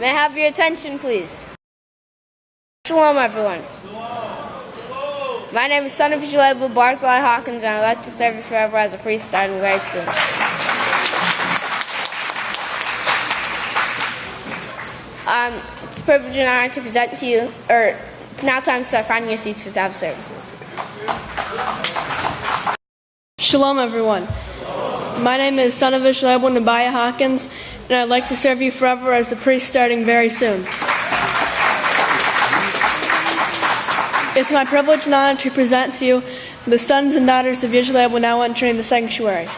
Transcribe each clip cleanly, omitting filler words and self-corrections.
May I have your attention, please? Shalom, everyone. My name is Son of Shalabel Barzillai Hawkins, and I'd like to serve you forever as a priest starting very soon. It's a privilege and honor to present to you, it's now time to start finding your seats for Sabbath services. Shalom, everyone. My name is Son of Shalabel Nabiah Hawkins, and I'd like to serve you forever as a priest starting very soon. It's my privilege and honor to present to you the sons and daughters of Yisrael now entering the sanctuary.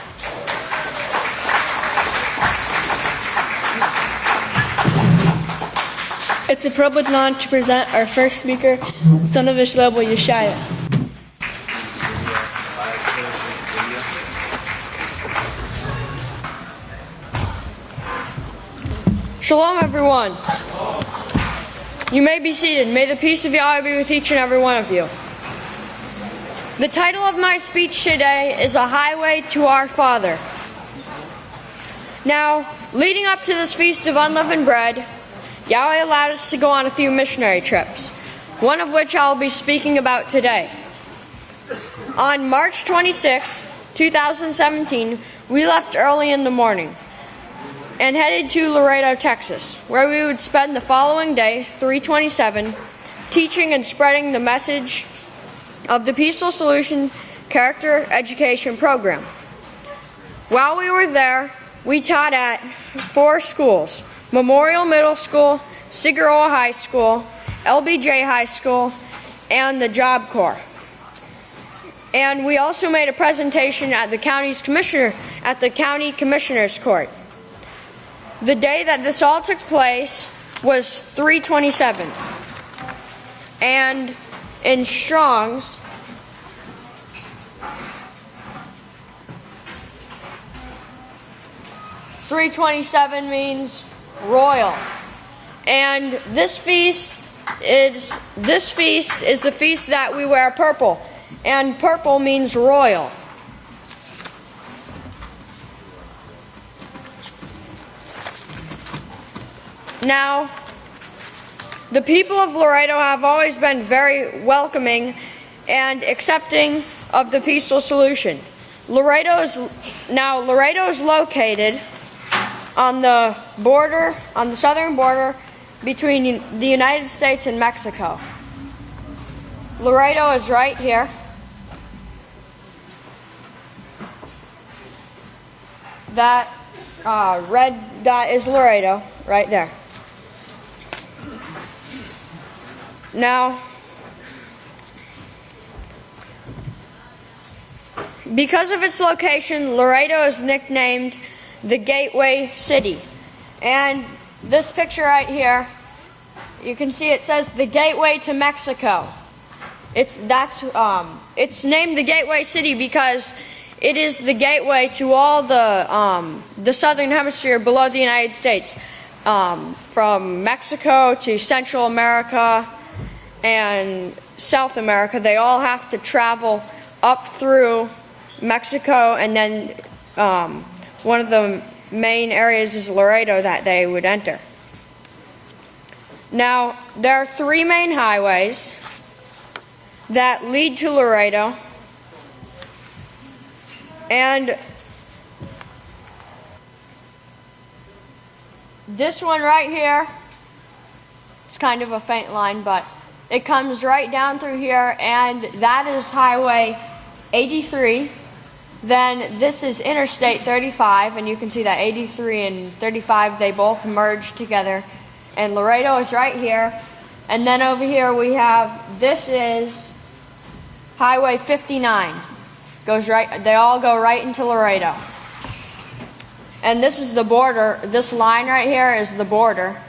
It's a privilege and honor to present our first speaker, son of Yisrael, Yeshaya. Shalom, everyone. You may be seated. May the peace of Yahweh be with each and every one of you. The title of my speech today is A Highway to Our Father. Now, leading up to this Feast of Unleavened Bread, Yahweh allowed us to go on a few missionary trips, one of which I'll be speaking about today. On March 26, 2017, we left early in the morning and headed to Laredo, Texas, where we would spend the following day, 3/27, teaching and spreading the message of the Peaceful Solution Character Education Program. While we were there, we taught at 4 schools: Memorial Middle School, Sigaroa High School, LBJ High School, and the Job Corps. And we also made a presentation at the county commissioner's court. The day that this all took place was 3/27, and in Strong's, "327" means royal, and this feast is the feast that we wear purple, and purple means royal. Now, the people of Laredo have always been very welcoming and accepting of the Peaceful Solution. Laredo is located on the border, on the southern border between the United States and Mexico. Laredo is right here. That red dot is Laredo, right there. Now, because of its location, Laredo is nicknamed the Gateway City. And this picture right here, you can see it says the Gateway to Mexico. It's named the Gateway City because it is the gateway to all the southern hemisphere below the United States, from Mexico to Central America and South America. They all have to travel up through Mexico, and then one of the main areas is Laredo that they would enter. Now, there are 3 main highways that lead to Laredo, and this one right here, it's kind of a faint line, but it comes right down through here, and that is Highway 83. Then this is Interstate 35, and you can see that 83 and 35, they both merge together. And Laredo is right here. And then over here we have, this is Highway 59. They all go right into Laredo. And this is the border. This line right here is the border.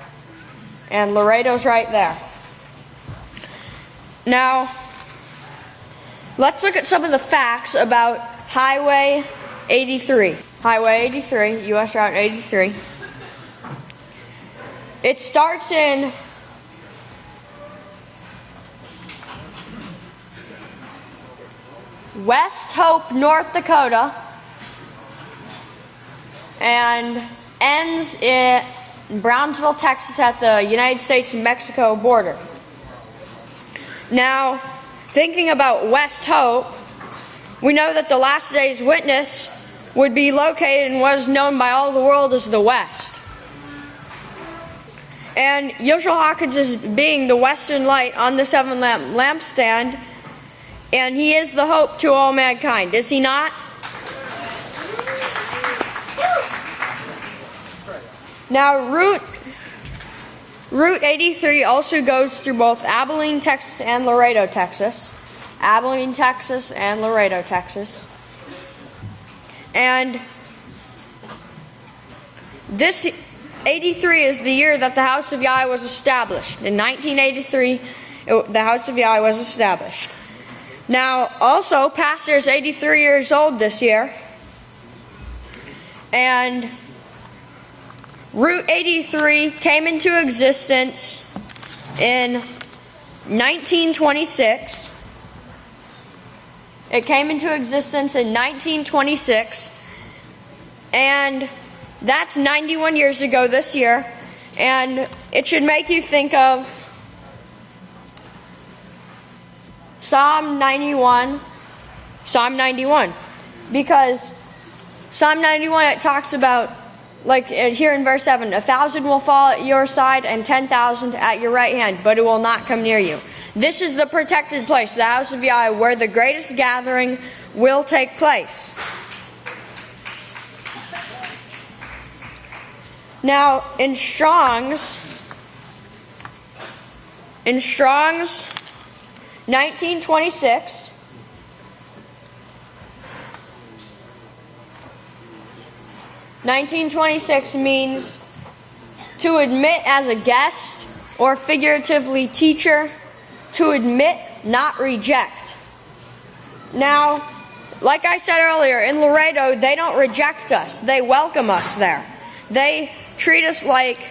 And Laredo's right there. Now, let's look at some of the facts about Highway 83. Highway 83, U.S. Route 83. It starts in West Hope, North Dakota, and ends in Brownsville, Texas at the United States and Mexico border. Now, thinking about West Hope, we know that the last day's witness would be located in what is known by all the world as the West. And Yoshua Hawkins is being the Western light on the seven lampstand, and he is the hope to all mankind, is he not? Now, Route 83 also goes through both Abilene, Texas, and Laredo, Texas. Abilene, Texas, and Laredo, Texas. And this 83 is the year that the House of Yahweh was established. In 1983, the House of Yahweh was established. Now, also, Pastor is 83 years old this year. And Route 83 came into existence in 1926. It came into existence in 1926, and that's 91 years ago this year, and it should make you think of Psalm 91, because Psalm 91, it talks about, like here in verse 7, 1,000 will fall at your side and 10,000 at your right hand, but it will not come near you. This is the protected place, the house of Yahweh, where the greatest gathering will take place. Now, in Strong's 1926, means to admit as a guest, or figuratively teacher, to admit, not reject. Now, like I said earlier, in Laredo, they don't reject us. They welcome us there. They treat us like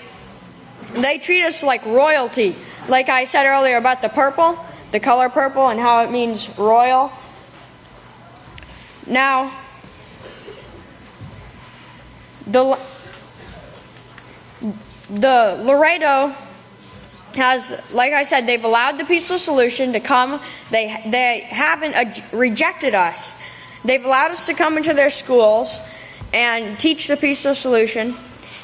royalty. Like I said earlier about the purple, the color purple, and how it means royal. Now, the Laredo has, like I said, they've allowed the peaceful solution to come. They haven't rejected us. They've allowed us to come into their schools and teach the peaceful solution.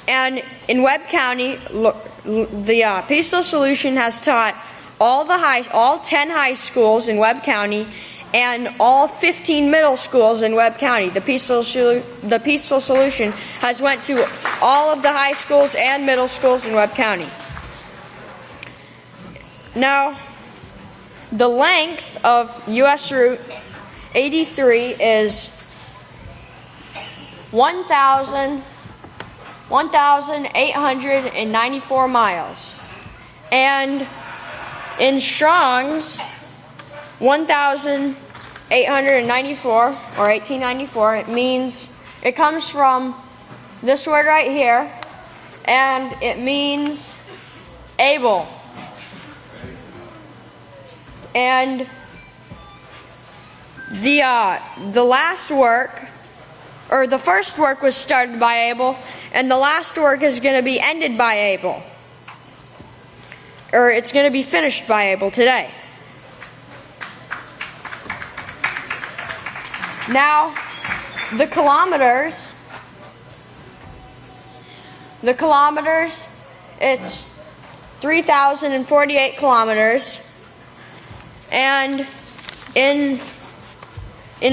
And in Webb County, the peaceful solution has taught all 10 high schools in Webb County and all 15 middle schools in Webb County. The peaceful solution has went to all of the high schools and middle schools in Webb County. Now, the length of U.S. Route 83 is 1,894 miles. And in Strong's 1,894 or 1894, it comes from this word right here, and it means able. And the last work, or the first work was started by Abel, and the last work is going to be ended by Abel. Or it's going to be finished by Abel today. Now, the kilometers, it's 3,048 kilometers. And in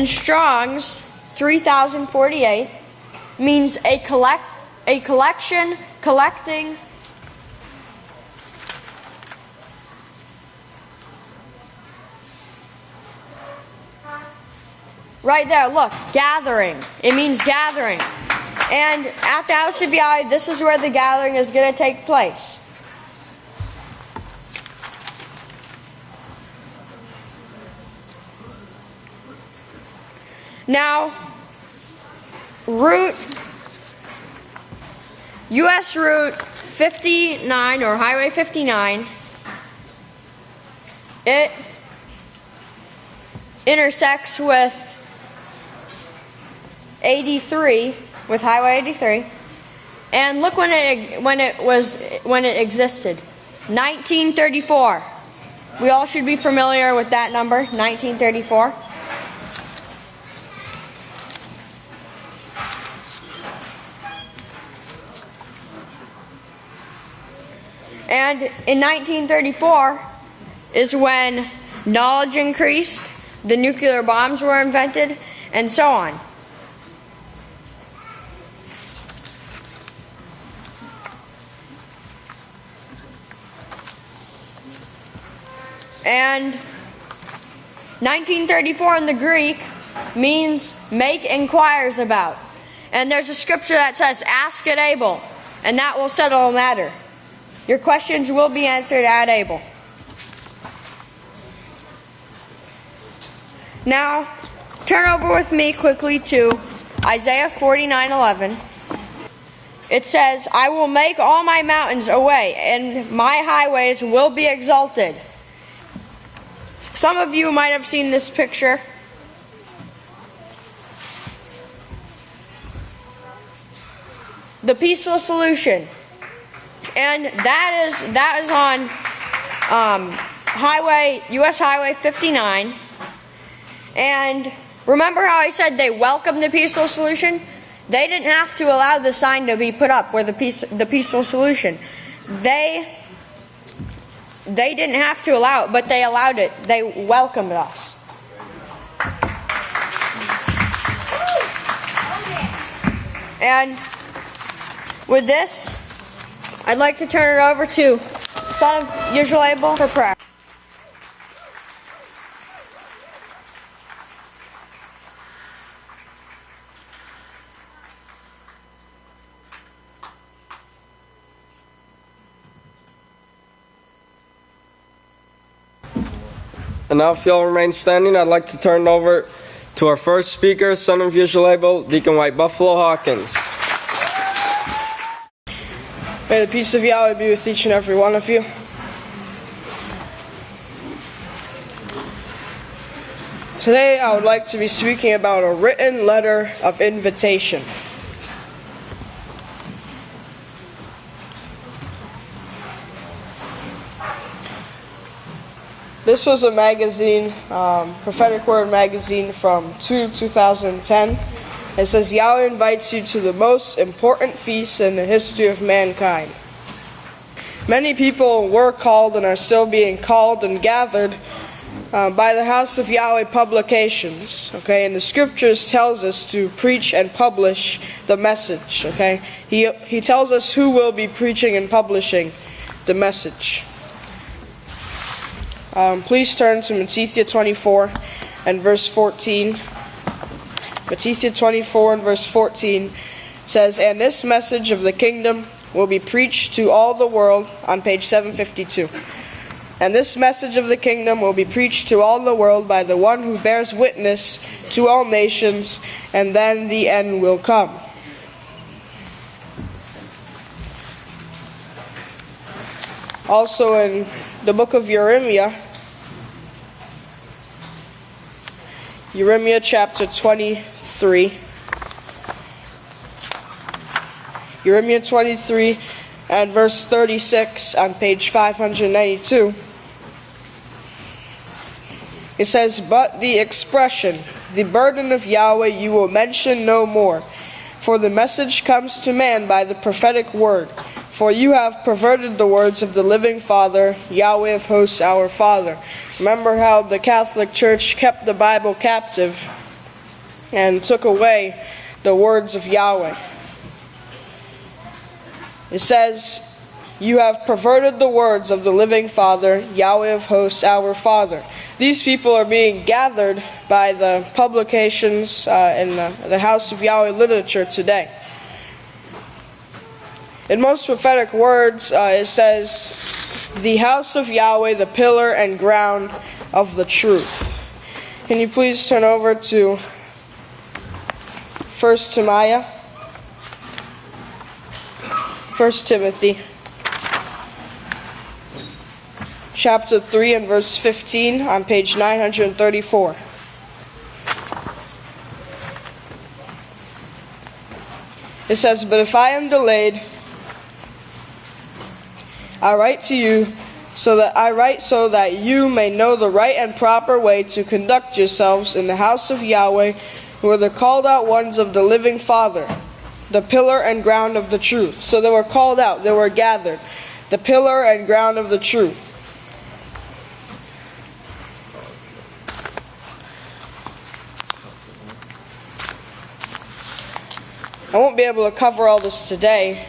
Strong's 3,048 means a collecting. Right there, look, gathering. It means gathering. And at the House of Yahweh, this is where the gathering is going to take place. Now, U.S. Route 59, or Highway 59, it intersects with 83, with Highway 83, And look when it existed. 1934. We all should be familiar with that number, 1934. And in 1934 is when knowledge increased, the nuclear bombs were invented, and so on. And 1934 in the Greek means make inquires about. And there's a scripture that says, ask at Abel, and that will settle a matter. Your questions will be answered at Abel. Now, turn over with me quickly to Isaiah 49:11. It says, I will make all my mountains a way, and my highways will be exalted. Some of you might have seen this picture. The peaceful solution. And that is on US Highway 59. And remember how I said they welcomed the peaceful solution? They didn't have to allow the sign to be put up where the peaceful solution. They didn't have to allow it, but they allowed it. They welcomed us. And with this, I'd like to turn it over to Son of Yisrael for prayer. And now if y'all remain standing, I'd like to turn it over to our first speaker, Son of Yisrael, Deacon White Buffalo Hawkins. May the peace of Yahweh be with each and every one of you. Today I would like to be speaking about a written letter of invitation. This was a magazine, Prophetic Word magazine from 2010. It says, Yahweh invites you to the most important feast in the history of mankind. Many people were called and are still being called and gathered by the House of Yahweh publications. Okay, and the scriptures tells us to preach and publish the message. Okay, he tells us who will be preaching and publishing the message. Please turn to Matthew 24 and verse 14. Matthew 24 and verse 14 says, and this message of the kingdom will be preached to all the world, on page 752. And this message of the kingdom will be preached to all the world by the one who bears witness to all nations, and then the end will come. Also in the book of Jeremiah chapter 23. Jeremiah 23 and verse 36 on page 592. It says, but the expression, the burden of Yahweh, you will mention no more. For the message comes to man by the prophetic word. For you have perverted the words of the living Father, Yahweh of hosts, our Father. Remember how the Catholic Church kept the Bible captive and took away the words of Yahweh. It says, you have perverted the words of the living Father, Yahweh of hosts, our Father. These people are being gathered by the publications in the House of Yahweh literature today. In most prophetic words, it says, the house of Yahweh, the pillar and ground of the truth. Can you please turn over to 1 Timothy, chapter 3 and verse 15 on page 934. It says, "But if I am delayed, I write so that you may know the right and proper way to conduct yourselves in the house of Yahweh, who are the called out ones of the living Father, the pillar and ground of the truth." So they were called out, they were gathered, the pillar and ground of the truth. I won't be able to cover all this today,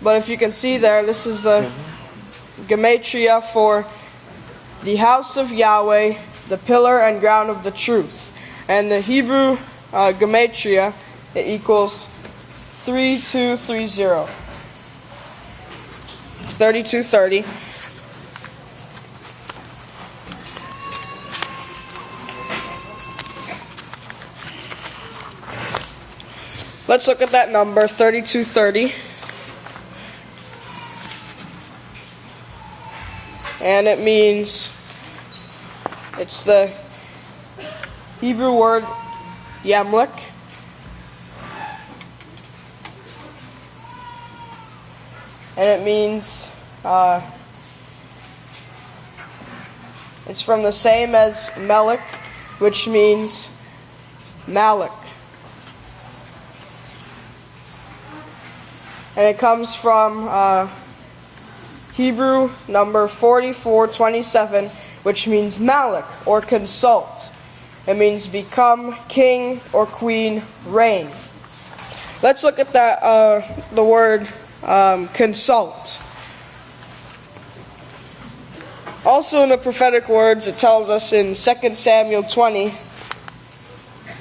but if you can see there, this is the gematria for the house of Yahweh, the pillar and ground of the truth. And the Hebrew gematria, it equals 3230. 3230. Let's look at that number, 3230. And it means, it's the Hebrew word yamlik. And it means, it's from the same as Melech, which means Malak. And it comes from Hebrew number 4427, which means Malak, or consult. It means become, king, or queen, reign. Let's look at the word consult. Also in the prophetic words, it tells us in 2 Samuel 20.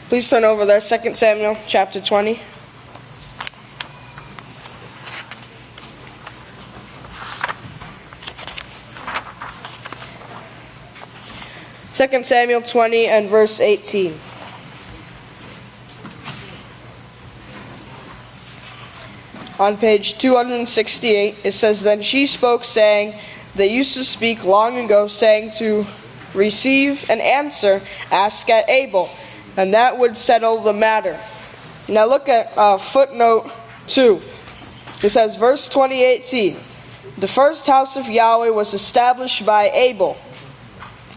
Please turn over there, 2 Samuel chapter 20. Second Samuel 20 and verse 18. On page 268, it says, "Then she spoke, saying, they used to speak long ago, saying, to receive an answer, ask at Abel, and that would settle the matter." Now look at footnote 2. It says, verse 2018, "The first house of Yahweh was established by Abel."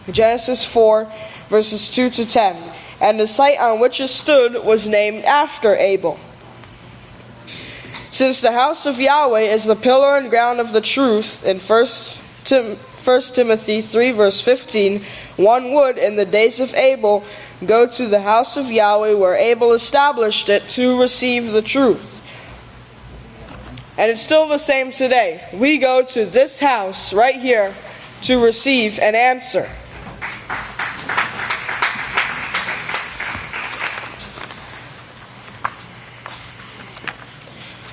Genesis 4, verses 2 to 10. "And the site on which it stood was named after Abel." Since the house of Yahweh is the pillar and ground of the truth, in 1 Timothy 3, verse 15, one would, in the days of Abel, go to the house of Yahweh where Abel established it to receive the truth. And it's still the same today. We go to this house right here to receive an answer.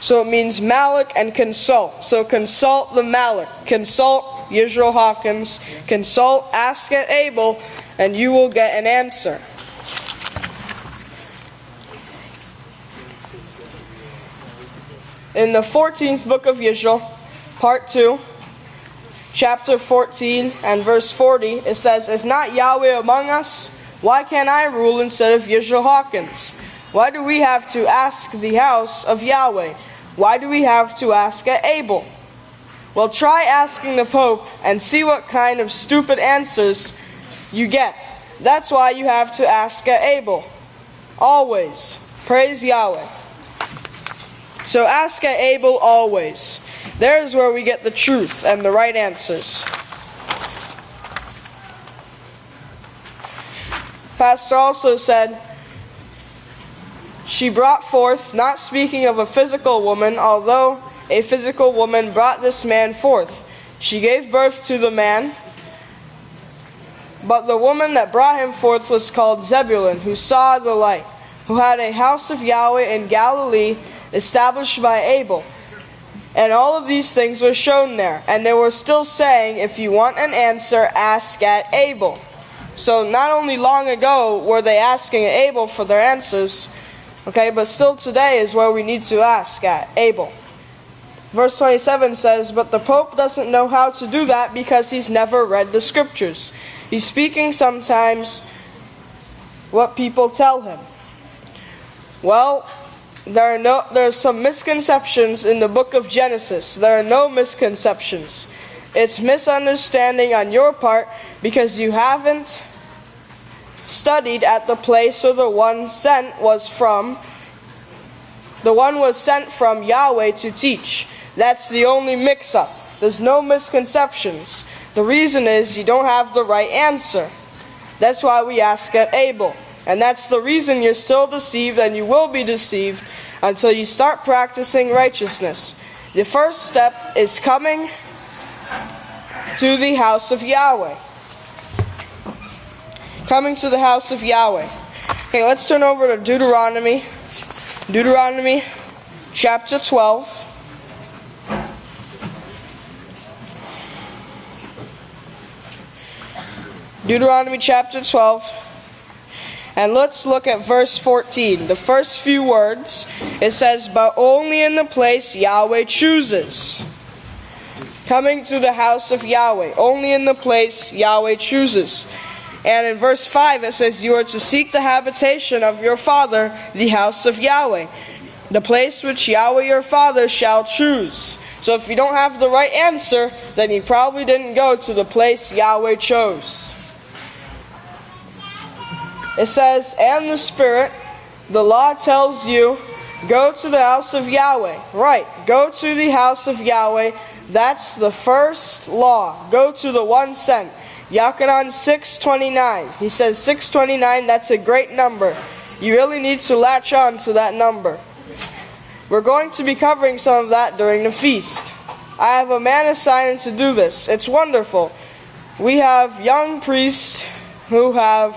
So it means Malak and consult. So consult the Malak. Consult Yisrael Hawkins. Consult, ask at Abel, and you will get an answer. In the 14th book of Yisrael, part 2, chapter 14 and verse 40, it says, "Is not Yahweh among us? Why can't I rule instead of Yisrael Hawkins? Why do we have to ask the house of Yahweh? Why do we have to ask at Abel?" Well, try asking the Pope and see what kind of stupid answers you get. That's why you have to ask at Abel. Always. Praise Yahweh. So ask at Abel always. There is where we get the truth and the right answers. Pastor also said, "She brought forth," not speaking of a physical woman, although a physical woman brought this man forth. "She gave birth to the man, but the woman that brought him forth was called Zebulun, who saw the light, who had a house of Yahweh in Galilee, established by Abel. And all of these things were shown there. And they were still saying, if you want an answer, ask at Abel." So not only long ago were they asking Abel for their answers, okay, but still today is where we need to ask at Abel. Verse 27 says, "But the Pope doesn't know how to do that because he's never read the scriptures. He's speaking sometimes what people tell him." Well, there's some misconceptions in the book of Genesis. There are no misconceptions. It's misunderstanding on your part because you haven't studied at the place where the one was sent from Yahweh to teach. That's the only mix-up. There's no misconceptions. The reason is you don't have the right answer. That's why we ask at Abel. And that's the reason you're still deceived, and you will be deceived until you start practicing righteousness. The first step is coming to the house of Yahweh. Coming to the house of Yahweh. Okay, let's turn over to Deuteronomy. Deuteronomy chapter 12. Deuteronomy chapter 12. And let's look at verse 14. The first few words, it says, but only in the place Yahweh chooses. Coming to the house of Yahweh. Only in the place Yahweh chooses. And in verse 5 it says, you are to seek the habitation of your father, the house of Yahweh. The place which Yahweh your father shall choose. So if you don't have the right answer, then you probably didn't go to the place Yahweh chose. It says, and the Spirit, the law tells you, go to the house of Yahweh. Right, go to the house of Yahweh. That's the first law. Go to the one sent. Yachanan 6:29. He says 629, that's a great number. You really need to latch on to that number. We're going to be covering some of that during the feast. I have a man assigned to do this. It's wonderful. We have young priests who have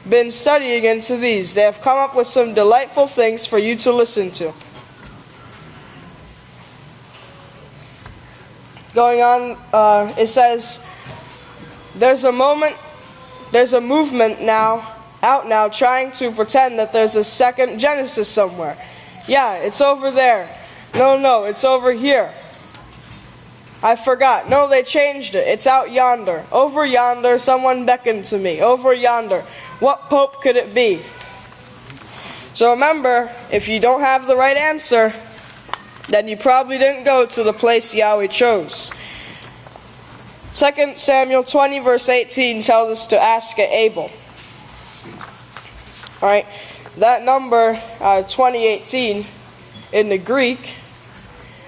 been studying into these. They have come up with some delightful things for you to listen to. Going on, it says, there's a movement out now trying to pretend that there's a second Genesis somewhere. Yeah, it's over there. No, it's over here. I forgot. No, they changed it. It's out yonder. Over yonder, someone beckoned to me. Over yonder. What pope could it be? So remember, if you don't have the right answer, then you probably didn't go to the place Yahweh chose. 2 Samuel 20 verse 18 tells us to ask at Abel. Alright, that number 2018 in the Greek,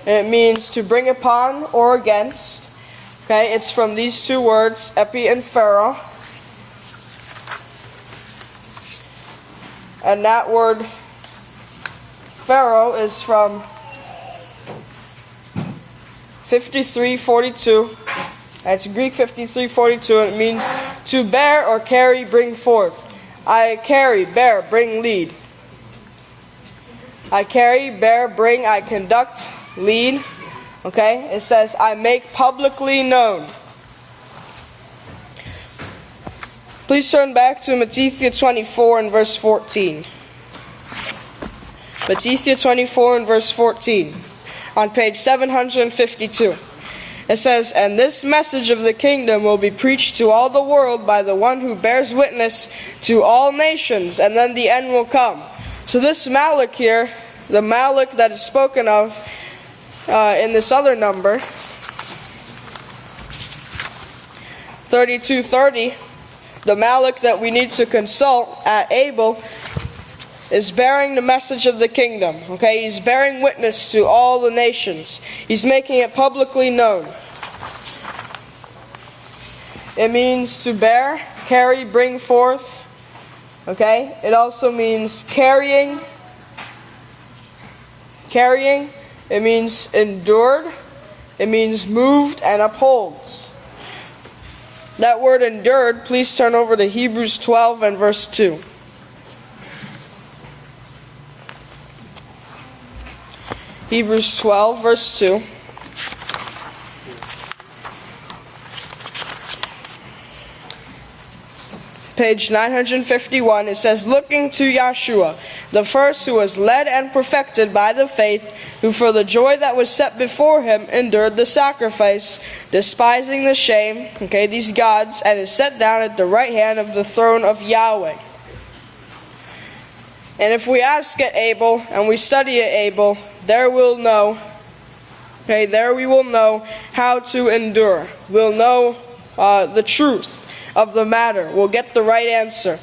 it means to bring upon or against. Okay, it's from these two words, epi and pharaoh. And that word pharaoh is from 53:42. That's Greek 53:42, and it means to bear or carry, bring forth. I carry, bear, bring, lead. I carry, bear, bring, I conduct, lead. Okay? It says, I make publicly known. Please turn back to Matthew 24 and verse 14. Matthew 24 and verse 14. On page 752. It says, and this message of the kingdom will be preached to all the world by the one who bears witness to all nations, and then the end will come. So this Malach here, the Malach that is spoken of in this other number, 32:30, the Malach that we need to consult at Abel is bearing the message of the kingdom. Okay, he's bearing witness to all the nations. He's making it publicly known. It means to bear, carry, bring forth. Okay, it also means carrying. Carrying, it means endured. It means moved and upholds. That word endured, please turn over to Hebrews 12 and verse 2. Hebrews 12, verse 2. Page 951, it says, looking to Yahshua, the first who was led and perfected by the faith, who for the joy that was set before him endured the sacrifice, despising the shame, okay, these gods, and is set down at the right hand of the throne of Yahweh. And if we ask at Abel and we study at Abel, there we will know how to endure. We'll know the truth of the matter. We'll get the right answer.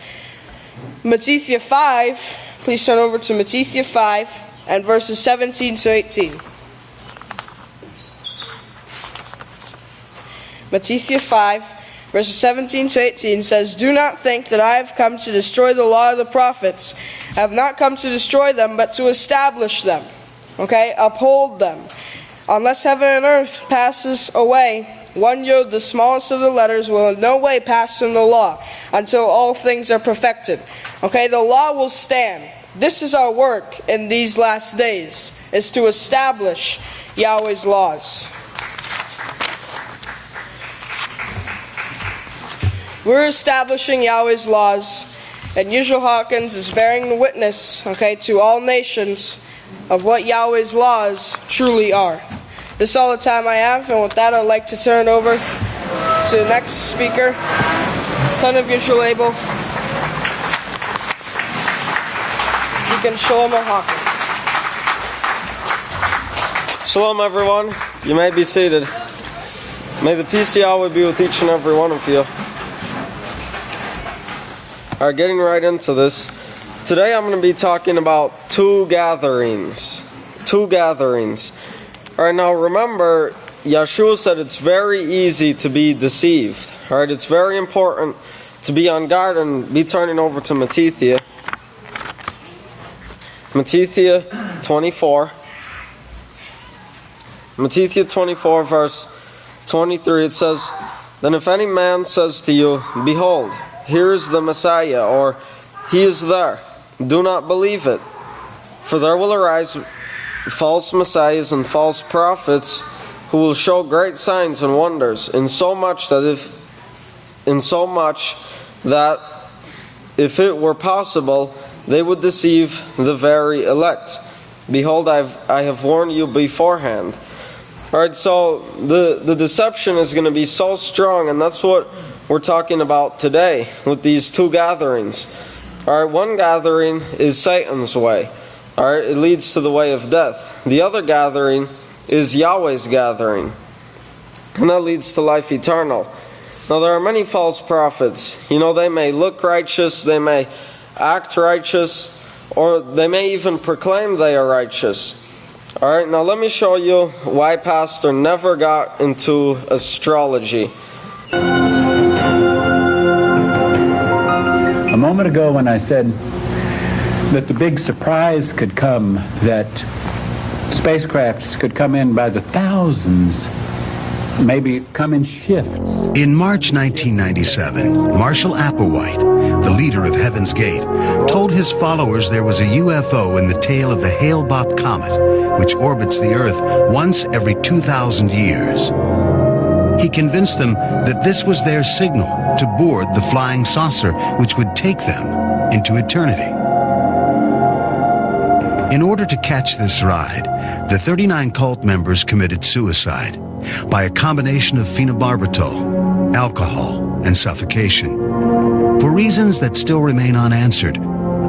Matthew 5, please turn over to Matthew 5 and verses 17 to 18. Matthew 5, verses 17 to 18 says, "Do not think that I have come to destroy the law of the prophets. I have not come to destroy them, but to establish them." Okay, uphold them. "Unless heaven and earth passes away, one yod, the smallest of the letters, will in no way pass from the law, until all things are perfected." Okay, the law will stand. This is our work in these last days, is to establish Yahweh's laws. We're establishing Yahweh's laws, and Yeshua Hawkins is bearing the witness, to all nations of what Yahweh's laws truly are. This is all the time I have, and with that I'd like to turn over to the next speaker, son of Yeshua Abel, Deacon Shlomo Hawkins. Shalom, everyone. You may be seated. May the peace of Yahweh be with each and every one of you. All right, getting right into this. Today I'm going to be talking about two gatherings. Two gatherings. All right, now remember, Yeshua said it's very easy to be deceived. All right, it's very important to be on guard, and be turning over to Matthew. Matthew 24. Matthew 24, verse 23, it says, "Then if any man says to you, Behold, here is the Messiah, or he is there, do not believe it. For there will arise false messiahs and false prophets who will show great signs and wonders, in so much that if it were possible, they would deceive the very elect. Behold, I have warned you beforehand." All right, so the deception is going to be so strong, and that's what we're talking about today with these two gatherings. All right, one gathering is Satan's way. All right, it leads to the way of death. The other gathering is Yahweh's gathering, and that leads to life eternal. Now, there are many false prophets. They may look righteous, they may act righteous, or they may even proclaim they are righteous. All right, now let me show you why Pastor never got into astrology. A moment ago when I said that the big surprise could come, that spacecrafts could come in by the thousands, maybe come in shifts. In March 1997, Marshall Applewhite, the leader of Heaven's Gate, told his followers there was a UFO in the tail of the Hale-Bopp comet, which orbits the Earth once every 2,000 years. He convinced them that this was their signal to board the flying saucer, which would take them into eternity. In order to catch this ride, the 39 cult members committed suicide by a combination of phenobarbital, alcohol, and suffocation. For reasons that still remain unanswered,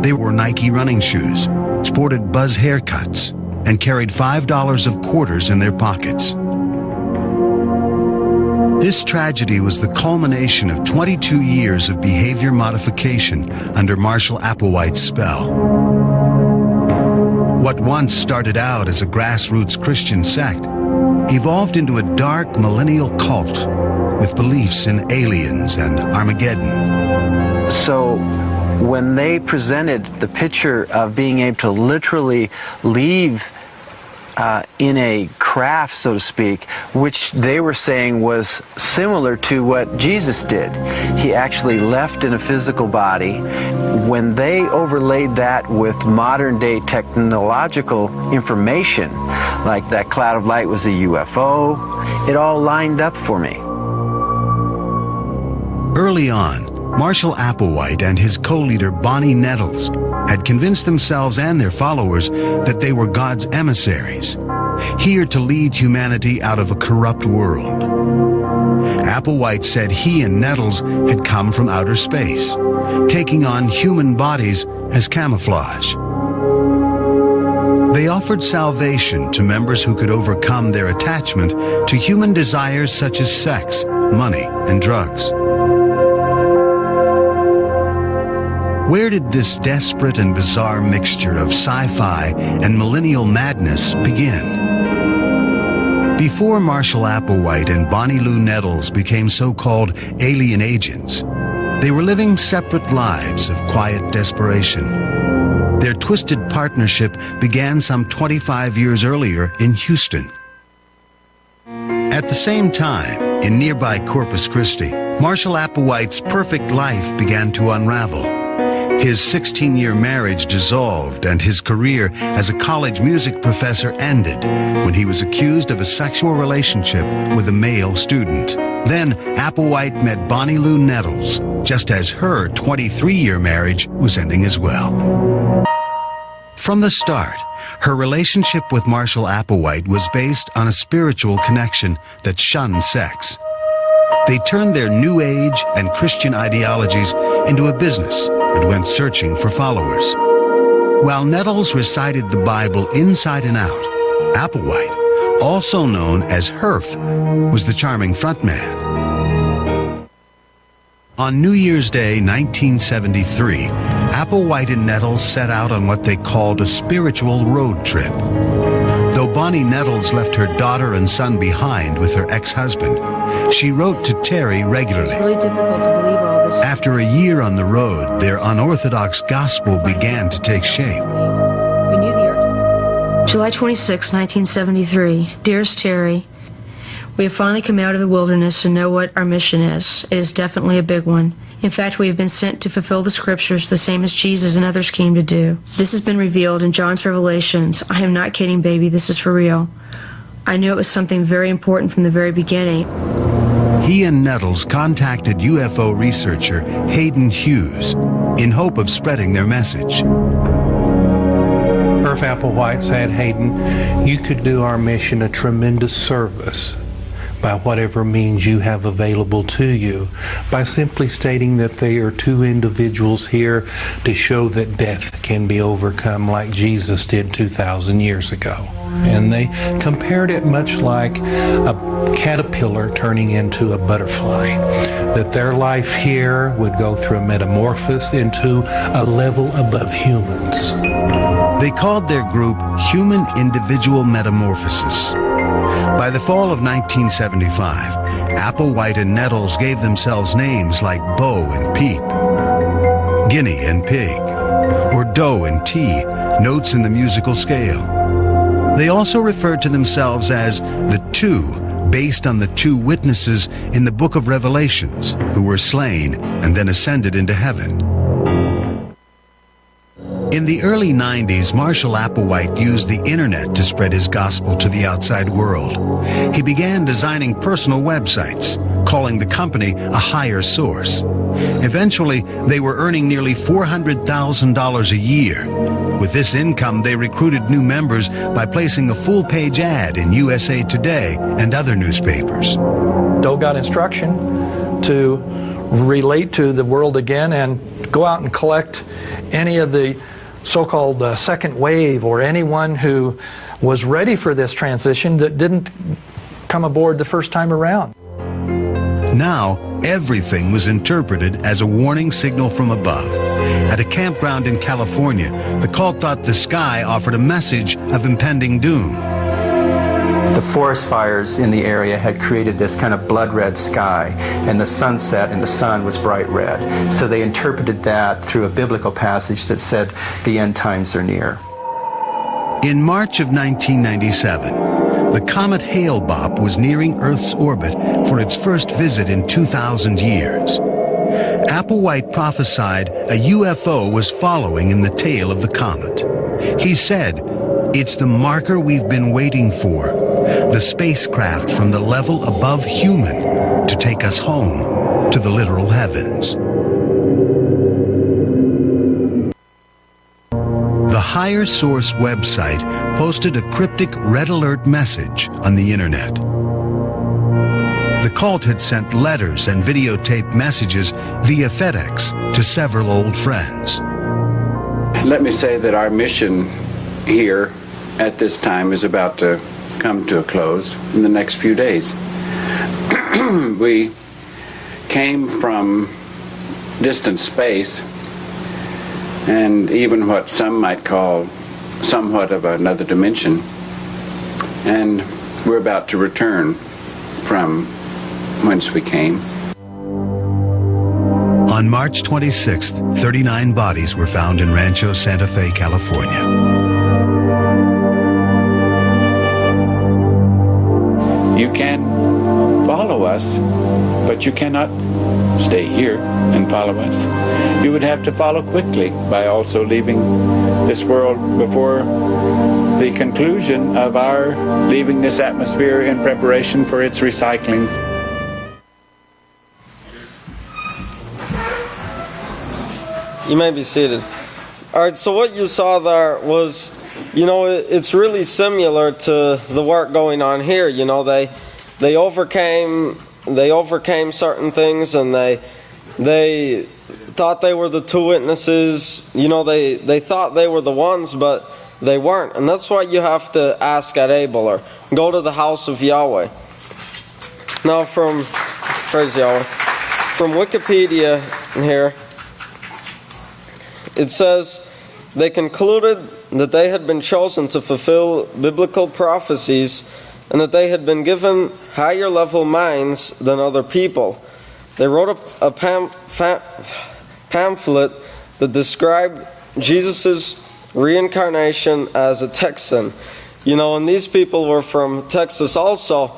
they wore Nike running shoes, sported Buzz haircuts, and carried $5 of quarters in their pockets. This tragedy was the culmination of 22 years of behavior modification under Marshall Applewhite's spell. What once started out as a grassroots Christian sect evolved into a dark millennial cult with beliefs in aliens and Armageddon. So when they presented the picture of being able to literally leave in a craft, so to speak, which they were saying was similar to what Jesus did. He actually left in a physical body. When they overlaid that with modern day technological information, like that cloud of light was a UFO, it all lined up for me. Early on, Marshall Applewhite and his co-leader Bonnie Nettles had convinced themselves and their followers that they were God's emissaries, here to lead humanity out of a corrupt world. Applewhite said he and Nettles had come from outer space, taking on human bodies as camouflage. They offered salvation to members who could overcome their attachment to human desires such as sex, money, and drugs. Where did this desperate and bizarre mixture of sci-fi and millennial madness begin? Before Marshall Applewhite and Bonnie Lou Nettles became so-called alien agents, they were living separate lives of quiet desperation. Their twisted partnership began some 25 years earlier in Houston. At the same time, in nearby Corpus Christi, Marshall Applewhite's perfect life began to unravel. His 16-year marriage dissolved and his career as a college music professor ended when he was accused of a sexual relationship with a male student. Then Applewhite met Bonnie Lou Nettles, just as her 23-year marriage was ending as well. From the start, her relationship with Marshall Applewhite was based on a spiritual connection that shunned sex. They turned their New Age and Christian ideologies into a business and went searching for followers. While Nettles recited the Bible inside and out, Applewhite, also known as Herf, was the charming frontman. On New Year's Day, 1973, Applewhite and Nettles set out on what they called a spiritual road trip. Though Bonnie Nettles left her daughter and son behind with her ex-husband, she wrote to Terry regularly. It's really difficult to believe all this. After a year on the road, their unorthodox gospel began to take shape. We knew the earth. July 26, 1973. Dearest Terry, we have finally come out of the wilderness and know what our mission is. It is definitely a big one. In fact, we have been sent to fulfill the scriptures the same as Jesus and others came to do. This has been revealed in John's Revelations. I am not kidding, baby. This is for real. I knew it was something very important from the very beginning. He and Nettles contacted UFO researcher Hayden Hughes in hope of spreading their message. Herf Applewhite said, Hayden, you could do our mission a tremendous service by whatever means you have available to you, by simply stating that they are two individuals here to show that death can be overcome like Jesus did 2,000 years ago. And they compared it much like a caterpillar turning into a butterfly, that their life here would go through a metamorphosis into a level above humans. They called their group Human Individual Metamorphosis. By the fall of 1975, Applewhite and Nettles gave themselves names like Bo and Peep, Guinea and Pig, or Do and T, notes in the musical scale. They also referred to themselves as the Two, based on the two witnesses in the book of Revelations who were slain and then ascended into heaven. In the early 90s, Marshall Applewhite used the internet to spread his gospel to the outside world. He began designing personal websites, calling the company a higher source. Eventually, they were earning nearly $400,000 a year. With this income, they recruited new members by placing a full-page ad in USA Today and other newspapers. Doe got instruction to relate to the world again and go out and collect any of the so-called second wave or anyone who was ready for this transition that didn't come aboard the first time around. Now, everything was interpreted as a warning signal from above. At a campground in California, the cult thought the sky offered a message of impending doom. The forest fires in the area had created this kind of blood red sky, and the sunset and the sun was bright red. So they interpreted that through a biblical passage that said the end times are near. In March of 1997, the comet Hale-Bopp was nearing Earth's orbit for its first visit in 2,000 years. Applewhite prophesied a UFO was following in the tail of the comet. He said, "It's the marker we've been waiting for, the spacecraft from the level above human to take us home to the literal heavens." The Higher Source website posted a cryptic red alert message on the internet. The cult had sent letters and videotaped messages via FedEx to several old friends. Let me say that our mission here at this time is about to come to a close in the next few days. We came from distant space, and even what some might call somewhat of another dimension, and we're about to return from whence we came. On March 26th, 39 bodies were found in Rancho Santa Fe, California. You can follow us, but you cannot stay here and follow us. You would have to follow quickly by also leaving this world before the conclusion of our leaving this atmosphere in preparation for its recycling. You may be seated. All right, so what you saw there was, it's really similar to the work going on here. They overcame certain things, and they thought they were the two witnesses. They thought they were the ones, but they weren't. And that's why you have to ask at Abel or go to the house of Yahweh. Now praise Yahweh, from Wikipedia here, it says, they concluded that they had been chosen to fulfill biblical prophecies and that they had been given higher level minds than other people. They wrote a pamphlet that described Jesus' reincarnation as a Texan. And these people were from Texas also.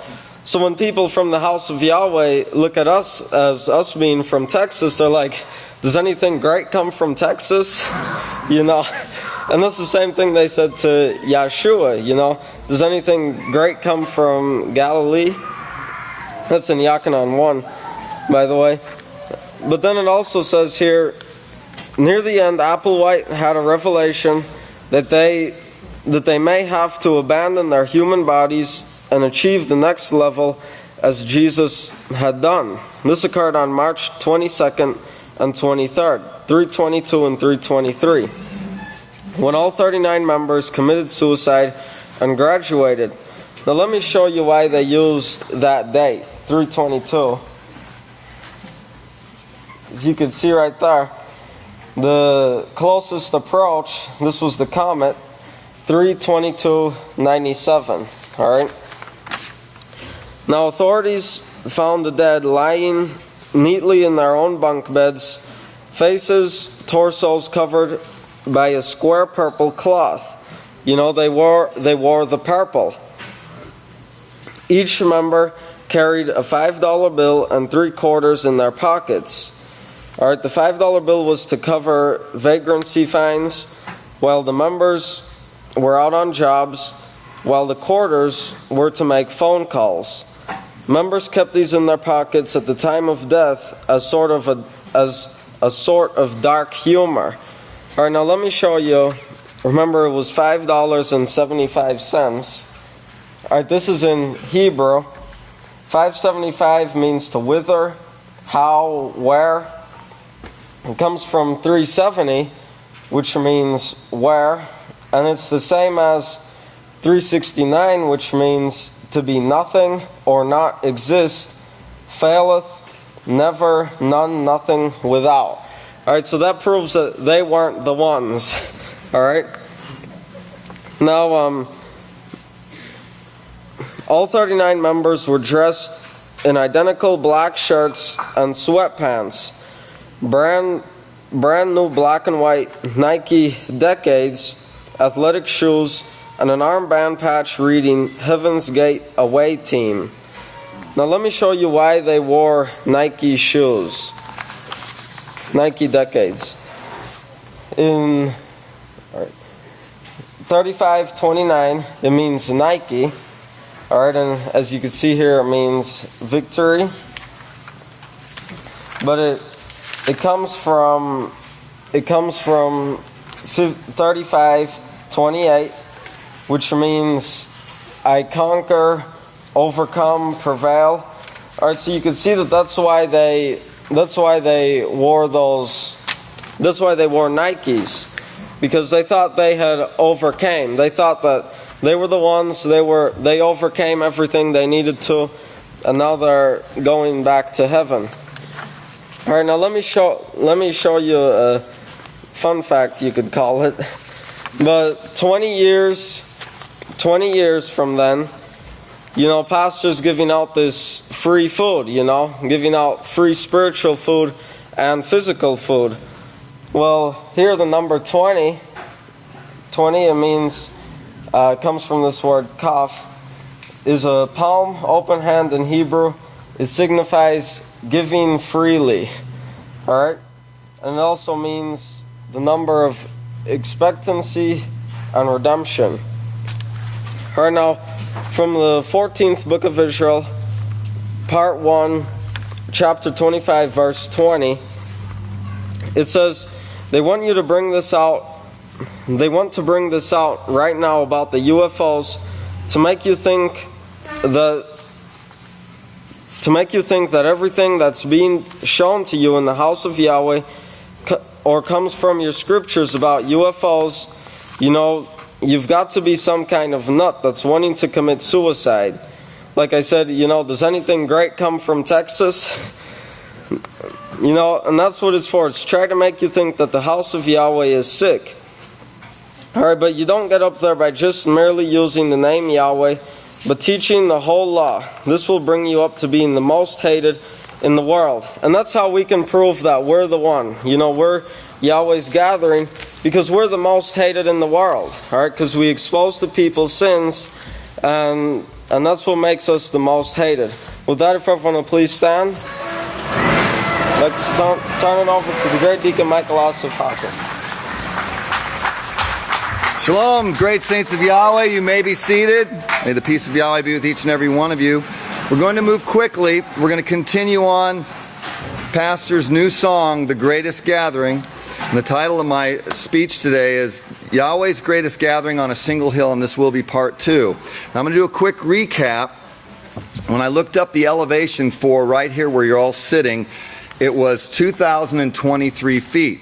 So when people from the house of Yahweh look at us as us being from Texas, they're like, does anything great come from Texas? And that's the same thing they said to Yeshua, Does anything great come from Galilee? That's in Yachanan 1, by the way. But then it also says here, near the end, Applewhite had a revelation that they may have to abandon their human bodies and achieve the next level as Jesus had done. This occurred on March 22nd and 23rd, 322 and 323, when all 39 members committed suicide and graduated. Now let me show you why they used that date, 322. As you can see right there, the closest approach, this was the comet, 322.97. Alright? Now authorities found the dead lying neatly in their own bunk beds, faces, torsos covered by a square purple cloth. They wore the purple. Each member carried a $5 bill and 3 quarters in their pockets. Alright, the $5 bill was to cover vagrancy fines while the members were out on jobs, while the quarters were to make phone calls. Members kept these in their pockets at the time of death as a sort of dark humor. All right, now let me show you. Remember, it was $5.75. All right, this is in Hebrew. 575 means to wither, how, where. It comes from 370, which means where, and it's the same as 369, which means to be nothing or not exist, faileth, never, none, nothing, without. Alright, so that proves that they weren't the ones. Alright? Now, all 39 members were dressed in identical black shirts and sweatpants, brand new black and white Nike Decades athletic shoes, and an armband patch reading Heaven's Gate Away Team. Now let me show you why they wore Nike shoes. Nike Decades. In 3529, it means Nike. Alright, and as you can see here, it means victory. But it comes from 3528, which means I conquer, overcome, prevail. All right, so you can see that that's why they wore Nikes, because they thought they had overcame. They thought that they were the ones, they overcame everything they needed to, and now they're going back to heaven. All right, now let me show you a fun fact, you could call it. But 20 years from then, pastors giving out this free food, giving out free spiritual food and physical food. Well, here the number 20, it means, comes from this word kaf, is a palm, open hand in Hebrew. It signifies giving freely. Alright? And it also means the number of expectancy and redemption. Alright, now, from the 14th book of Israel, part 1, chapter 25, verse 20, it says, they want to bring this out right now about the UFOs to make you think that everything that's being shown to you in the house of Yahweh or comes from your scriptures about UFOs, you've got to be some kind of nut that's wanting to commit suicide. Like I said, does anything great come from Texas? And that's what it's for. It's trying to make you think that the house of Yahweh is sick. Alright, but you don't get up there by just merely using the name Yahweh, but teaching the whole law. This will bring you up to being the most hated in the world. And that's how we can prove that we're the one. We're Yahweh's gathering because we're the most hated in the world. Alright, because we expose the people's sins, and that's what makes us the most hated. With that, if everyone will please stand. Let's turn it over to the great Deacon Michael Ossoff Hawkins. Shalom, great saints of Yahweh. You may be seated. May the peace of Yahweh be with each and every one of you. We're going to move quickly. We're going to continue on Pastor's new song, The Greatest Gathering. And the title of my speech today is Yahweh's Greatest Gathering on a Single Hill, and this will be part 2. Now, I'm going to do a quick recap. When I looked up the elevation for right here where you're all sitting, it was 2,023 feet.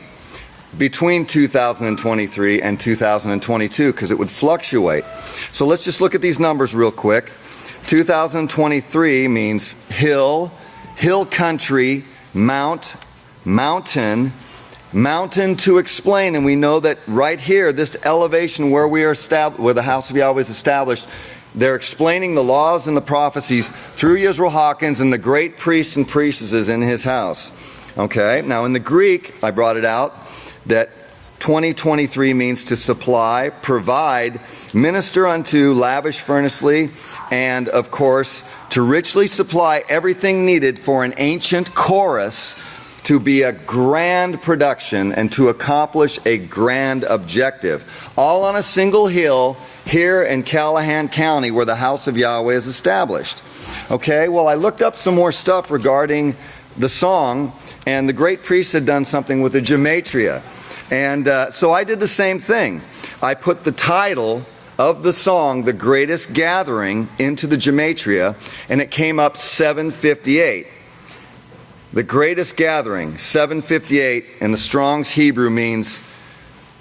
Between 2023 and 2022, because it would fluctuate. So let's just look at these numbers real quick. 2023 means hill, hill country, mountain to explain. And we know that right here, this elevation where we are established, where the house of Yahweh is established, they're explaining the laws and the prophecies through Yisrael Hawkins and the great priests and priestesses in his house. Okay, now in the Greek, I brought it out, that 2023 means to supply, provide, minister unto, lavish furnacely, and of course, to richly supply everything needed for an ancient chorus to be a grand production and to accomplish a grand objective. All on a single hill here in Callahan County where the house of Yahweh is established. Okay, well, I looked up some more stuff regarding the song, and the great priest had done something with the gematria. And so I did the same thing. I put the title of the song, The Greatest Gathering, into the gematria, and it came up 758. The Greatest Gathering, 758, in the Strong's Hebrew means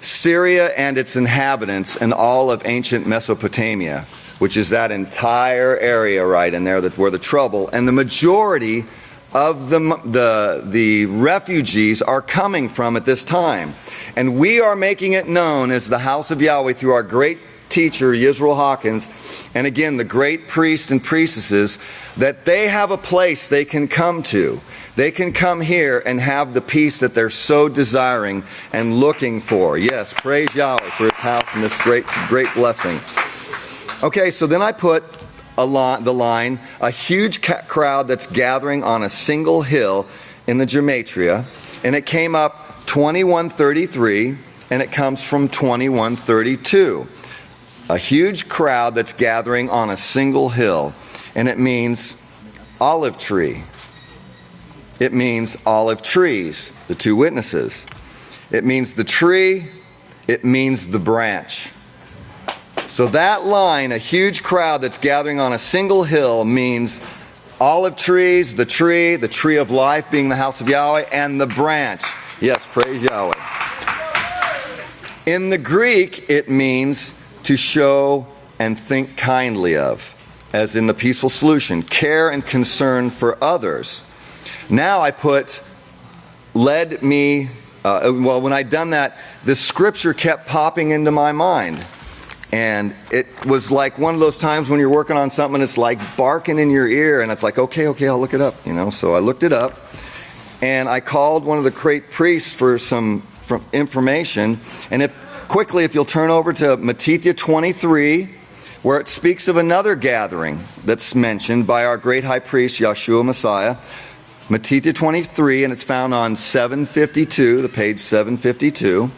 Syria and its inhabitants and all of ancient Mesopotamia, which is that entire area right in there where the trouble, and the majority of the refugees are coming from at this time. And we are making it known as the house of Yahweh through our great teacher, Yisrael Hawkins, and again, the great priests and priestesses, that they have a place they can come to. They can come here and have the peace that they're so desiring and looking for. Yes, praise Yahweh for his house and this great blessing. Okay, so then I put the line, a huge crowd that's gathering on a single hill in the gematria, and it came up 2133, and it comes from 2132. A huge crowd that's gathering on a single hill, and it means olive tree. It means olive trees, the two witnesses. It means the tree, it means the branch. So that line, a huge crowd that's gathering on a single hill, means olive trees, the tree of life being the house of Yahweh, and the branch. Yes, praise Yahweh. In the Greek, it means to show and think kindly of, as in the peaceful solution, care and concern for others. Now I put, led me, when I'd done that, the scripture kept popping into my mind. And it was like one of those times when you're working on something and it's like barking in your ear, and it's like, okay, I'll look it up, So I looked it up, and I called one of the great priests for some information. And if you'll turn over to Matthew 23, where it speaks of another gathering that's mentioned by our great high priest, Yeshua Messiah. Matthew 23, and it's found on 752, the page 752.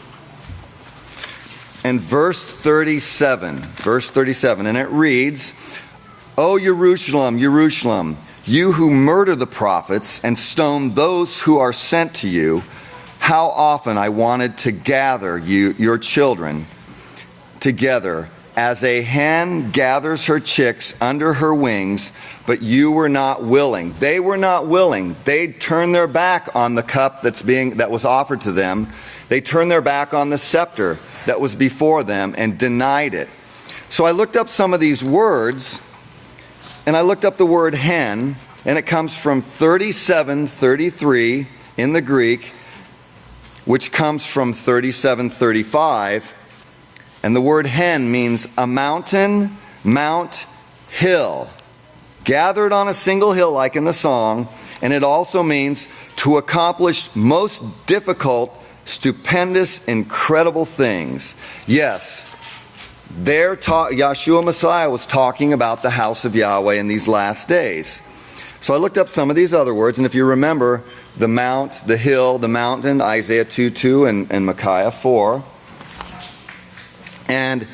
And verse 37, and it reads, O Jerusalem, Jerusalem, you who murder the prophets and stone those who are sent to you, how often I wanted to gather you, your children, together, as a hen gathers her chicks under her wings, but you were not willing. They were not willing. They turned their back on the cup that was offered to them. They turned their back on the scepter that was before them and denied it. So I looked up some of these words, and I looked up the word hen, and it comes from 37:33 in the Greek, which comes from 37:35. And the word hen means a mountain, mount, hill. Gathered on a single hill like in the song. And it also means to accomplish most difficult, stupendous, incredible things. Yes, Yeshua Messiah was talking about the house of Yahweh in these last days. So I looked up some of these other words, and if you remember, the mount, the hill, the mountain, Isaiah 2:2 and Micaiah 4. And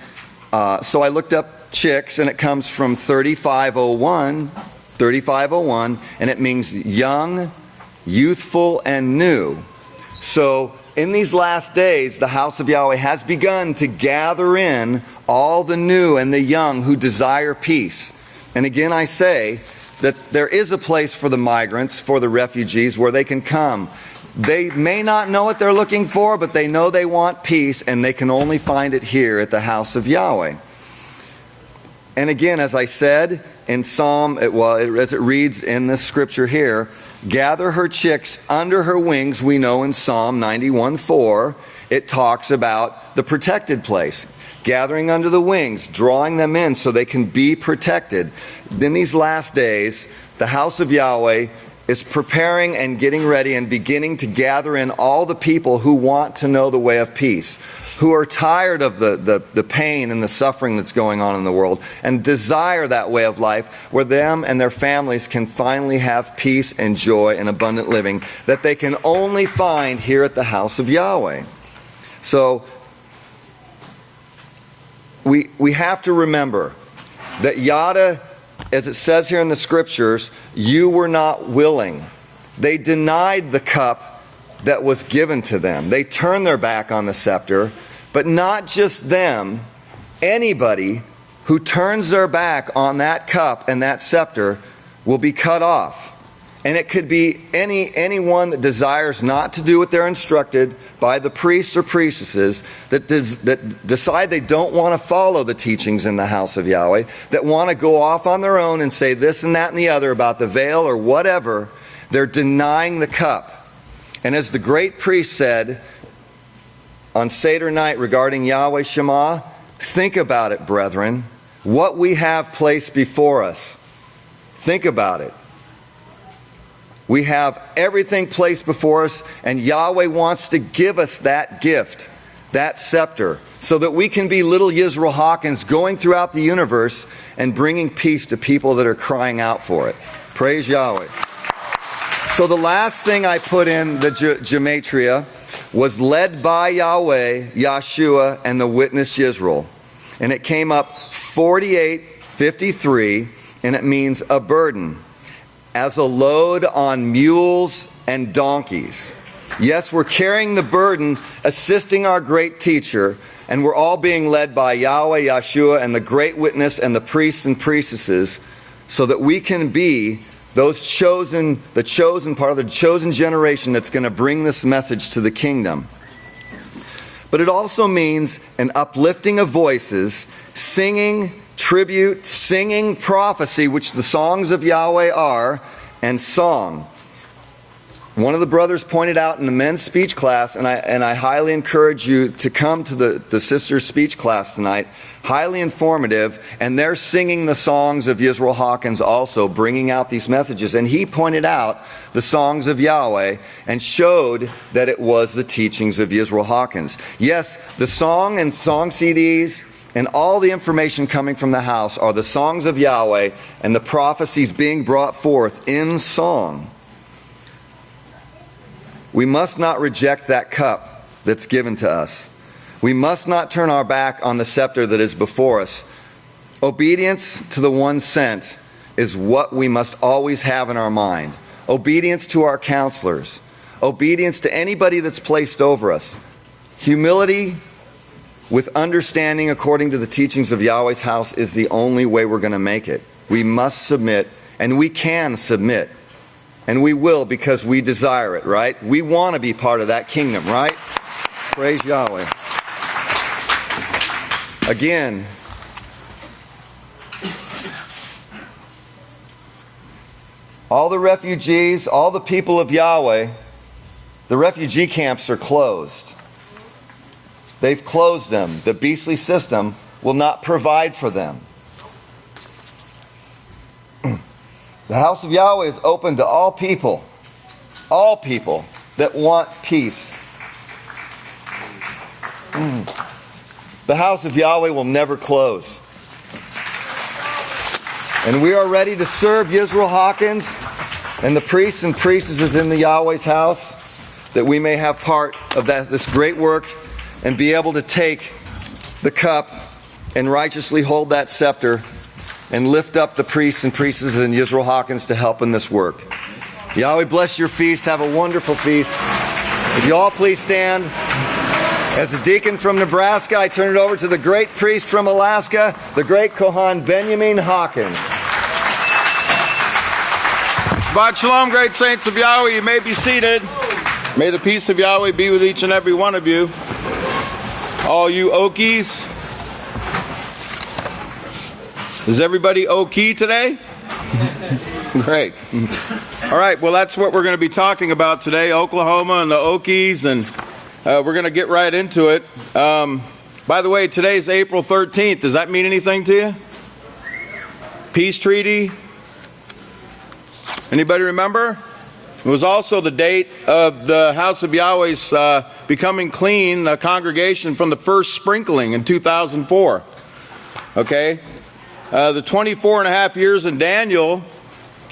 so I looked up chicks, and it comes from 3501, and it means young, youthful, and new. So in these last days, the house of Yahweh has begun to gather in all the new and the young who desire peace. And again, I say that there is a place for the migrants, for the refugees, where they can come. They may not know what they're looking for, but they know they want peace, and they can only find it here at the house of Yahweh. And again, as I said in Psalm, as it reads in the scripture here, gather her chicks under her wings. We know in Psalm 91:4, it talks about the protected place. Gathering under the wings, drawing them in so they can be protected. In these last days, the house of Yahweh is preparing and getting ready and beginning to gather in all the people who want to know the way of peace, who are tired of the pain and the suffering that's going on in the world, and desire that way of life where them and their families can finally have peace and joy and abundant living that they can only find here at the house of Yahweh. So we have to remember that Yada, as it says here in the scriptures, you were not willing. They denied the cup that was given to them. They turned their back on the scepter, but not just them. Anybody who turns their back on that cup and that scepter will be cut off. And it could be anyone that desires not to do what they're instructed by the priests or priestesses, that decide they don't want to follow the teachings in the house of Yahweh, that want to go off on their own and say this and that and the other about the veil or whatever. They're denying the cup. And as the great priest said on Seder night regarding Yahweh Shema, think about it, brethren. What we have placed before us. Think about it. We have everything placed before us, and Yahweh wants to give us that gift, that scepter, so that we can be little Yisrael Hawkins going throughout the universe and bringing peace to people that are crying out for it. Praise Yahweh. So the last thing I put in the gematria was led by Yahweh, Yeshua, and the witness Yisrael. And it came up 48:53, and it means a burden, as a load on mules and donkeys. Yes, we're carrying the burden, assisting our great teacher, and we're all being led by Yahweh, Yeshua, and the great witness and the priests and priestesses, so that we can be those chosen, the chosen part of the chosen generation that's going to bring this message to the kingdom. But it also means an uplifting of voices, singing tribute, singing prophecy, which the songs of Yahweh are, and song. One of the brothers pointed out in the men's speech class, and I highly encourage you to come to the sisters' speech class tonight, highly informative, and they're singing the songs of Yisrael Hawkins also, bringing out these messages. And he pointed out the songs of Yahweh and showed that it was the teachings of Yisrael Hawkins. Yes, the song and song CDs and all the information coming from the house are the songs of Yahweh and the prophecies being brought forth in song. We must not reject that cup that's given to us. We must not turn our back on the scepter that is before us. Obedience to the one sent is what we must always have in our mind. Obedience to our counselors. Obedience to anybody that's placed over us. Humility with understanding according to the teachings of Yahweh's house is the only way we're going to make it. We must submit, and we can submit. And we will because we desire it, right? We want to be part of that kingdom, right? Praise Yahweh. Again, all the refugees, all the people of Yahweh, the refugee camps are closed. They've closed them. The beastly system will not provide for them. The house of Yahweh is open to all people that want peace. The house of Yahweh will never close. And we are ready to serve Yisrael Hawkins and the priests and priestesses in the Yahweh's house, that we may have part of this great work and be able to take the cup and righteously hold that scepter and lift up the priests and priestesses in Yisrael Hawkins to help in this work. Yahweh bless your feast. Have a wonderful feast. If you all please stand. As a deacon from Nebraska, I turn it over to the great priest from Alaska, the great Kohan Benjamin Hawkins. Shabbat Shalom, great saints of Yahweh. You may be seated. May the peace of Yahweh be with each and every one of you. All you Okies. Is everybody okay today? Great. All right, well, that's what we're going to be talking about today, Oklahoma and the Okies, and we're going to get right into it. By the way, today's April 13th. Does that mean anything to you? Peace treaty? Anybody remember? It was also the date of the House of Yahweh's becoming clean, a congregation from the first sprinkling in 2004. Okay? The 24 and a half years in Daniel,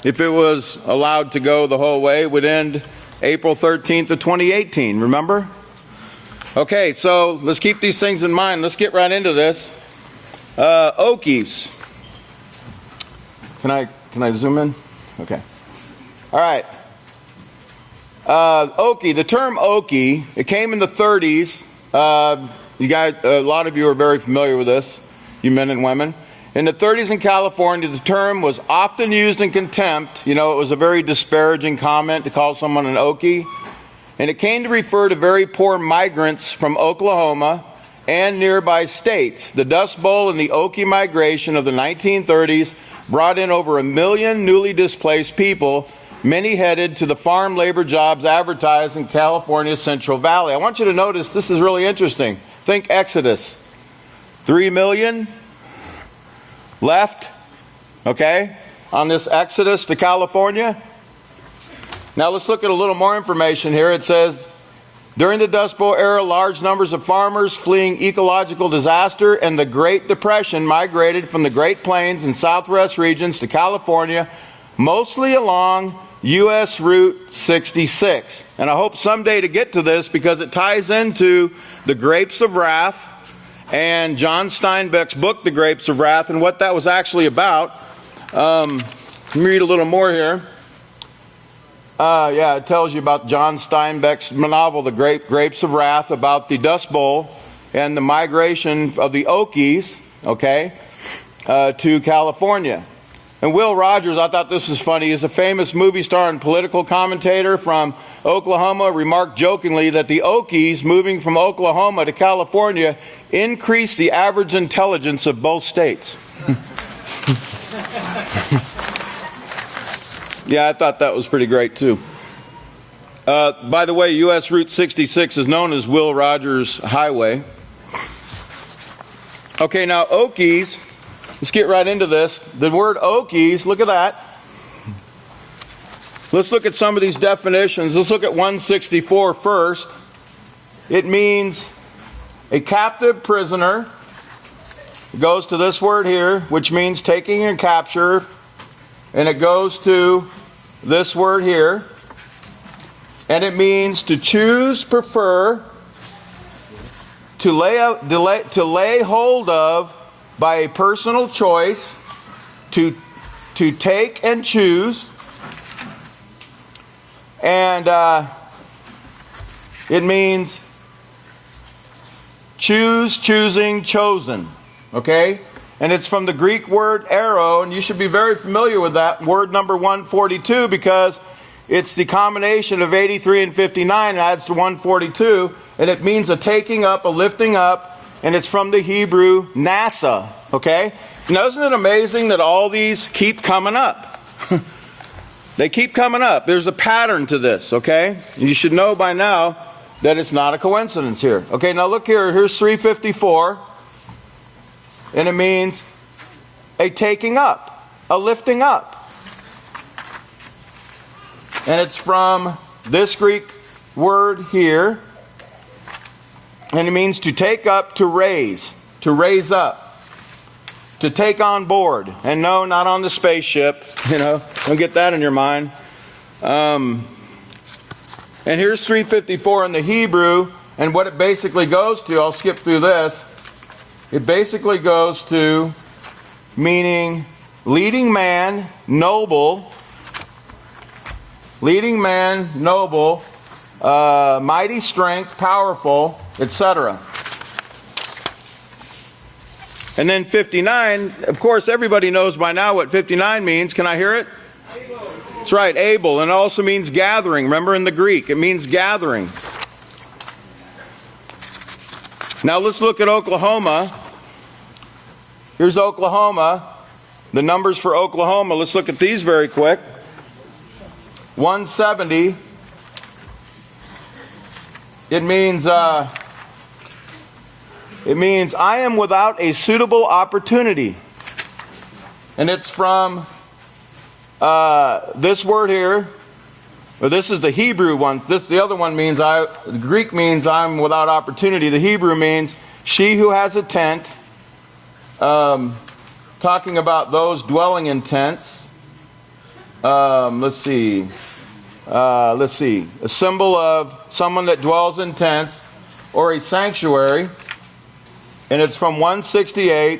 if it was allowed to go the whole way, would end April 13th of 2018. Remember? Okay, so let's keep these things in mind. Let's get right into this. Okies. Can I zoom in? Okay. All right. Okie. The term Okie, it came in the 30s. You guys, a lot of you are very familiar with this, you men and women. In the 30s in California, the term was often used in contempt. You know, it was a very disparaging comment to call someone an Okie. And it came to refer to very poor migrants from Oklahoma and nearby states. The Dust Bowl and the Okie migration of the 1930s brought in over 1 million newly displaced people, many headed to the farm labor jobs advertised in California's Central Valley. I want you to notice, this is really interesting. Think Exodus. 3 million left, okay, on this exodus to California. Now let's look at a little more information here. It says, during the Dust Bowl era, large numbers of farmers fleeing ecological disaster and the Great Depression migrated from the Great Plains and Southwest regions to California, mostly along U.S. Route 66. And I hope someday to get to this because it ties into the Grapes of Wrath and John Steinbeck's book, The Grapes of Wrath, and what that was actually about. Let me read a little more here. Yeah, it tells you about John Steinbeck's novel, The Grapes of Wrath, about the Dust Bowl and the migration of the Okies, okay, to California. And Will Rogers, I thought this was funny, is a famous movie star and political commentator from Oklahoma, remarked jokingly that the Okies moving from Oklahoma to California increased the average intelligence of both states. Yeah, I thought that was pretty great too. By the way, U.S. Route 66 is known as Will Rogers Highway. Okay, now Okies, let's get right into this. The word Okies, look at that. Let's look at some of these definitions. Let's look at 164 first. It means a captive prisoner. It goes to this word here, which means taking and capture. And it goes to this word here. And it means to choose, prefer, to lay hold of by a personal choice, to take and choose. And it means choose, choosing, chosen. Okay? And it's from the Greek word arrow, and you should be very familiar with that word number 142 because it's the combination of 83 and 59 adds to 142, and it means a taking up, a lifting up, and it's from the Hebrew nasa. Okay? Now, isn't it amazing that all these keep coming up? They keep coming up. There's a pattern to this, okay? You should know by now that it's not a coincidence here. Okay, now look here. Here's 354. And it means a taking up, a lifting up. And it's from this Greek word here. And it means to take up, to raise up, to take on board. And no, not on the spaceship. You know, don't get that in your mind. And here's 354 in the Hebrew. And what it basically goes to, I'll skip through this. It basically goes to meaning leading man, noble, mighty strength, powerful, etc. And then 59, of course, everybody knows by now what 59 means. Can I hear it? Able. That's right, able. And it also means gathering. Remember in the Greek, it means gathering. Now let's look at Oklahoma. Here's Oklahoma. The numbers for Oklahoma. Let's look at these very quick. 170. It means I am without a suitable opportunity. And it's from this word here. Or this is the Hebrew one. The other one means the Greek means I'm without opportunity. The Hebrew means she who has a tent. Talking about those dwelling in tents. Let's see. A symbol of someone that dwells in tents or a sanctuary. And it's from 168.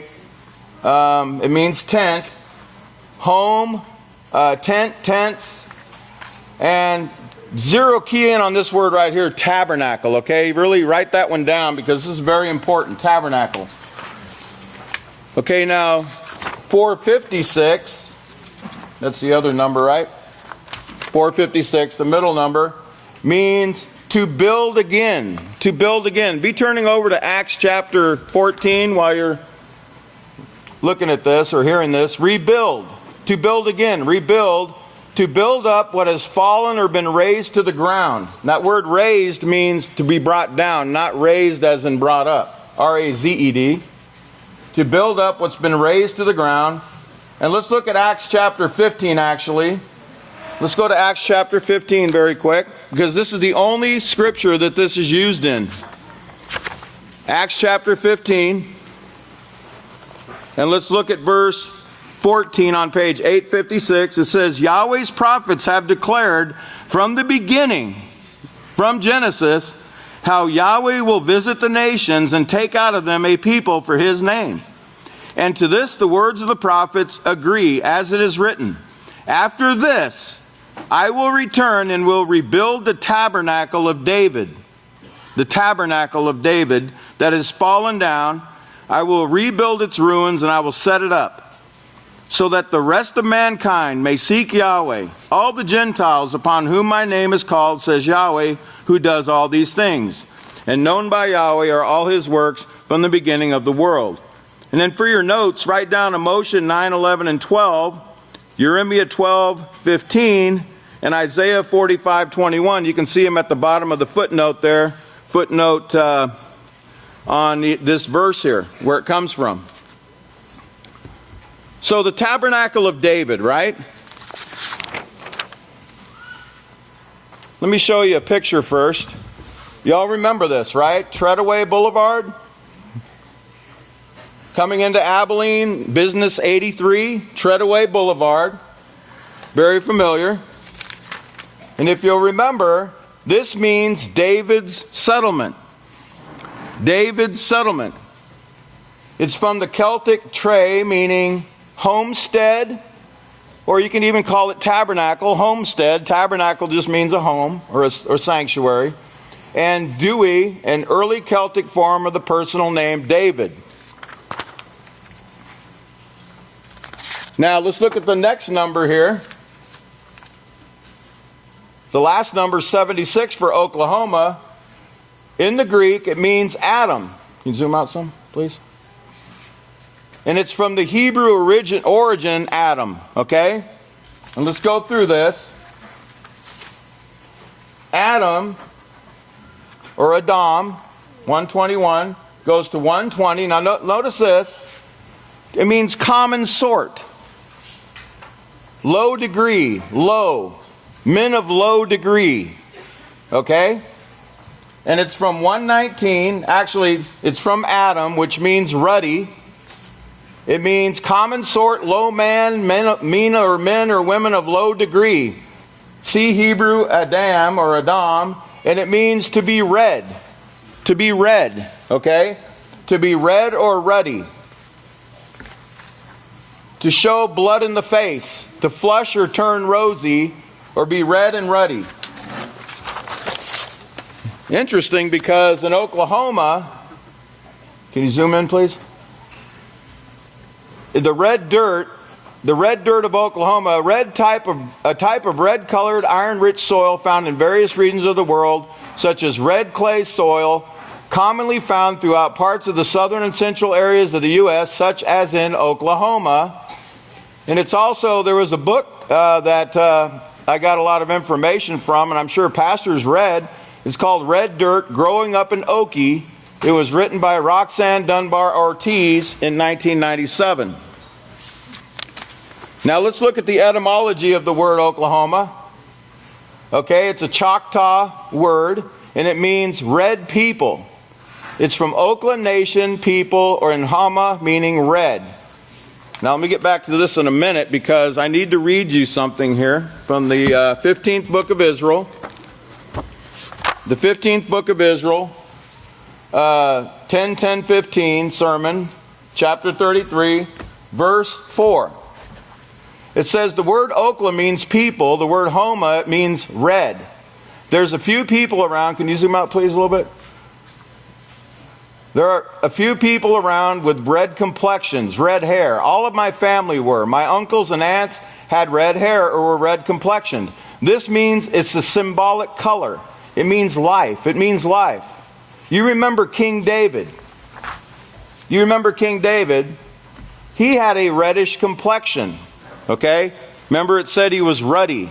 It means tent, home, tents. And zero key in on this word right here, tabernacle, okay? Really write that one down because this is very important, tabernacle. Okay, now, 456, that's the other number, right? 456, the middle number, means to build again, to build again. Be turning over to Acts chapter 14 while you're looking at this or hearing this. Rebuild, to build again, rebuild. To build up what has fallen or been raised to the ground. That word raised means to be brought down, not raised as in brought up. R-A-Z-E-D. To build up what's been raised to the ground. And let's look at Acts chapter 15 actually. Let's go to Acts chapter 15 very quick, because this is the only scripture that this is used in. Acts chapter 15. And let's look at verse 14 on page 856, it says, Yahweh's prophets have declared from the beginning, from Genesis, how Yahweh will visit the nations and take out of them a people for his name. And to this the words of the prophets agree, as it is written, after this I will return and will rebuild the tabernacle of David. The tabernacle of David that has fallen down. I will rebuild its ruins and I will set it up. so that the rest of mankind may seek Yahweh. All the Gentiles upon whom my name is called, says Yahweh, who does all these things. And known by Yahweh are all his works from the beginning of the world. And then for your notes, write down Emotion 9, 11, and 12, Jeremiah 12, 15, and Isaiah 45, 21. You can see them at the bottom of the footnote there. Footnote on this verse here, where it comes from. So the tabernacle of David, right? Let me show you a picture first. Y'all remember this, right? Treadaway Boulevard. Coming into Abilene, Business 83, Treadaway Boulevard. Very familiar. And if you'll remember, this means David's settlement. David's settlement. It's from the Celtic tre, meaning homestead, or you can even call it tabernacle, homestead. Tabernacle just means a home or sanctuary. And Dewey, an early Celtic form of the personal name David. Now let's look at the next number here. The last number, 76 for Oklahoma. In the Greek, it means Adam. Can you zoom out some, please? And it's from the Hebrew origin Adam, okay? And let's go through this. Adam, or Adam, 121, goes to 120. Now notice this. It means common sort. Low degree, low. Men of low degree. Okay? And it's from 119. Actually, it's from Adam, which means ruddy. It means common sort, low man, men or women of low degree. See Hebrew Adam or Adam, and it means to be red. To be red, okay? To be red or ruddy. To show blood in the face. To flush or turn rosy, or be red and ruddy. Interesting, because in Oklahoma, can you zoom in, please? The red dirt of Oklahoma, a type of red-colored, iron-rich soil found in various regions of the world, such as red clay soil, commonly found throughout parts of the southern and central areas of the U.S., such as in Oklahoma. And it's also, there was a book that I got a lot of information from, and I'm sure pastors read. It's called Red Dirt, Growing Up in Okie. It was written by Roxanne Dunbar Ortiz in 1997. Now let's look at the etymology of the word Oklahoma. Okay, it's a Choctaw word, and it means red people. It's from Okla Nation people, or in Hama, meaning red. Now let me get back to this in a minute, because I need to read you something here from the 15th book of Israel. The 15th book of Israel, 10:10:15 sermon, chapter 33, verse 4. It says the word Okla means people. The word Homa means red. There's a few people around. Can you zoom out, please, a little bit? There are a few people around with red complexions, red hair. All of my family were. My uncles and aunts had red hair or were red complexioned. This means it's a symbolic color. It means life. It means life. You remember King David. You remember King David? He had a reddish complexion. Okay? Remember it said he was ruddy.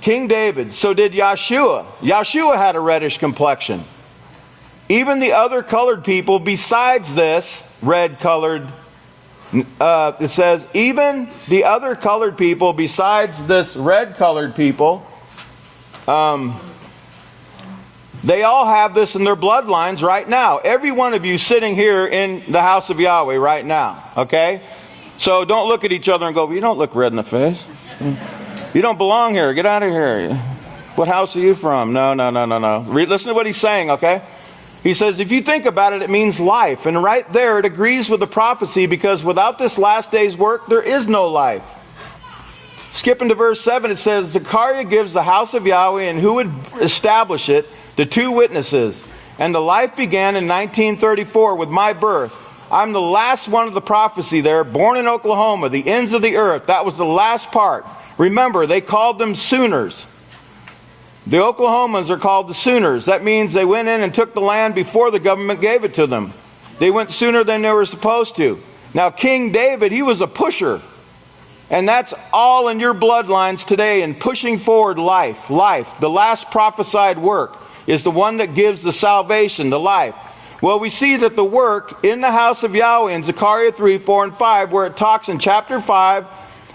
King David. So did Yeshua. Yeshua had a reddish complexion. Even the other colored people besides this red-colored, it says, even the other colored people besides this red-colored people, they all have this in their bloodlines right now. Every one of you sitting here in the house of Yahweh right now. Okay? So don't look at each other and go, you don't look red in the face. You don't belong here. Get out of here. What house are you from? No. Listen to what he's saying, okay? He says, if you think about it, it means life. And right there, it agrees with the prophecy, because without this last day's work, there is no life. Skipping to verse 7, it says, Zechariah gives the house of Yahweh and who would establish it, the two witnesses. And the life began in 1934 with my birth. I'm the last one of the prophecy there, born in Oklahoma, the ends of the earth. That was the last part. Remember, they called them Sooners. The Oklahomans are called the Sooners. That means they went in and took the land before the government gave it to them. They went sooner than they were supposed to. Now, King David, he was a pusher. And that's all in your bloodlines today in pushing forward life. Life. The last prophesied work is the one that gives the salvation, the life. Well, we see that the work in the house of Yahweh in Zechariah 3, 4, and 5, where it talks in chapter 5,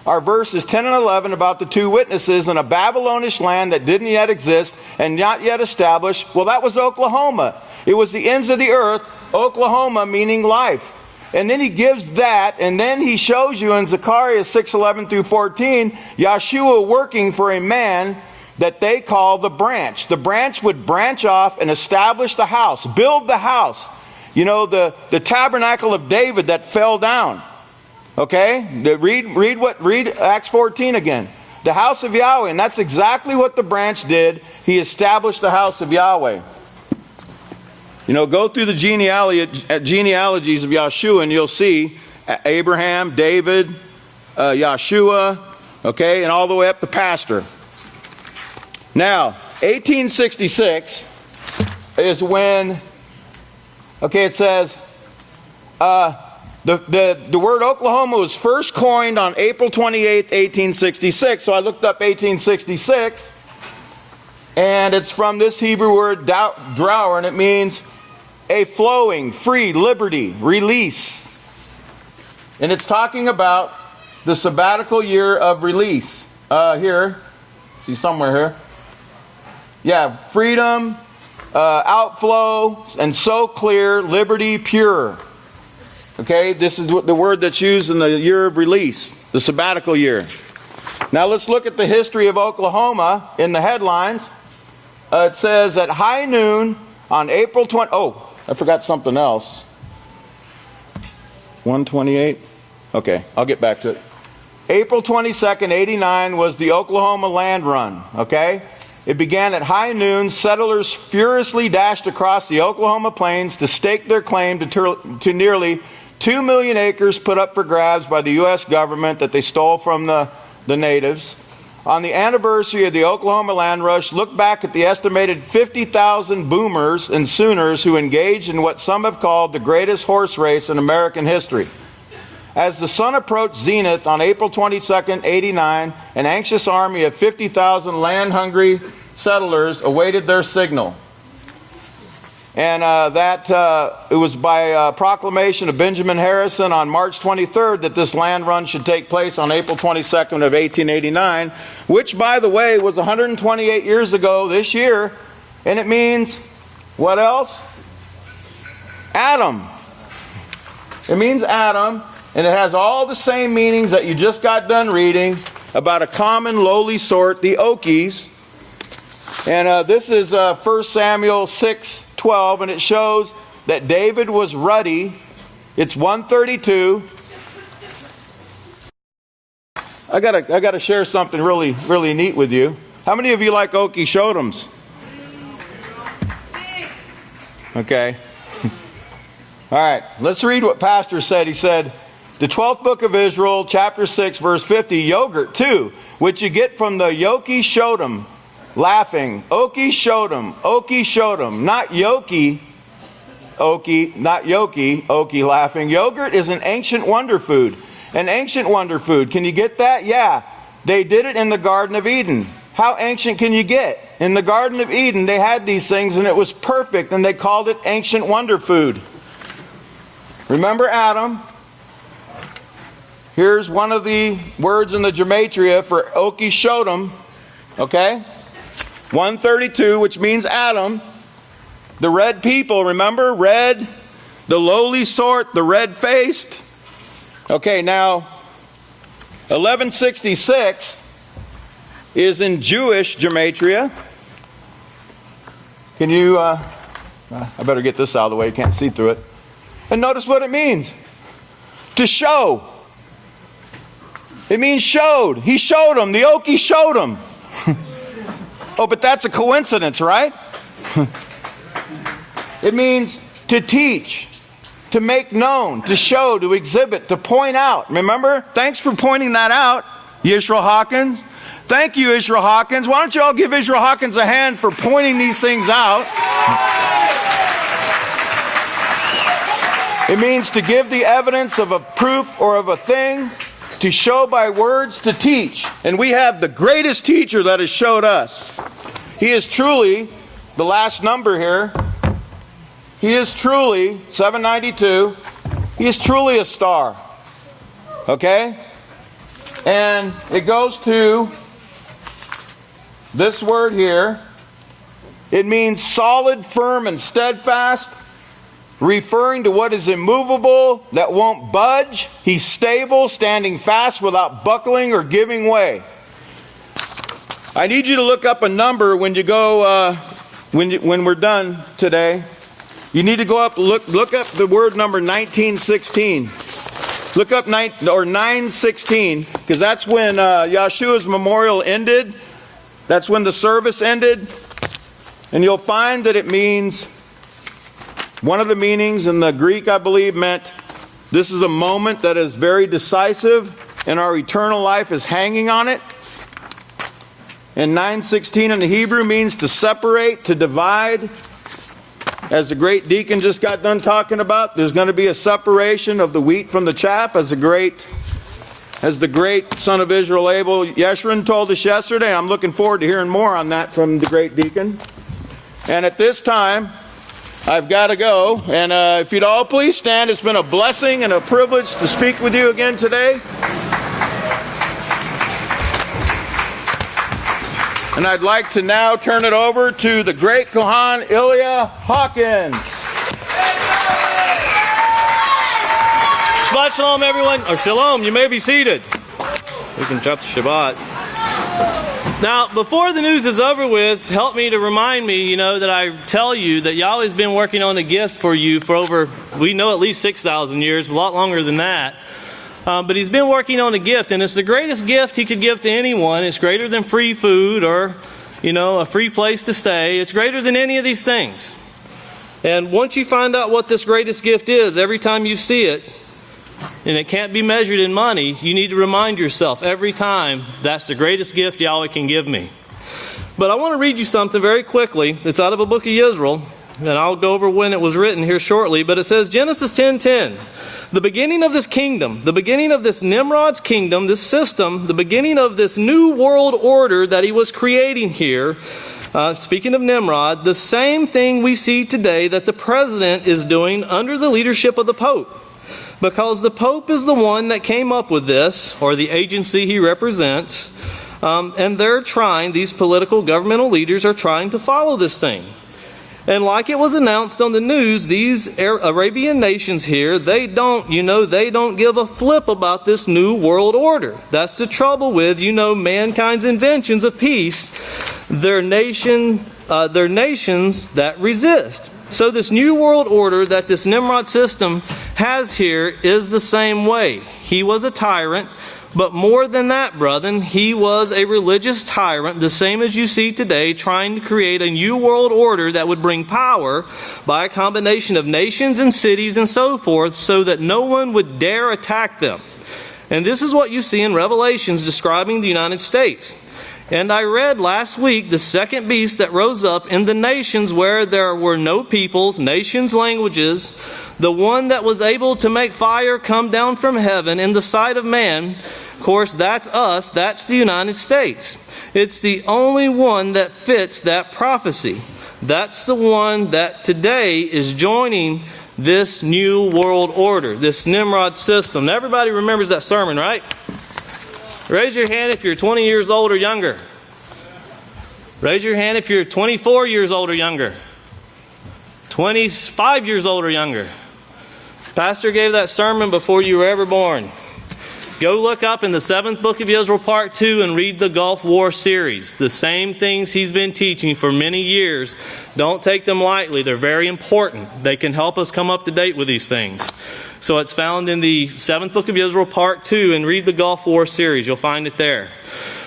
our verses 10 and 11 about the two witnesses in a Babylonish land that didn't yet exist and not yet established. Well, that was Oklahoma. It was the ends of the earth, Oklahoma meaning life. And then he gives that, and then he shows you in Zechariah 6, 11 through 14, Yahshua working for a man that they call the branch. The branch would branch off and establish the house, build the house. You know, the tabernacle of David that fell down. Okay? Read Acts 14 again. The house of Yahweh, and that's exactly what the branch did. He established the house of Yahweh. You know, go through the genealogies of Yahshua and you'll see Abraham, David, Yahshua, okay, and all the way up to pastor. Now, 1866 is when, okay, it says, the word Oklahoma was first coined on April 28, 1866. So I looked up 1866, and it's from this Hebrew word, drower, and it means a flowing, free, liberty, release. And it's talking about the sabbatical year of release. Here, see somewhere here. Yeah, freedom, outflow, and so clear, liberty, pure. Okay, this is the word that's used in the year of release, the sabbatical year. Now let's look at the history of Oklahoma in the headlines. It says at high noon on April 20... Oh, I forgot something else. 128? Okay, I'll get back to it. April 22nd, 89 was the Oklahoma land run. Okay? It began at high noon. Settlers furiously dashed across the Oklahoma plains to stake their claim to nearly 2 million acres put up for grabs by the U.S. government that they stole from the natives. On the anniversary of the Oklahoma land rush, look back at the estimated 50,000 boomers and Sooners who engaged in what some have called the greatest horse race in American history. As the sun approached zenith on April 22nd, 89, an anxious army of 50,000 land-hungry settlers awaited their signal. And it was by proclamation of Benjamin Harrison on March 23rd that this land run should take place on April 22nd of 1889, which, by the way, was 128 years ago this year. And it means, what else? Adam. It means Adam, and it has all the same meanings that you just got done reading about a common lowly sort, the Okies. And this is 1 Samuel 6:12, and it shows that David was ruddy. It's 132. I gotta share something really, really neat with you. How many of you like Okie Shotems? Okay. All right, let's read what Pastor said. He said, the 12th book of Israel, chapter 6, verse 50, yogurt too, which you get from the Yoki Shotem, laughing. Okie Shotem, not Yoki, Okie, not Yoki, Okie laughing. Yogurt is an ancient wonder food. An ancient wonder food. Can you get that? Yeah. They did it in the Garden of Eden. How ancient can you get? In the Garden of Eden, they had these things and it was perfect, and they called it ancient wonder food. Remember Adam? Here's one of the words in the gematria for Okie Shotem. Okay? 132, which means Adam. The red people, remember? Red, the lowly sort, the red-faced. Okay, now, 1166 is in Jewish gematria. Can you, I better get this out of the way, you can't see through it. And notice what it means. To show. It means showed. He showed them. The Okie showed them. Oh, but that's a coincidence, right? It means to teach. to make known, to show, to exhibit, to point out. Remember? Thanks for pointing that out, Israel Hawkins. Thank you, Israel Hawkins. Why don't you all give Israel Hawkins a hand for pointing these things out? It means to give the evidence of a proof or of a thing, to show by words, to teach. And we have the greatest teacher that has showed us. He is truly, the last number here, he is truly, 792, he is truly a star. Okay? And it goes to this word here. It means solid, firm, and steadfast, referring to what is immovable, that won't budge. He's stable, standing fast without buckling or giving way. I need you to look up a number when you go, when we're done today. You need to go up, look up the word number 1916. Look up 916, because that's when Yeshua's memorial ended. That's when the service ended. And you'll find that it means, one of the meanings in the Greek, I believe, meant this is a moment that is very decisive and our eternal life is hanging on it. And 916 in the Hebrew means to separate, to divide. As the great deacon just got done talking about, there's going to be a separation of the wheat from the chaff, as the great son of Israel, Abel Yeshurun, told us yesterday. And I'm looking forward to hearing more on that from the great deacon. And at this time, I've got to go. And if you'd all please stand, it's been a blessing and a privilege to speak with you again today. And I'd like to now turn it over to the great Kohan Ilya Hawkins. Shabbat Shalom, everyone. Or Shalom, you may be seated. We can drop the Shabbat. Now, before the news is over with, help me to remind me, that I tell you that Yahweh's been working on a gift for you for over, we know, at least 6,000 years, a lot longer than that. But he's been working on a gift, and it's the greatest gift he could give to anyone. It's greater than free food or, a free place to stay. It's greater than any of these things. And once you find out what this greatest gift is, every time you see it, and it can't be measured in money, you need to remind yourself every time, that's the greatest gift Yahweh can give me. But I want to read you something very quickly. It's out of a book of Israel, and I'll go over when it was written here shortly. But it says, Genesis 10:10. The beginning of this kingdom, the beginning of this Nimrod's kingdom, this system, the beginning of this new world order that he was creating here, speaking of Nimrod, the same thing we see today that the president is doing under the leadership of the Pope. Because the Pope is the one that came up with this, or the agency he represents, and these political governmental leaders are trying to follow this thing. And like it was announced on the news, these Arabian nations here, they don't give a flip about this new world order. That's the trouble with, mankind's inventions of peace. They're nations that resist. So this new world order that this Nimrod system has here is the same way. He was a tyrant. But more than that, brethren, he was a religious tyrant, the same as you see today, trying to create a new world order that would bring power by a combination of nations and cities and so forth, so that no one would dare attack them. And this is what you see in Revelations describing the United States. And I read last week the second beast that rose up in the nations where there were no peoples, nations, languages, the one that was able to make fire come down from heaven in the sight of man. Of course, that's us. That's the United States. It's the only one that fits that prophecy. That's the one that today is joining this new world order, this Nimrod system. Now, everybody remembers that sermon, right? Raise your hand if you're 20 years old or younger. Raise your hand if you're 24 years old or younger. 25 years old or younger. Pastor gave that sermon before you were ever born. Go look up in the 7th book of Israel, Part 2, and read the Gulf War series. The same things he's been teaching for many years. Don't take them lightly. They're very important. They can help us come up to date with these things. So it's found in the 7th book of Israel, Part 2, and read the Gulf War series. You'll find it there.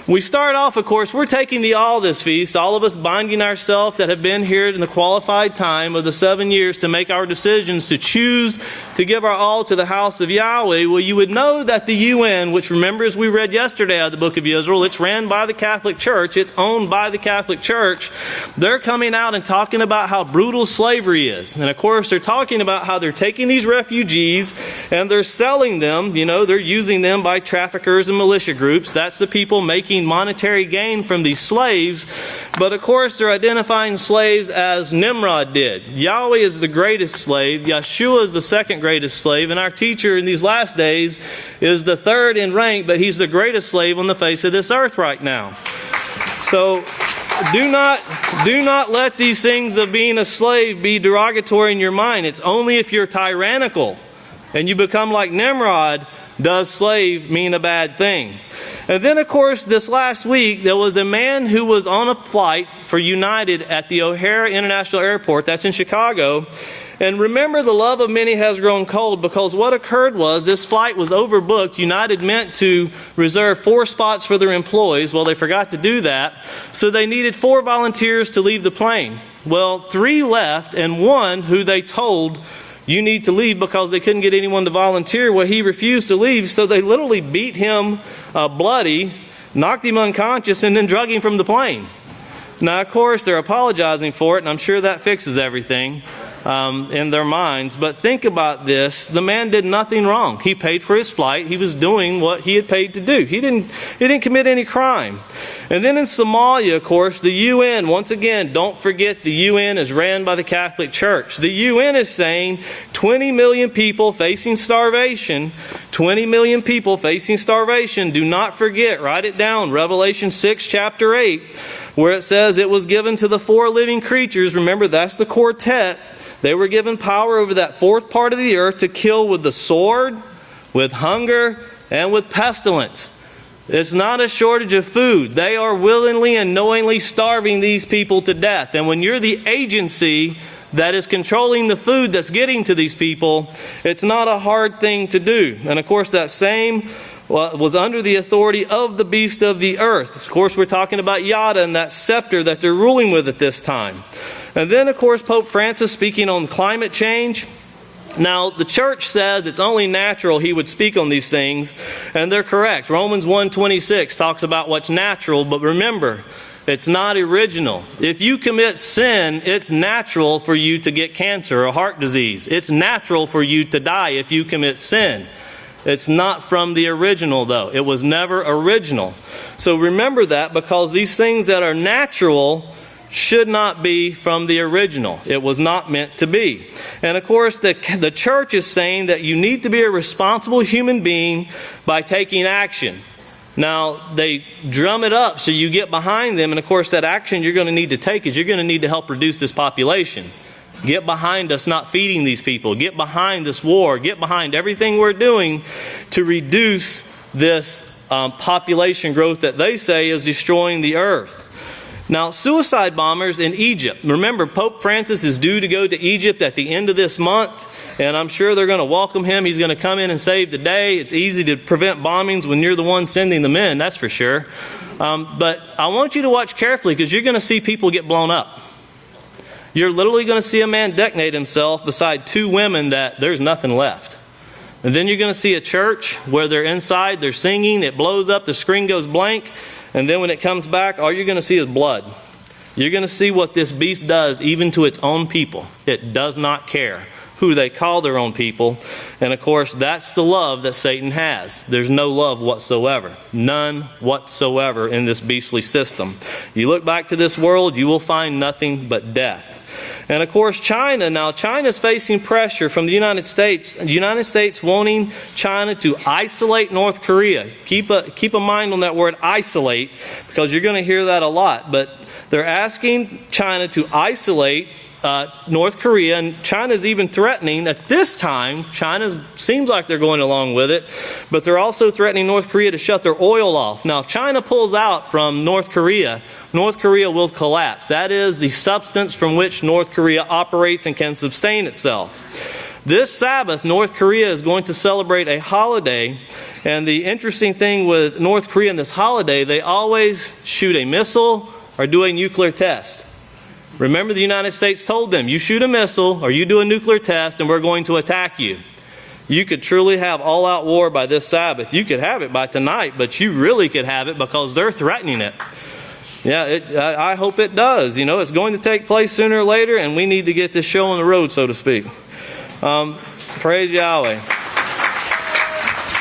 We start off, of course, we're taking the all this feast, all of us binding ourselves that have been here in the qualified time of the 7 years to make our decisions, to choose to give our all to the house of Yahweh. Well, you would know that the UN, which remember as we read yesterday out of the book of Israel, it's ran by the Catholic Church, it's owned by the Catholic Church, they're coming out and talking about how brutal slavery is. And of course, they're talking about how they're taking these refugees and they're selling them, you know, they're using them by traffickers and militia groups. That's the people making monetary gain from these slaves. But of course, they're identifying slaves as Nimrod did. Yahweh is the greatest slave. Yeshua is the second greatest slave. And our teacher in these last days is the third in rank, but he's the greatest slave on the face of this earth right now. So do not let these things of being a slave be derogatory in your mind. It's only if you're tyrannical and you become like Nimrod does slave mean a bad thing. And then, of course, this last week, there was a man who was on a flight for United at the O'Hare International Airport. That's in Chicago. And remember, the love of many has grown cold, because what occurred was this flight was overbooked. United meant to reserve 4 spots for their employees. Well, they forgot to do that. So they needed 4 volunteers to leave the plane. Well, 3 left, and one who they told, you need to leave, because they couldn't get anyone to volunteer. Well, he refused to leave, so they literally beat him bloody, knocked him unconscious, and then drug him from the plane. Now, of course, they're apologizing for it, and I'm sure that fixes everything in their minds. But think about this. The man did nothing wrong. He paid for his flight. He was doing what he had paid to do. He didn't commit any crime. And then in Somalia, of course, the UN, once again, don't forget the UN is ran by the Catholic Church. The UN is saying 20 million people facing starvation. 20 million people facing starvation. Do not forget, write it down, Revelation 6, chapter 8, where it says it was given to the 4 living creatures. Remember, that's the quartet. They were given power over that 4th part of the earth to kill with the sword, with hunger, and with pestilence. It's not a shortage of food. They are willingly and knowingly starving these people to death. And when you're the agency that is controlling the food that's getting to these people, it's not a hard thing to do. And of course, that same was under the authority of the beast of the earth. Of course, we're talking about Yada and that scepter that they're ruling with at this time. And then, of course, Pope Francis speaking on climate change. Now, the church says it's only natural he would speak on these things, and they're correct. Romans 1:26 talks about what's natural, but remember, it's not original. If you commit sin, it's natural for you to get cancer or heart disease. It's natural for you to die if you commit sin. It's not from the original, though. It was never original. So remember that, because these things that are natural should not be from the original. It was not meant to be. And of course, the church is saying that you need to be a responsible human being by taking action. Now, they drum it up so you get behind them, and of course that action you're going to need to take is you're going to need to help reduce this population. Get behind us not feeding these people. Get behind this war. Get behind everything we're doing to reduce this population growth that they say is destroying the earth. Now, suicide bombers in Egypt. Remember, Pope Francis is due to go to Egypt at the end of this month, and I'm sure they're going to welcome him. He's going to come in and save the day. It's easy to prevent bombings when you're the one sending them in, that's for sure. But I want you to watch carefully, because you're going to see people get blown up. You're literally going to see a man detonate himself beside 2 women that there's nothing left. And then you're going to see a church where they're inside, they're singing, it blows up, the screen goes blank, and then when it comes back, all you're going to see is blood. You're going to see what this beast does even to its own people. It does not care who they call their own people. And of course, that's the love that Satan has. There's no love whatsoever. None whatsoever in this beastly system. You look back to this world, you will find nothing but death. And of course, China. Now, China's facing pressure from the United States. The United States wanting China to isolate North Korea. Keep a mind on that word isolate, because you're going to hear that a lot. But they're asking China to isolate North Korea, and China's even threatening at this time. China seems like they're going along with it, but they're also threatening North Korea to shut their oil off. Now, if China pulls out from North Korea will collapse. That is the substance from which North Korea operates and can sustain itself. This Sabbath, North Korea is going to celebrate a holiday, And the interesting thing with North Korea in this holiday, they always shoot a missile or do a nuclear test. Remember, the United States told them, you shoot a missile or you do a nuclear test and we're going to attack you. You could truly have all-out war by this Sabbath. You could have it by tonight, but you really could have it because they're threatening it. Yeah, I hope it does. You know, it's going to take place sooner or later, and we need to get this show on the road, so to speak. Praise Yahweh.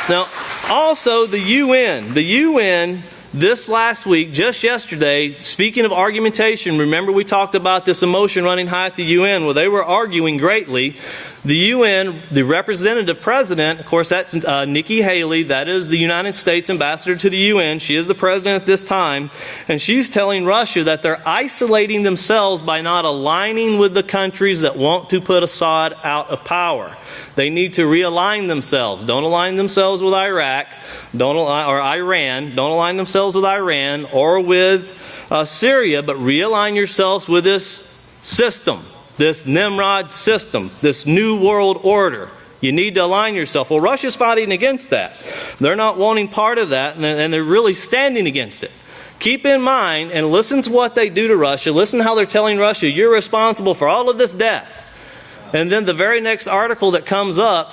Now, also the UN. The UN, this last week, just yesterday, speaking of argumentation, remember we talked about this emotion running high at the UN. Well, they were arguing greatly. The UN, the representative president, of course, that's Nikki Haley. That is the United States ambassador to the UN. She is the president at this time. And she's telling Russia that they're isolating themselves by not aligning with the countries that want to put Assad out of power. They need to realign themselves. Don't align themselves with Iraq, or Iran. Don't align themselves with Iran or with Syria, but realign yourselves with this system. This Nimrod system, this new world order. You need to align yourself. Well, Russia's fighting against that. They're not wanting part of that, and they're really standing against it. Keep in mind, and listen to what they do to Russia. Listen how they're telling Russia, you're responsible for all of this death. And then the very next article that comes up,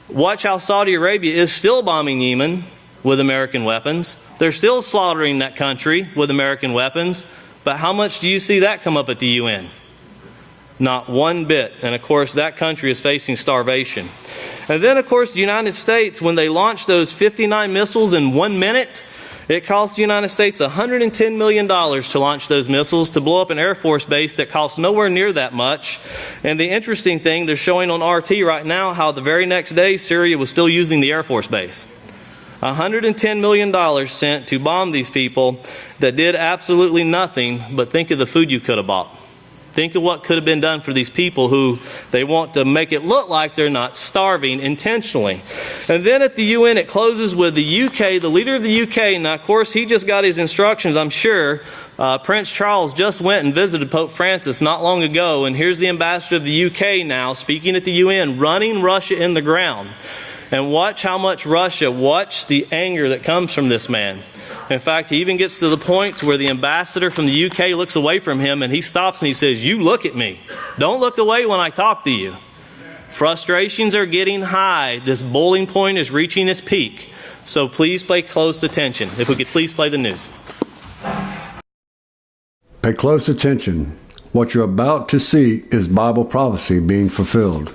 watch how Saudi Arabia is still bombing Yemen with American weapons. They're still slaughtering that country with American weapons. But how much do you see that come up at the UN? Not one bit. And of course, that country is facing starvation. And then, of course, the United States, when they launched those 59 missiles in 1 minute, it cost the United States $110 million to launch those missiles to blow up an Air Force base that cost nowhere near that much. And the interesting thing, they're showing on RT right now how the very next day Syria was still using the Air Force base. $110 million sent to bomb these people that did absolutely nothing, but think of the food you could have bought. Think of what could have been done for these people who they want to make it look like they're not starving intentionally. And then at the UN, it closes with the UK, the leader of the UK. Now, of course, he just got his instructions, I'm sure. Prince Charles just went and visited Pope Francis not long ago. And here's the ambassador of the UK now speaking at the UN, running Russia in the ground. And watch how much Russia, watch the anger that comes from this man. In fact, he even gets to the point where the ambassador from the UK looks away from him and he stops and he says, you look at me. Don't look away when I talk to you. Frustrations are getting high. This boiling point is reaching its peak. So please pay close attention. If we could please play the news. Pay close attention. What you're about to see is Bible prophecy being fulfilled.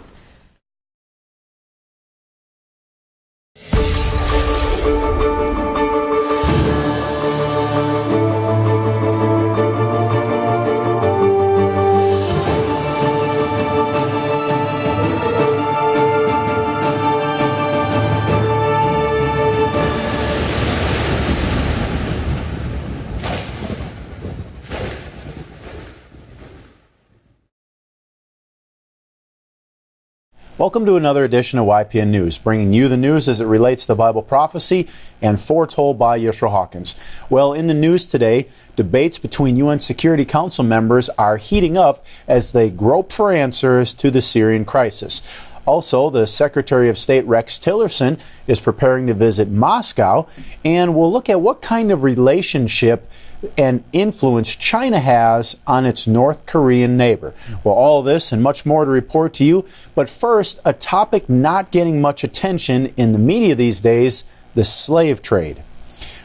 Welcome to another edition of YPN News, bringing you the news as it relates to Bible prophecy and foretold by Yeshua Hawkins. Well, in the news today, debates between UN Security Council members are heating up as they grope for answers to the Syrian crisis. Also, the Secretary of State Rex Tillerson is preparing to visit Moscow, and we'll look at what kind of relationship and influence China has on its North Korean neighbor. Well, all this and much more to report to you. But first, a topic not getting much attention in the media these days, the slave trade.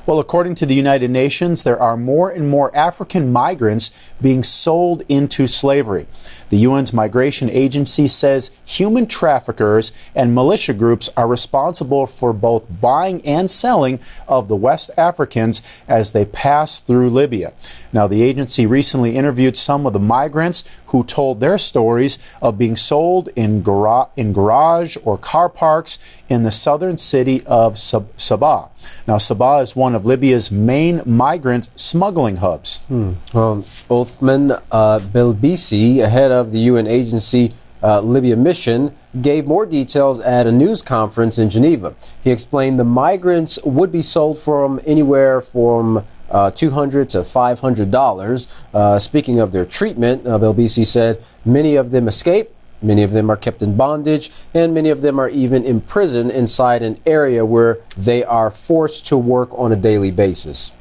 Well, according to the United Nations, there are more and more African migrants being sold into slavery. The UN's migration agency says human traffickers and militia groups are responsible for both buying and selling of the West Africans as they pass through Libya. Now, the agency recently interviewed some of the migrants who told their stories of being sold in garage or car parks in the southern city of Sabbath. Now, Sabbath is one of Libya's main migrant smuggling hubs. Well, Othman Belbisi, head of the UN agency Libya mission, gave more details at a news conference in Geneva. He explained the migrants would be sold from anywhere from $200 to $500. Speaking of their treatment, Belbisi said many of them escape Many of them are kept in bondage, and many of them are even imprisoned inside an area where they are forced to work on a daily basis.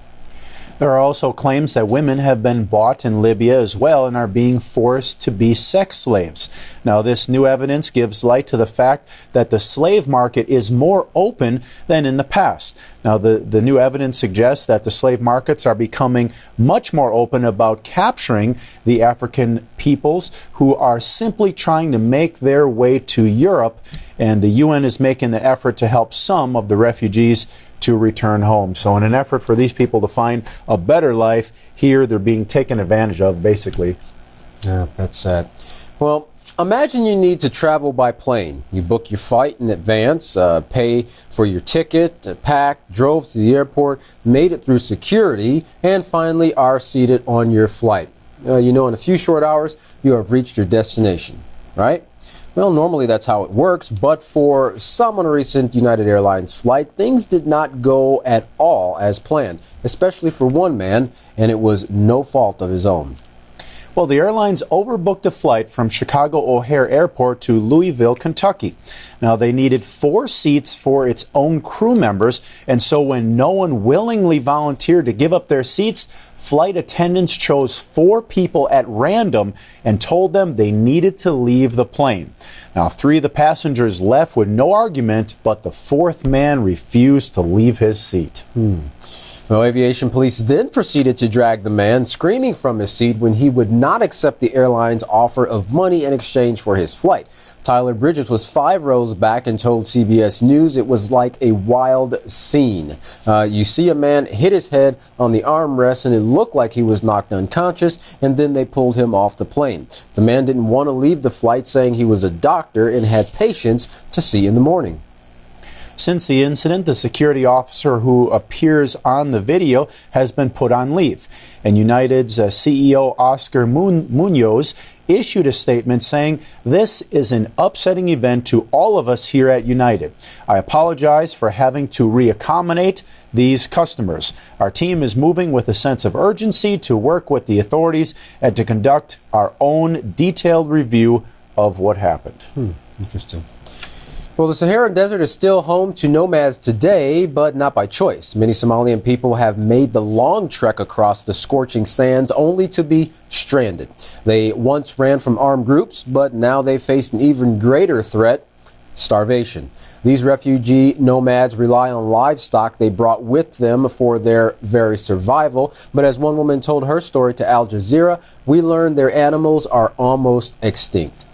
There are also claims that women have been bought in Libya as well and are being forced to be sex slaves. Now, this new evidence gives light to the fact that the slave market is more open than in the past. Now, the new evidence suggests that the slave markets are becoming much more open about capturing the African peoples who are simply trying to make their way to Europe, and the UN is making the effort to help some of the refugees to return home. So in an effort for these people to find a better life, here they're being taken advantage of, basically. Yeah, that's sad. Well, imagine you need to travel by plane. You book your flight in advance, pay for your ticket, packed, drove to the airport, made it through security, and finally are seated on your flight. You know, in a few short hours, you have reached your destination, right? Well, normally that's how it works, but for some on a recent United Airlines flight, things did not go at all as planned, especially for one man, and it was no fault of his own. Well, the airlines overbooked a flight from Chicago O'Hare Airport to Louisville, Kentucky. Now, they needed 4 seats for its own crew members, and so when no one willingly volunteered to give up their seats, flight attendants chose 4 people at random and told them they needed to leave the plane. Now, 3 of the passengers left with no argument, but the 4th man refused to leave his seat. Well, aviation police then proceeded to drag the man, screaming from his seat when he would not accept the airline's offer of money in exchange for his flight. Tyler Bridges was 5 rows back and told CBS News it was like a wild scene. You see a man hit his head on the armrest and it looked like he was knocked unconscious, and then they pulled him off the plane. The man didn't want to leave the flight, saying he was a doctor and had patients to see in the morning. Since the incident, the security officer who appears on the video has been put on leave. And United's CEO Oscar Munoz issued a statement saying, "This is an upsetting event to all of us here at United. I apologize for having to reaccommodate these customers. Our team is moving with a sense of urgency to work with the authorities and to conduct our own detailed review of what happened." Interesting. Well, the Saharan Desert is still home to nomads today, but not by choice. Many Somalian people have made the long trek across the scorching sands only to be stranded. They once ran from armed groups, but now they face an even greater threat: starvation. These refugee nomads rely on livestock they brought with them for their very survival. But as one woman told her story to Al Jazeera, we learned their animals are almost extinct.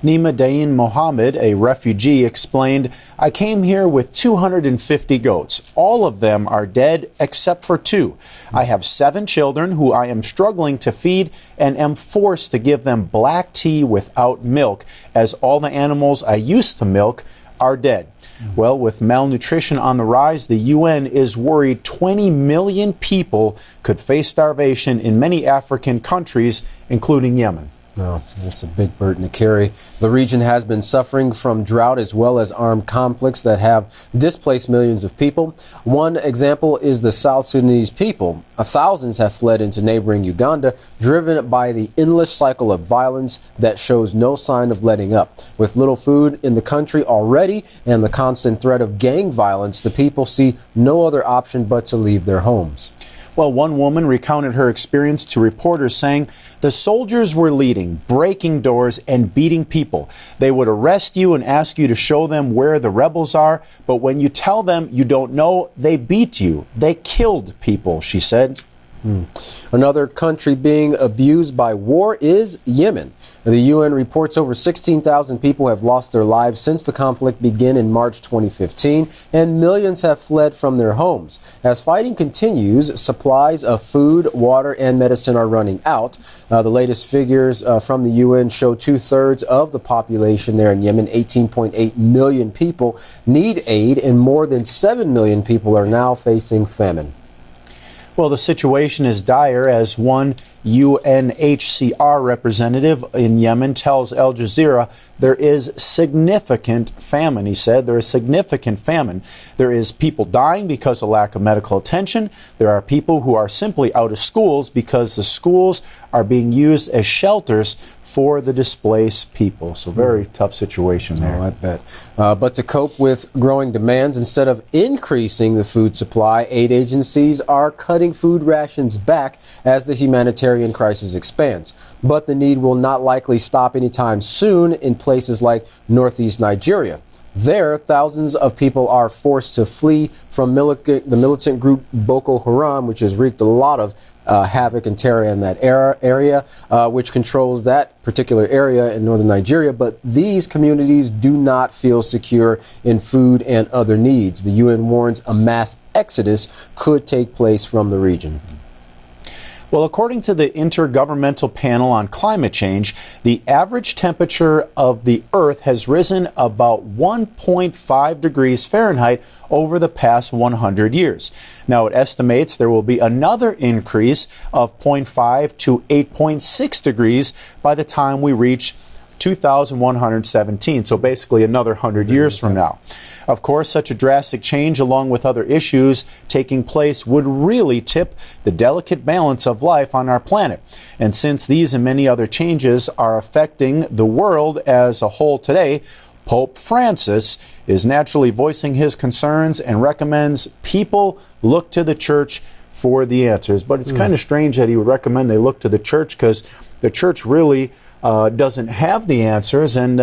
Nima Dain Mohammed, a refugee, explained, "I came here with 250 goats. All of them are dead except for 2. I have 7 children who I am struggling to feed and am forced to give them black tea without milk, as all the animals I used to milk are dead." Well, with malnutrition on the rise, the UN is worried 20 million people could face starvation in many African countries, including Yemen. No, it's a big burden to carry. The region has been suffering from drought as well as armed conflicts that have displaced millions of people. One example is the South Sudanese people. Thousands have fled into neighboring Uganda, driven by the endless cycle of violence that shows no sign of letting up. With little food in the country already and the constant threat of gang violence, the people see no other option but to leave their homes. Well, one woman recounted her experience to reporters, saying, "The soldiers were leading, breaking doors, and beating people. They would arrest you and ask you to show them where the rebels are, but when you tell them you don't know, they beat you. They killed people," she said. Another country being abused by war is Yemen. The UN reports over 16,000 people have lost their lives since the conflict began in March 2015, and millions have fled from their homes. As fighting continues, supplies of food, water, and medicine are running out. The latest figures from the UN show 2/3 of the population there in Yemen, 18.8 million people, need aid, and more than 7 million people are now facing famine. Well, the situation is dire, as one UNHCR representative in Yemen tells Al Jazeera. There is significant famine, he said. There is significant famine. There is people dying because of lack of medical attention. There are people who are simply out of schools because the schools are being used as shelters for the displaced people. So very tough situation there. Oh, I bet. But to cope with growing demands, instead of increasing the food supply, aid agencies are cutting food rations back as the humanitarian crisis expands. But the need will not likely stop anytime soon in places like northeast Nigeria. There, thousands of people are forced to flee from the militant group Boko Haram, which has wreaked a lot of havoc and terror in that area, which controls that particular area in northern Nigeria. But these communities do not feel secure in food and other needs. The UN warns a mass exodus could take place from the region. Well, according to the Intergovernmental Panel on Climate Change, the average temperature of the Earth has risen about 1.5 degrees Fahrenheit over the past 100 years. Now, it estimates there will be another increase of 0.5 to 8.6 degrees by the time we reach 2117, so basically another 100 years from now. Of course, such a drastic change, along with other issues taking place, would really tip the delicate balance of life on our planet. And since these and many other changes are affecting the world as a whole today, Pope Francis is naturally voicing his concerns and recommends people look to the church for the answers. But it's kind of strange that he would recommend they look to the church, because the church really doesn't have the answers, and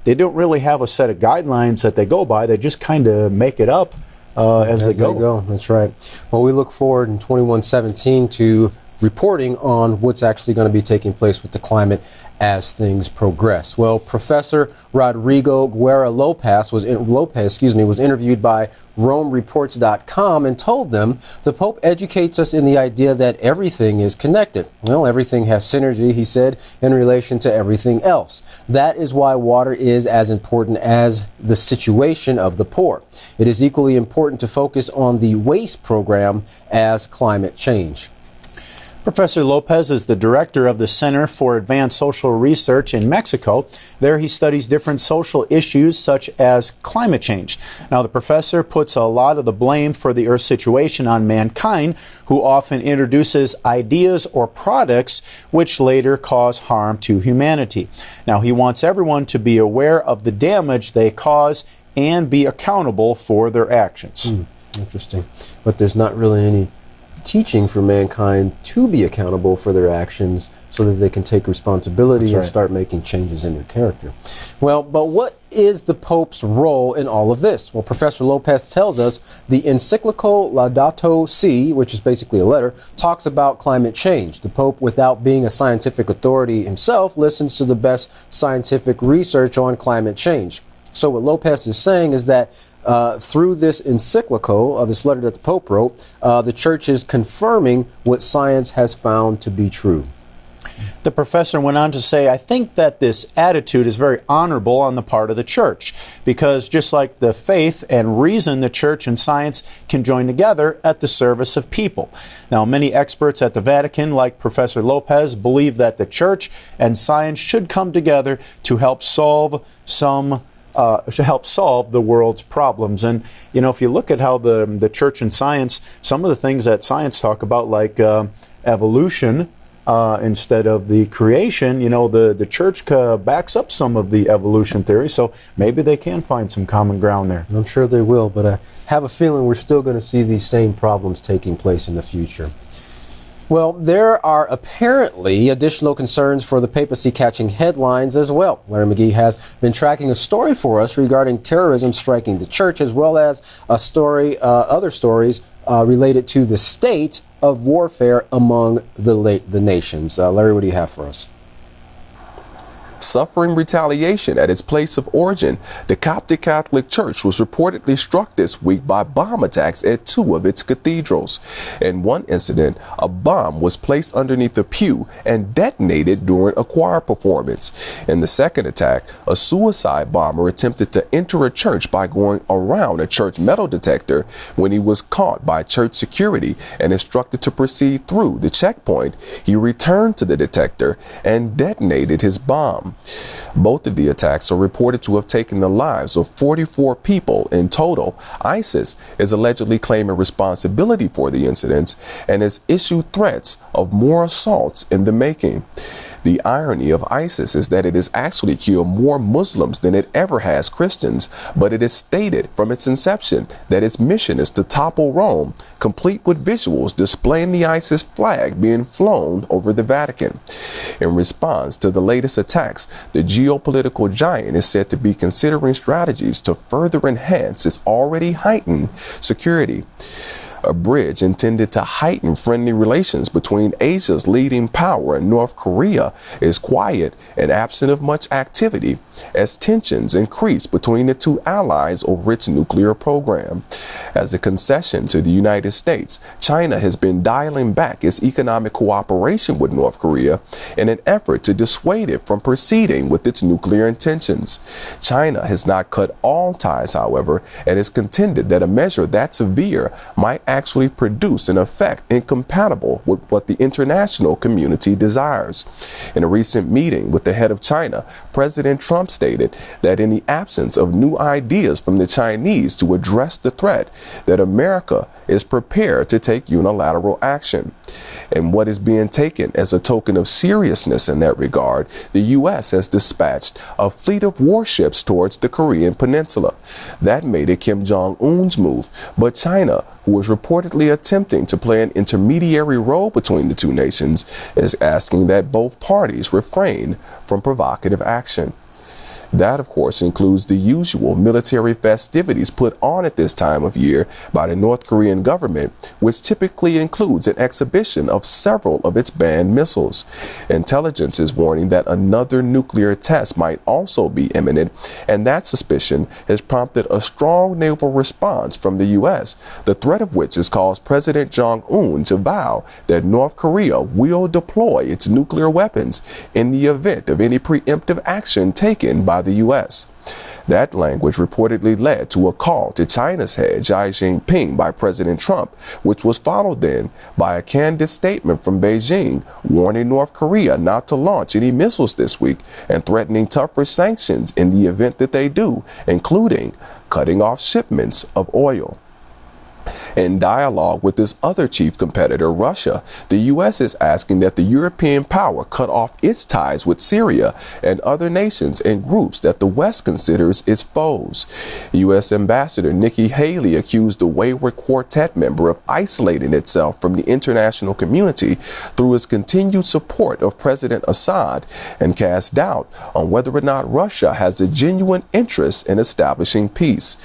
they don't really have a set of guidelines that they go by. They just kind of make it up as they go. That's right. Well, we look forward in 2117 to reporting on what's actually going to be taking place with the climate as things progress. Well, Professor Rodrigo Guerra Lopez was interviewed by RomeReports.com and told them the Pope educates us in the idea that everything is connected. Well, everything has synergy, he said, in relation to everything else. That is why water is as important as the situation of the poor. It is equally important to focus on the waste program as climate change. Professor Lopez is the director of the Center for Advanced Social Research in Mexico. There he studies different social issues such as climate change. Now, the professor puts a lot of the blame for the Earth's situation on mankind, who often introduces ideas or products which later cause harm to humanity. Now, he wants everyone to be aware of the damage they cause and be accountable for their actions. Interesting. But there's not really any teaching for mankind to be accountable for their actions so that they can take responsibility and start making changes in their character. Well, but what is the Pope's role in all of this? Well, Professor Lopez tells us the encyclical Laudato Si, which is basically a letter, talks about climate change. The Pope, without being a scientific authority himself, listens to the best scientific research on climate change. So what Lopez is saying is that through this encyclical, this letter that the Pope wrote, the Church is confirming what science has found to be true. The professor went on to say, I think that this attitude is very honorable on the part of the Church, because just like the faith and reason, the Church and science can join together at the service of people. Now, many experts at the Vatican, like Professor Lopez, believe that the Church and science should come together to help solve the world's problems. And, you know, if you look at how the church and science, some of the things that science talk about, like evolution instead of the creation, you know, the church backs up some of the evolution theory, so maybe they can find some common ground there. I'm sure they will, but I have a feeling we're still going to see these same problems taking place in the future. Well, there are apparently additional concerns for the papacy catching headlines as well. Larry McGee has been tracking a story for us regarding terrorism striking the church, as well as other stories related to the state of warfare among the nations. Larry, what do you have for us? suffering retaliation at its place of origin. The Coptic Catholic Church was reportedly struck this week by bomb attacks at 2 of its cathedrals. In one incident, a bomb was placed underneath a pew and detonated during a choir performance. In the second attack, a suicide bomber attempted to enter a church by going around a church metal detector. When he was caught by church security and instructed to proceed through the checkpoint, he returned to the detector and detonated his bomb. Both of the attacks are reported to have taken the lives of 44 people in total. ISIS is allegedly claiming responsibility for the incidents and has issued threats of more assaults in the making. The irony of ISIS is that it has actually killed more Muslims than it ever has Christians, but it has stated from its inception that its mission is to topple Rome, complete with visuals displaying the ISIS flag being flown over the Vatican. In response to the latest attacks, the geopolitical giant is said to be considering strategies to further enhance its already heightened security. A bridge intended to heighten friendly relations between Asia's leading power and North Korea is quiet and absent of much activity as tensions increase between the two allies over its nuclear program. As a concession to the United States, China has been dialing back its economic cooperation with North Korea in an effort to dissuade it from proceeding with its nuclear intentions. China has not cut all ties, however, and has contended that a measure that severe might actually produce an effect incompatible with what the international community desires. In a recent meeting with the head of China, President Trump stated that in the absence of new ideas from the Chinese to address the threat, that America is prepared to take unilateral action. And what is being taken as a token of seriousness in that regard, the U.S. has dispatched a fleet of warships towards the Korean peninsula. That made it Kim Jong-un's move, but China, who is reportedly attempting to play an intermediary role between the two nations, is asking that both parties refrain from provocative action. That, of course, includes the usual military festivities put on at this time of year by the North Korean government, which typically includes an exhibition of several of its banned missiles. Intelligence is warning that another nuclear test might also be imminent, and that suspicion has prompted a strong naval response from the U.S., the threat of which has caused President Jong-un to vow that North Korea will deploy its nuclear weapons in the event of any preemptive action taken by the U.S. That language reportedly led to a call to China's head, Xi Jinping, by President Trump, which was followed then by a candid statement from Beijing warning North Korea not to launch any missiles this week and threatening tougher sanctions in the event that they do, including cutting off shipments of oil. In dialogue with its other chief competitor, Russia, the U.S. is asking that the European power cut off its ties with Syria and other nations and groups that the West considers its foes. U.S. Ambassador Nikki Haley accused the wayward quartet member of isolating itself from the international community through its continued support of President Assad and cast doubt on whether or not Russia has a genuine interest in establishing peace.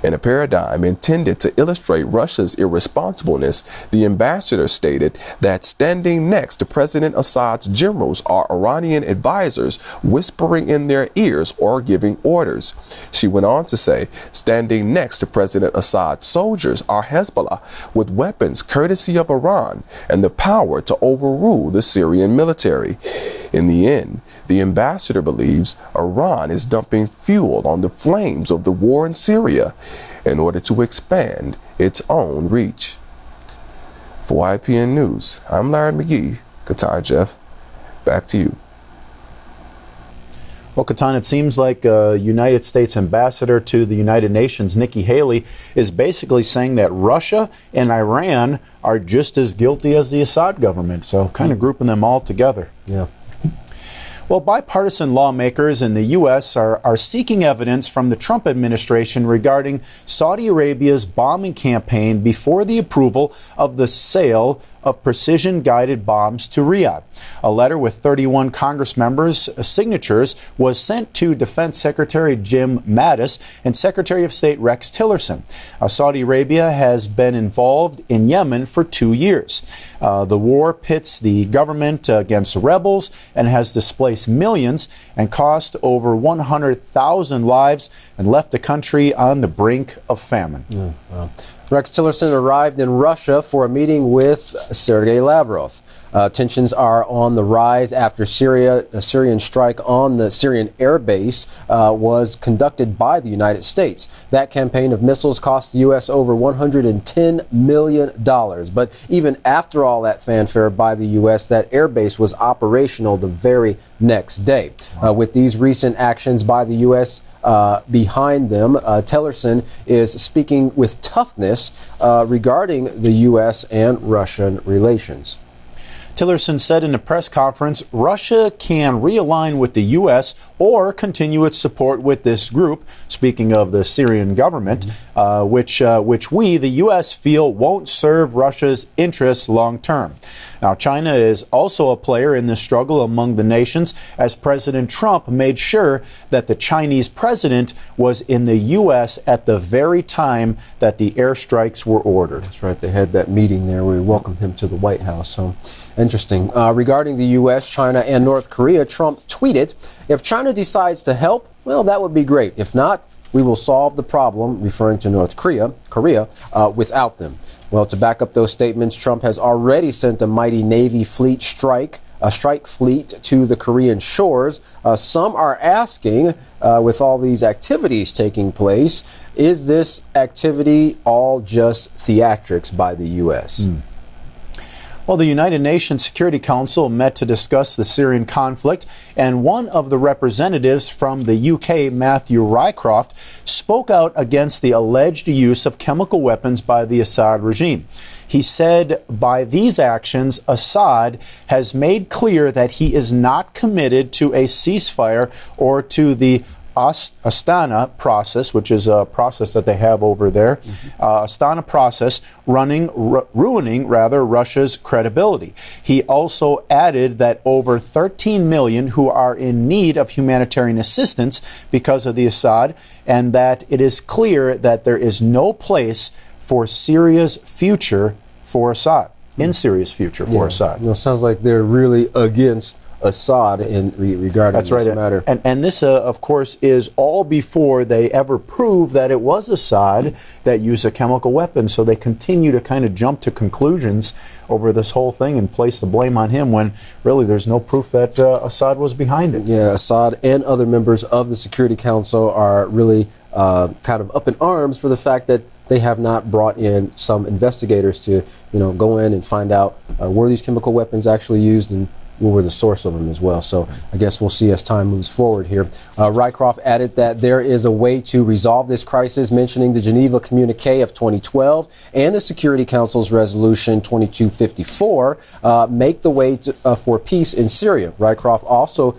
In a paradigm intended to illustrate Russia's irresponsibleness, the ambassador stated that standing next to President Assad's generals are Iranian advisors whispering in their ears or giving orders. She went on to say, standing next to President Assad's soldiers are Hezbollah with weapons courtesy of Iran and the power to overrule the Syrian military. In the end, the ambassador believes Iran is dumping fuel on the flames of the war in Syria in order to expand its own reach. For YPN News, I'm Larry McGee. Qatar Jeff, back to you. Well, Katan, it seems like United States Ambassador to the United Nations, Nikki Haley, is basically saying that Russia and Iran are just as guilty as the Assad government. So kind of grouping them all together. Yeah. Well, bipartisan lawmakers in the U.S. are seeking evidence from the Trump administration regarding Saudi Arabia's bombing campaign before the approval of the sale of precision-guided bombs to Riyadh. A letter with 31 Congress members' signatures was sent to Defense Secretary Jim Mattis and Secretary of State Rex Tillerson. Saudi Arabia has been involved in Yemen for 2 years. The war pits the government against rebels and has displaced millions and cost over 100,000 lives and left the country on the brink of famine. Wow. Rex Tillerson arrived in Russia for a meeting with Sergei Lavrov. Tensions are on the rise after a Syrian strike on the Syrian air base was conducted by the United States. That campaign of missiles cost the U.S. over $110 million. But even after all that fanfare by the U.S., that air base was operational the very next day. With these recent actions by the U.S. Behind them, Tillerson is speaking with toughness regarding the U.S. and Russian relations. Tillerson said in a press conference, Russia can realign with the U.S. or continue its support with this group, speaking of the Syrian government, which we, the U.S., feel won't serve Russia's interests long term. Now, China is also a player in this struggle among the nations, as President Trump made sure that the Chinese president was in the U.S. at the very time that the airstrikes were ordered. That's right. They had that meeting there. We welcomed him to the White House. So interesting. Regarding the U.S., China, and North Korea, Trump tweeted, "If China decides to help, well, that would be great. If not, we will solve the problem," referring to North Korea, without them. Well, to back up those statements, Trump has already sent a mighty Navy fleet strike fleet to the Korean shores. Some are asking, with all these activities taking place, is this activity all just theatrics by the U.S.? Well, the United Nations Security Council met to discuss the Syrian conflict, and one of the representatives from the UK, Matthew Rycroft, spoke out against the alleged use of chemical weapons by the Assad regime. He said, by these actions, Assad has made clear that he is not committed to a ceasefire or to the Astana process, which is a process that they have over there, Astana process, ruining Russia's credibility. He also added that over 13 million who are in need of humanitarian assistance because of the Assad, and that it is clear that there is no place for Syria's future for Assad, in Syria's future for Assad. It sounds like they're really against Assad regarding That's right. this matter. And this, of course, is all before they ever prove that it was Assad that used a chemical weapon. So they continue to kind of jump to conclusions over this whole thing and place the blame on him when really there's no proof that Assad was behind it. Yeah, Assad and other members of the Security Council are really kind of up in arms for the fact that they have not brought in some investigators to, go in and find out were these chemical weapons actually used and what were the source of them as well. So I guess we'll see as time moves forward here. Rycroft added that there is a way to resolve this crisis, mentioning the Geneva Communique of 2012 and the Security Council's Resolution 2254 make the way for peace in Syria. Rycroft also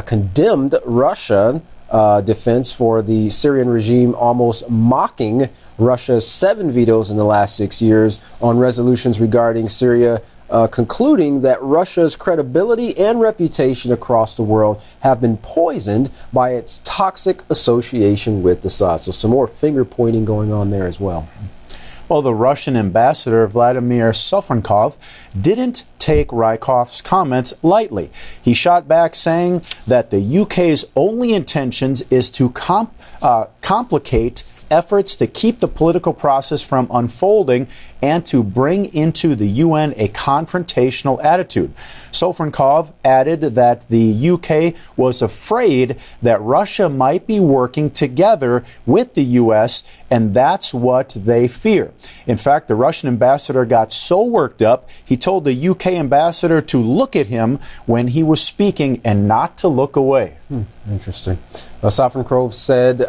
condemned Russian defense for the Syrian regime almost mocking Russia's 7 vetoes in the last 6 years on resolutions regarding Syria, concluding that Russia's credibility and reputation across the world have been poisoned by its toxic association with Assad. So some more finger-pointing going on there as well. Well, the Russian ambassador, Vladimir Sofronkov, didn't take Rycroft's comments lightly. He shot back saying that the UK's only intentions is to complicate efforts to keep the political process from unfolding and to bring into the UN a confrontational attitude. Sofronkov added that the UK was afraid that Russia might be working together with the US, and that's what they fear. In fact, the Russian ambassador got so worked up, he told the UK ambassador to look at him when he was speaking and not to look away. Interesting. Sofronkov said,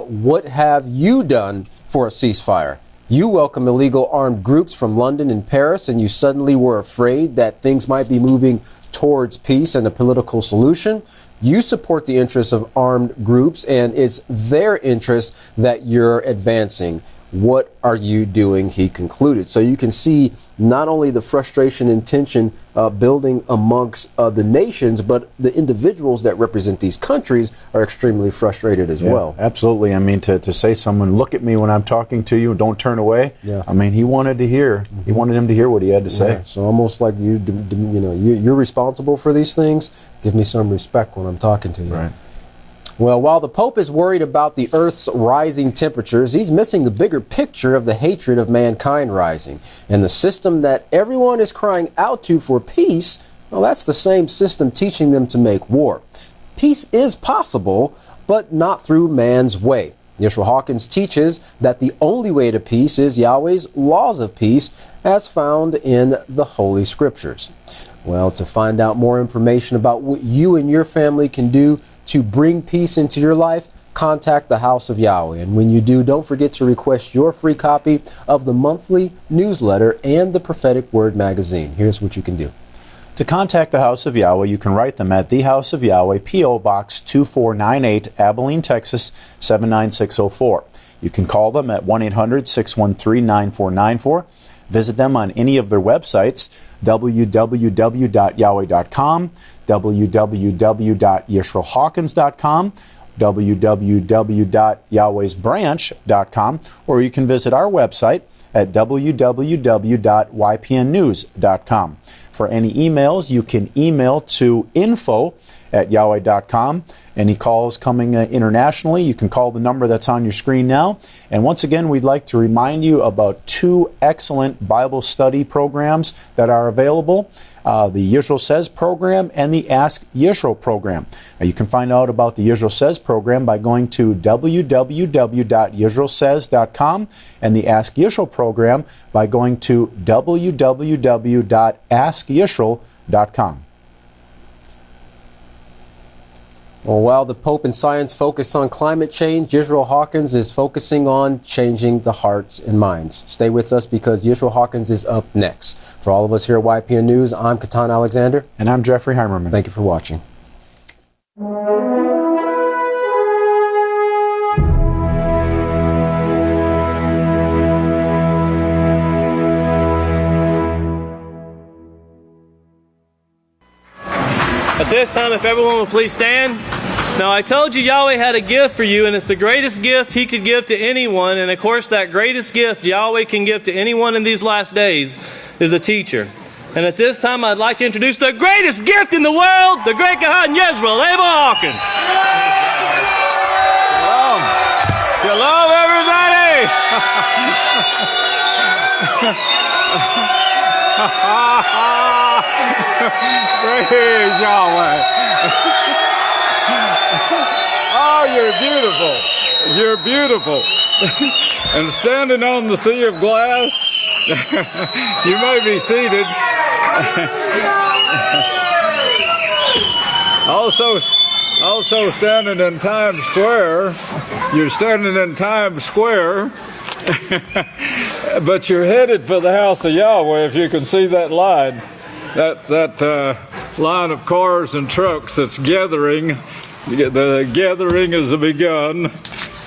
what have you done for a ceasefire? You welcome illegal armed groups from London and Paris, and you suddenly were afraid that things might be moving towards peace and a political solution. You support the interests of armed groups, and it's their interests that you're advancing. What are you doing? He concluded. So you can see not only the frustration and tension building amongst the nations, but the individuals that represent these countries are extremely frustrated as well. Absolutely. I mean, to say someone, look at me when I'm talking to you and don't turn away. Yeah. I mean, he wanted to hear. He wanted him to hear what he had to say. Yeah. So almost like you're responsible for these things. Give me some respect when I'm talking to you. Right. Well, while the Pope is worried about the Earth's rising temperatures, he's missing the bigger picture of the hatred of mankind rising. And the system that everyone is crying out to for peace, well, that's the same system teaching them to make war. Peace is possible, but not through man's way. Yeshua Hawkins teaches that the only way to peace is Yahweh's laws of peace, as found in the Holy Scriptures. Well, to find out more information about what you and your family can do to bring peace into your life, contact the House of Yahweh. And when you do, don't forget to request your free copy of the monthly newsletter and the Prophetic Word magazine. Here's what you can do. To contact the House of Yahweh, you can write them at the House of Yahweh, P.O. Box 2498, Abilene, Texas 79604. You can call them at 1-800-613-9494. Visit them on any of their websites, www.yahweh.com, www.yisroelhawkins.com, www.yahwehsbranch.com, or you can visit our website at www.ypnnews.com. For any emails, you can email to info@yahweh.com. Any calls coming internationally, you can call the number that's on your screen now. And once again, we'd like to remind you about 2 excellent Bible study programs that are available. The Yisroel Says program and the Ask Yisroel program. You can find out about the Yisroel Says program by going to www.yisroelsays.com and the Ask Yisroel program by going to www.askyisroel.com. Well, while the Pope and science focus on climate change, Yisroel Hawkins is focusing on changing the hearts and minds. Stay with us because Yisroel Hawkins is up next. For all of us here at YPN News, I'm Katan Alexander. And I'm Jeffrey Heimerman. Thank you for watching. At this time, if everyone will please stand. Now, I told you Yahweh had a gift for you, and it's the greatest gift He could give to anyone. And of course, that greatest gift Yahweh can give to anyone in these last days is a teacher. And at this time, I'd like to introduce the greatest gift in the world, the great Kahan Yisroel Hawkins. Shalom. Shalom, everybody. Praise Yahweh. Oh, you're beautiful. You're beautiful. And standing on the sea of glass, you may be seated. Also standing in Times Square. You're standing in Times Square. But you're headed for the house of Yahweh, if you can see that line. That line of cars and trucks that's gathering. The gathering has begun.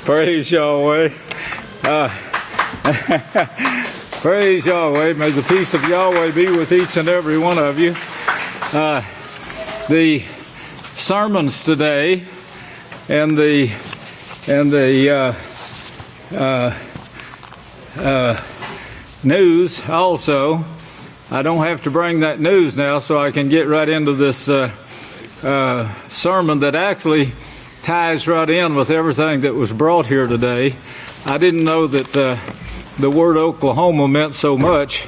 Praise Yahweh. Praise Yahweh. May the peace of Yahweh be with each and every one of you. The sermons today and the news also. I don't have to bring that news now, so I can get right into this sermon that actually ties right in with everything that was brought here today. I didn't know that the word Oklahoma meant so much.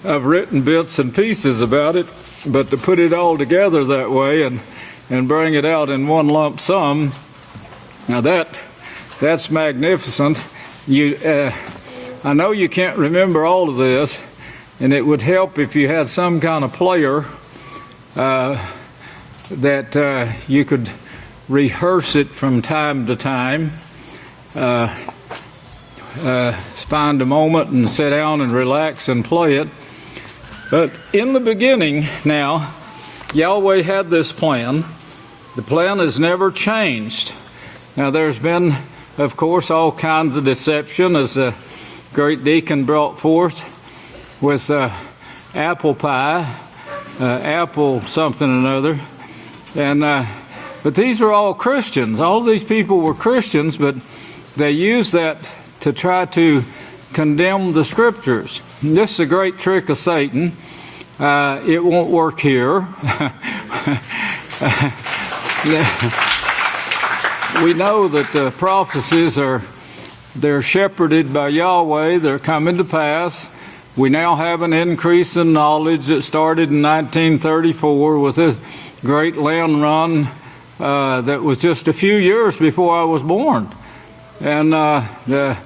I've written bits and pieces about it, but to put it all together that way and bring it out in one lump sum, now that's magnificent. I know you can't remember all of this, and it would help if you had some kind of player that you could rehearse it from time to time. Find a moment and sit down and relax and play it. But in the beginning now, Yahweh had this plan. The plan has never changed. Now there's been of course, all kinds of deception, as the great deacon brought forth with apple pie, apple something or another. But these were all Christians. All of these people were Christians, but they used that to try to condemn the Scriptures. And this is a great trick of Satan. It won't work here. We know that the prophecies they're shepherded by Yahweh. They're coming to pass. We now have an increase in knowledge that started in 1934 with this great land run that was just a few years before I was born. And the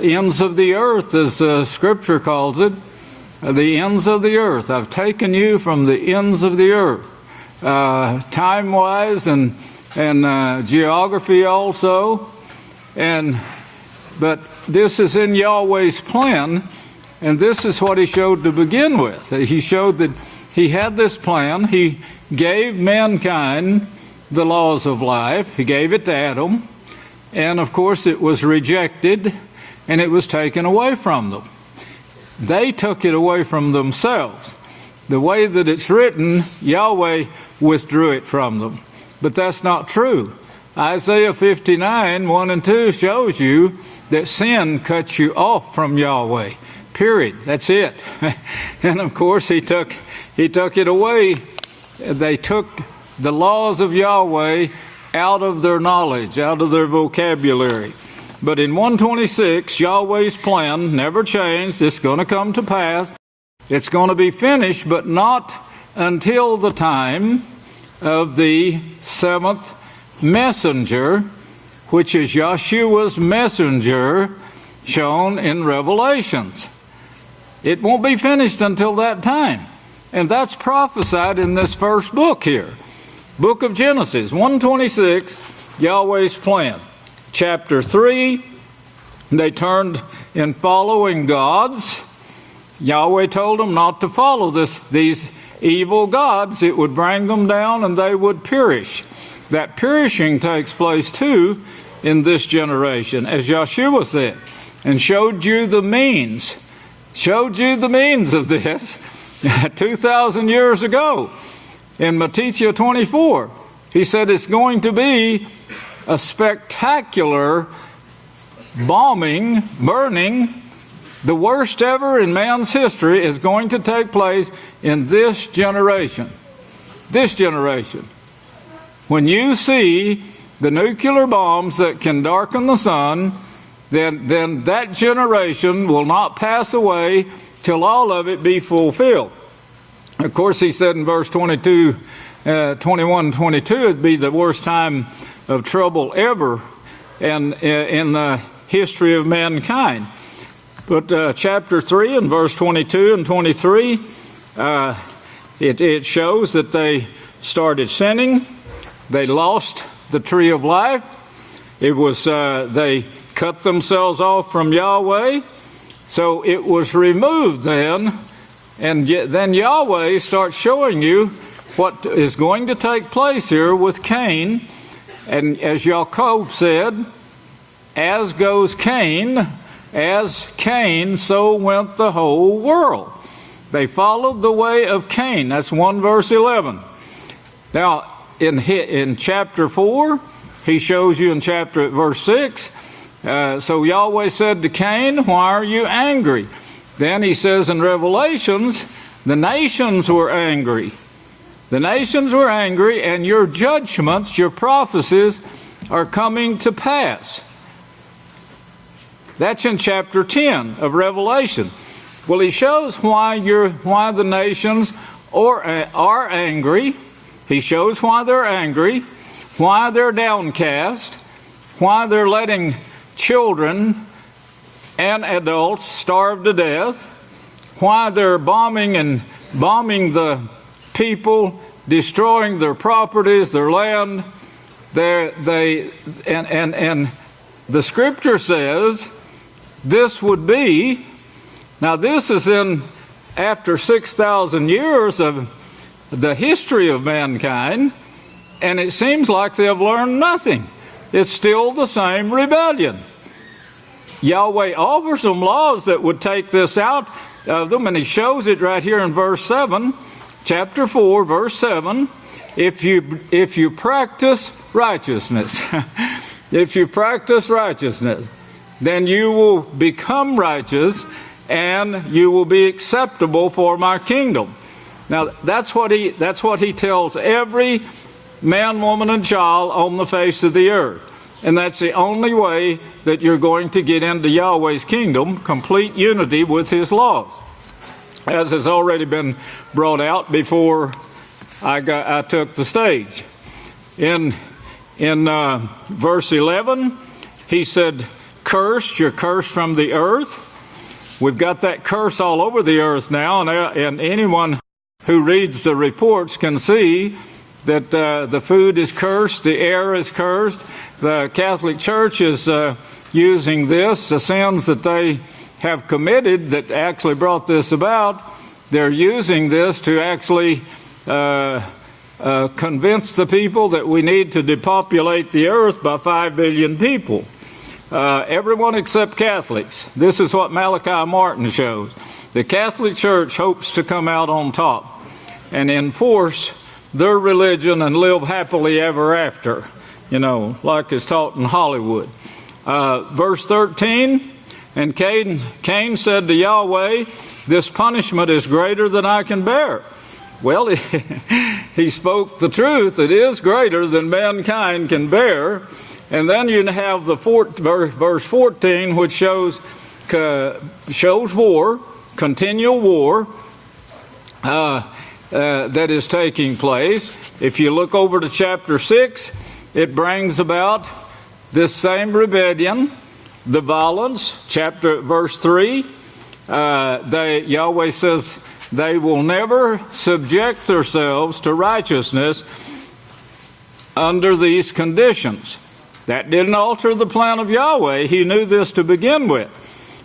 ends of the earth, as Scripture calls it, the ends of the earth. I've taken you from the ends of the earth, time-wise and geography also. But this is in Yahweh's plan, and this is what he showed to begin with. He showed that he had this plan. He gave mankind the laws of life. He gave it to Adam. And, of course, it was rejected, and it was taken away from them. They took it away from themselves. The way that it's written, Yahweh withdrew it from them. But that's not true. Isaiah 59, 1 and 2 shows you that sin cuts you off from Yahweh. Period. That's it. And, of course, he took it away. They took the laws of Yahweh out of their knowledge, out of their vocabulary. But in 126, Yahweh's plan never changed. It's going to come to pass. It's going to be finished, but not until the time of the seventh messenger, which is Yeshua's messenger shown in Revelations. It won't be finished until that time. And that's prophesied in this first book here. Book of Genesis, 126, Yahweh's plan. Chapter 3, they turned in following gods. Yahweh told them not to follow these evil gods. It would bring them down and they would perish. That perishing takes place too in this generation, as Yeshua said, and showed you the means of this 2,000 years ago. In Matthew 24, he said it's going to be a spectacular bombing, burning. The worst ever in man's history is going to take place in this generation. This generation. When you see the nuclear bombs that can darken the sun, then that generation will not pass away till all of it be fulfilled. Of course, he said in verse 21, 22, it'd be the worst time of trouble ever in the history of mankind. But chapter 3 and verse 22 and 23, it shows that they started sinning. They lost the tree of life. It was they cut themselves off from Yahweh. So it was removed then. And then Yahweh starts showing you what is going to take place here with Cain. And as Jacob said, as goes Cain, as Cain, so went the whole world. They followed the way of Cain. That's 1 verse 11. Now, in chapter 4, he shows you in verse 6, so Yahweh said to Cain, why are you angry? Then he says in Revelations, the nations were angry. The nations were angry, and your judgments, your prophecies, are coming to pass. That's in chapter 10 of Revelation. Well, he shows why the nations are angry. He shows why they're angry, why they're downcast, why they're letting children and adults starve to death, why they're bombing the people, destroying their properties, their land. And the Scripture says this would be. Now, this is after 6,000 years of the history of mankind, and it seems like they have learned nothing. it's still the same rebellion. Yahweh offers them laws that would take this out of them, and he shows it right here in verse 7, chapter 4, verse 7. If you practice righteousness, if you practice righteousness, then you will become righteous and you will be acceptable for my kingdom. Now that's what he tells every man, woman, and child on the face of the earth. And that's the only way that you're going to get into Yahweh's kingdom, complete unity with his laws. As has already been brought out before I took the stage. In verse 11, he said, cursed, you're cursed from the earth. We've got that curse all over the earth now, and anyone who reads the reports can see that the food is cursed, the air is cursed. The Catholic Church is using this, the sins that they have committed that actually brought this about. They're using this to actually convince the people that we need to depopulate the earth by 5 billion people. Everyone except Catholics. This is what Malachi Martin shows. The Catholic Church hopes to come out on top and enforce their religion and live happily ever after, like is taught in Hollywood. Verse 13, and Cain said to Yahweh, this punishment is greater than I can bear. Well, he spoke the truth. It is greater than mankind can bear. And then you have the verse 14, which shows war, continual war that is taking place. If you look over to chapter 6, it brings about this same rebellion, the violence. Verse 3, Yahweh says they will never subject themselves to righteousness under these conditions. That didn't alter the plan of Yahweh. He knew this to begin with.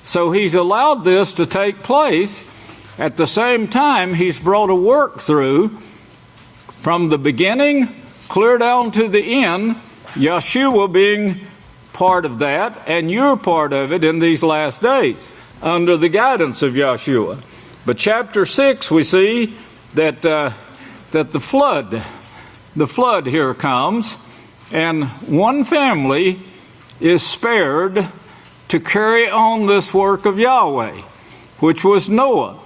So he's allowed this to take place. At the same time, he's brought a work through from the beginning clear down to the end, Yeshua being part of that, and you're part of it in these last days under the guidance of Yeshua. But chapter 6, we see that the flood here comes, and one family is spared to carry on this work of Yahweh, which was Noah.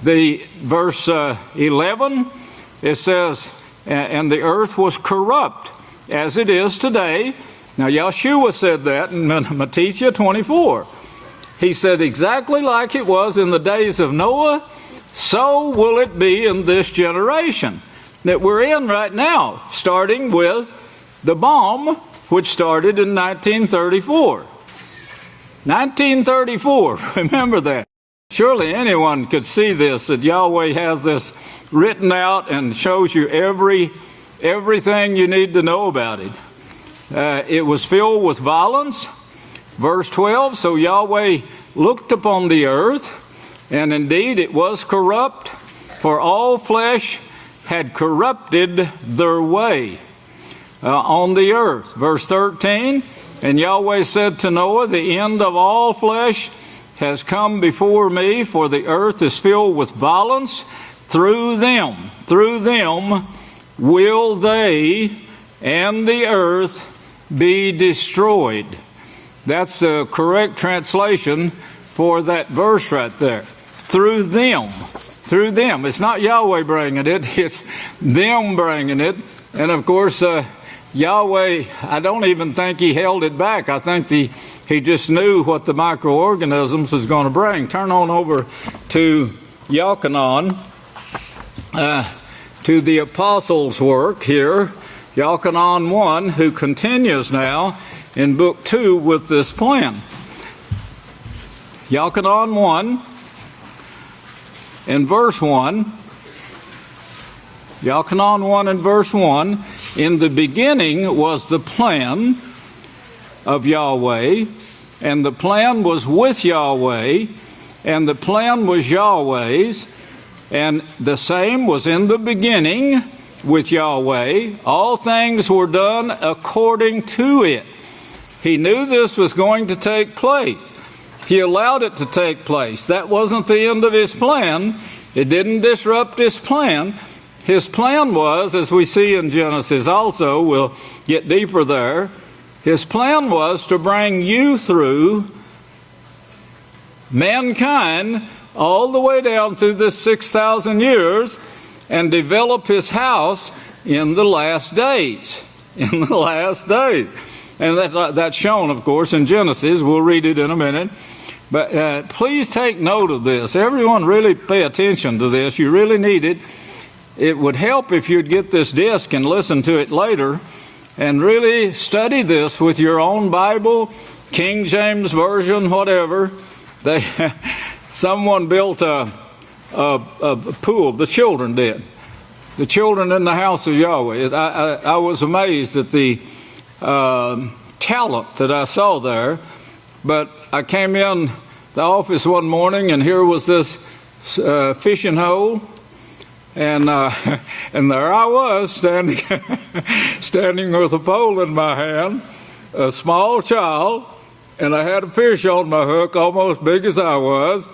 The verse 11, it says, and the earth was corrupt as it is today. Now Yeshua said that in Matthew 24. He said exactly like it was in the days of Noah, so will it be in this generation that we're in right now, starting with the bomb, which started in 1934. 1934, remember that. Surely anyone could see this, that Yahweh has this written out and shows you everything you need to know about it. It was filled with violence. Verse 12, so Yahweh looked upon the earth, and indeed it was corrupt, for all flesh had corrupted their way on the earth. Verse 13, and Yahweh said to Noah, the end of all flesh has come before me, for the earth is filled with violence. Through them will they and the earth be destroyed. That's the correct translation for that verse right there. Through them. It's not Yahweh bringing it, it's them bringing it. And of course, Yahweh, I don't even think he held it back. I think he just knew what the microorganisms was going to bring. Turn on over to Yochanan, to the apostles' work here, Yochanan 1, who continues now in book 2 with this plan. Yochanan 1, in verse 1, Yochanan 1 and verse 1, in the beginning was the plan of Yahweh, and the plan was with Yahweh, and the plan was Yahweh's, and the same was in the beginning with Yahweh. All things were done according to it. He knew this was going to take place. He allowed it to take place. That wasn't the end of his plan. It didn't disrupt his plan. His plan was, as we see in Genesis also, we'll get deeper there, his plan was to bring you through mankind all the way down through this 6,000 years and develop his house in the last days. In the last days. And that's shown, of course, in Genesis. We'll read it in a minute. But please take note of this. Everyone really pay attention to this. You really need it. It would help if you'd get this disc and listen to it later and really study this with your own Bible, King James Version, whatever. Someone built a pool. The children did. The children in the house of Yahweh. I was amazed at the talent that I saw there. But I came in the office one morning, and here was this fishing hole, and there I was standing with a pole in my hand, a small child, and I had a fish on my hook almost big as I was,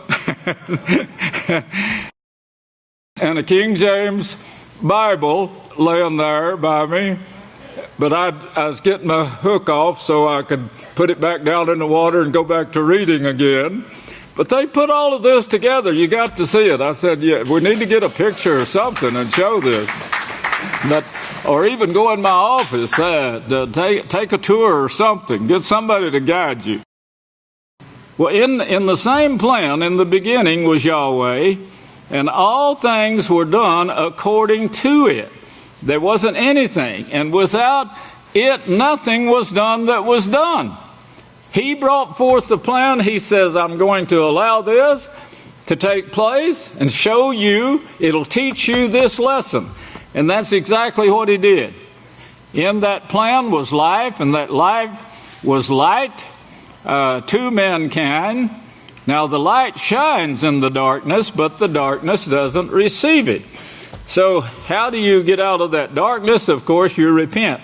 and a King James Bible laying there by me. But I was getting my hook off so I could put it back down in the water and go back to reading again. But they put all of this together. You got to see it. I said, yeah, we need to get a picture or something and show this. Or even go in my office, take a tour or something. Get somebody to guide you. Well, in the same plan, in the beginning was Yahweh, and all things were done according to it. There wasn't anything, and without it, nothing was done that was done. He brought forth the plan. He says, I'm going to allow this to take place and show you, it'll teach you this lesson. And that's exactly what he did. In that plan was life, and that life was light to mankind. Now the light shines in the darkness, but the darkness doesn't receive it. So how do you get out of that darkness? Of course, you repent.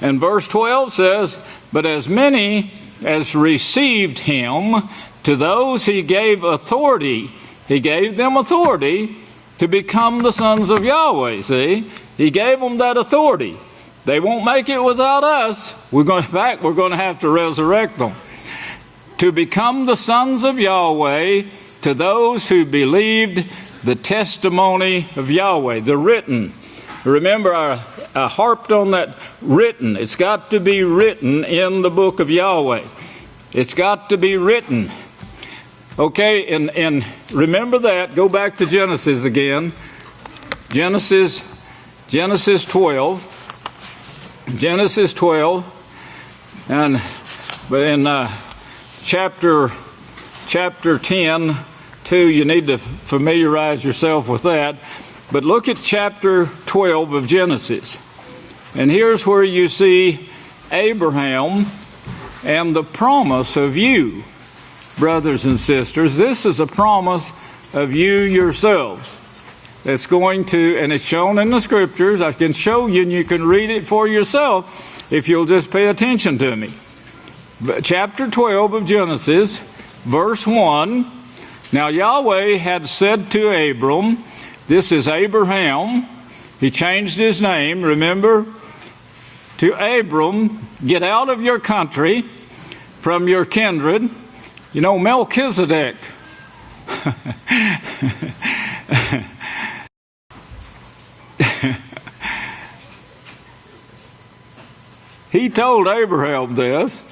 And verse 12 says, but as many as received him, to those he gave authority. He gave them authority to become the sons of Yahweh, see? He gave them that authority. They won't make it without us. We're going to have to resurrect them. To become the sons of Yahweh, to those who believed the testimony of Yahweh, the written. Remember, I harped on that written. It's got to be written in the book of Yahweh. It's got to be written. Okay, and remember that. Go back to Genesis again. Genesis 12. Genesis 12. But in chapter 10, 2, you need to familiarize yourself with that. But look at chapter 12 of Genesis. And here's where you see Abraham and the promise of you, brothers and sisters. This is a promise of you yourselves. It's going to, and it's shown in the scriptures. I can show you and you can read it for yourself if you'll just pay attention to me. But chapter 12 of Genesis, verse 1. Now Yahweh had said to Abram, this is Abraham. He changed his name, remember? To Abram, get out of your country, from your kindred. You know, Melchizedek. He told Abraham this.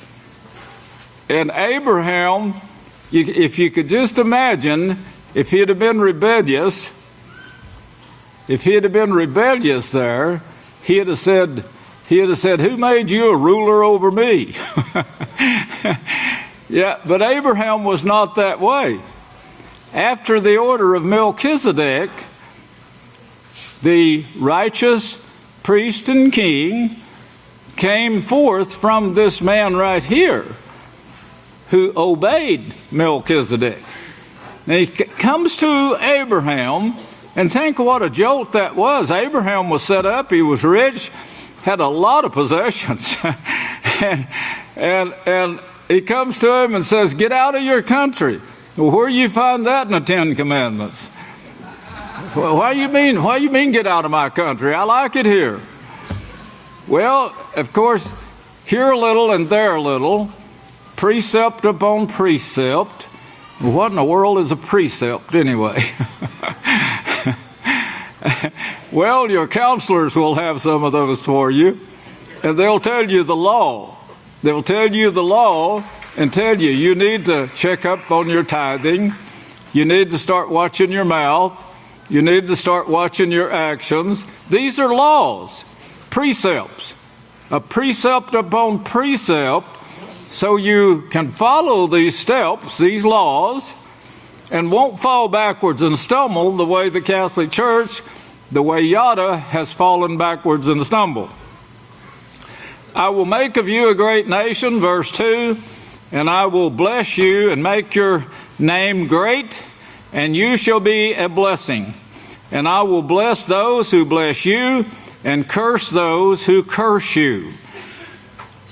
And Abraham, if you could just imagine, if he'd have been rebellious there, he'd have said, who made you a ruler over me? Yeah, but Abraham was not that way. After the order of Melchizedek, the righteous priest and king came forth from this man right here who obeyed Melchizedek. And he comes to Abraham And think what a jolt that was. Abraham was set up, he was rich, had a lot of possessions. and he comes to him and says, get out of your country. Well, where do you find that in the Ten Commandments? Well, why you mean get out of my country? I like it here. Well, of course, here a little and there a little, precept upon precept. What in the world is a precept anyway? Well, your counselors will have some of those for you, and they'll tell you the law. They'll tell you the law and tell you, you need to check up on your tithing. You need to start watching your mouth. You need to start watching your actions. These are laws, precepts, a precept upon precept, so you can follow these steps, these laws, and won't fall backwards and stumble the way the Catholic Church, the way Yada has fallen backwards and stumbled. I will make of you a great nation, verse 2, and I will bless you and make your name great, and you shall be a blessing. And I will bless those who bless you and curse those who curse you.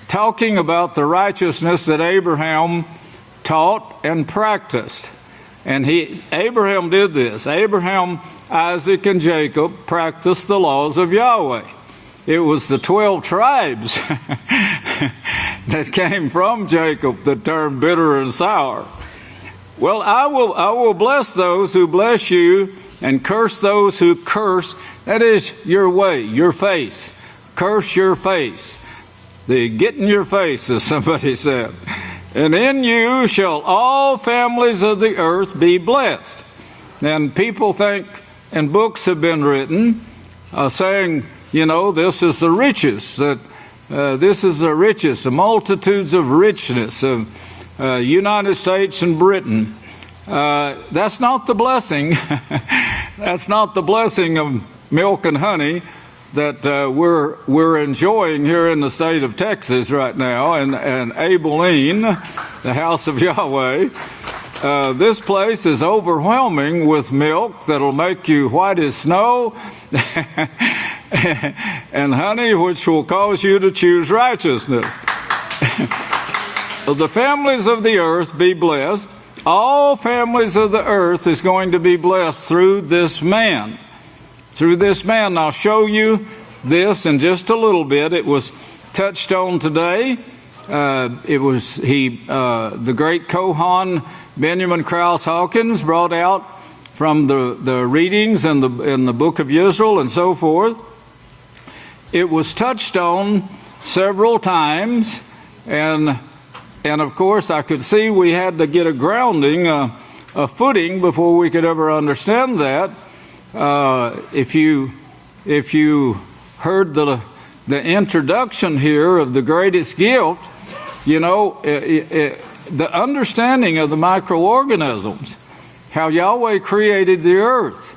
Talking about the righteousness that Abraham taught and practiced. And Abraham did this. Abraham, Isaac, and Jacob practiced the laws of Yahweh. It was the 12 tribes that came from Jacob that turned bitter and sour. Well, I will bless those who bless you and curse those who curse. That is your way, your face. Curse your face. Get in your face, as somebody said. And in you shall all families of the earth be blessed. And people think, and books have been written, saying, this is the richest, this is the richest, the multitudes of richness of United States and Britain. That's not the blessing. That's not the blessing of milk and honey that we're enjoying here in the state of Texas right now, and Abilene, the house of Yahweh. This place is overwhelming with milk that'll make you white as snow, and honey which will cause you to choose righteousness. The families of the earth be blessed. All families of the earth is going to be blessed through this man. Through this man. I'll show you this in just a little bit. It was touched on today. The great Kohan Benjamin Krause Hawkins brought out from the readings in the book of Israel and so forth. It was touched on several times, and of course I could see we had to get a grounding, a footing before we could ever understand that. If you heard the introduction here of the greatest gift, the understanding of the microorganisms, how Yahweh created the earth,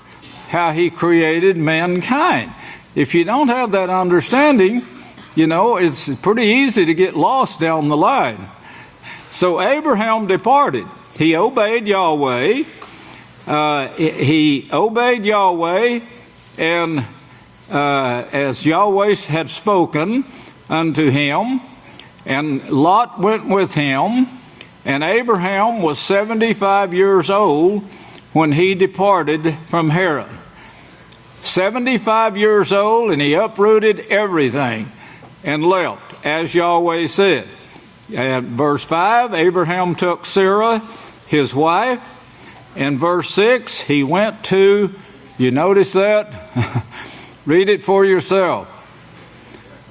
how He created mankind. If you don't have that understanding, it's pretty easy to get lost down the line. So Abraham departed. He obeyed Yahweh. He obeyed Yahweh, and as Yahweh had spoken unto him, and Lot went with him, and Abraham was 75 years old when he departed from Haran. 75 years old, and he uprooted everything and left, as Yahweh said. At verse 5, Abraham took Sarah, his wife, and verse 6, he went to, you notice that? Read it for yourself.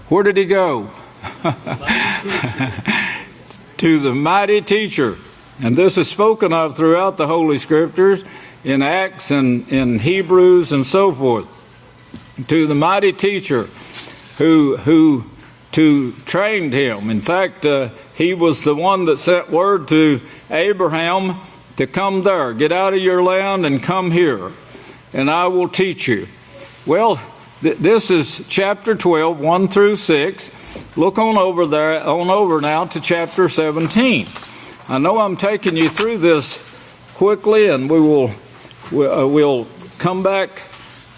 Where did he go? To the mighty teacher. And this is spoken of throughout the Holy Scriptures, in Acts and in Hebrews and so forth. To the mighty teacher who trained him. In fact, he was the one that sent word to Abraham to come there. Get out of your land and come here, and I will teach you. Well, this is chapter 12, 1 through 6. Look on over now to chapter 17. I know I'm taking you through this quickly, and we'll come back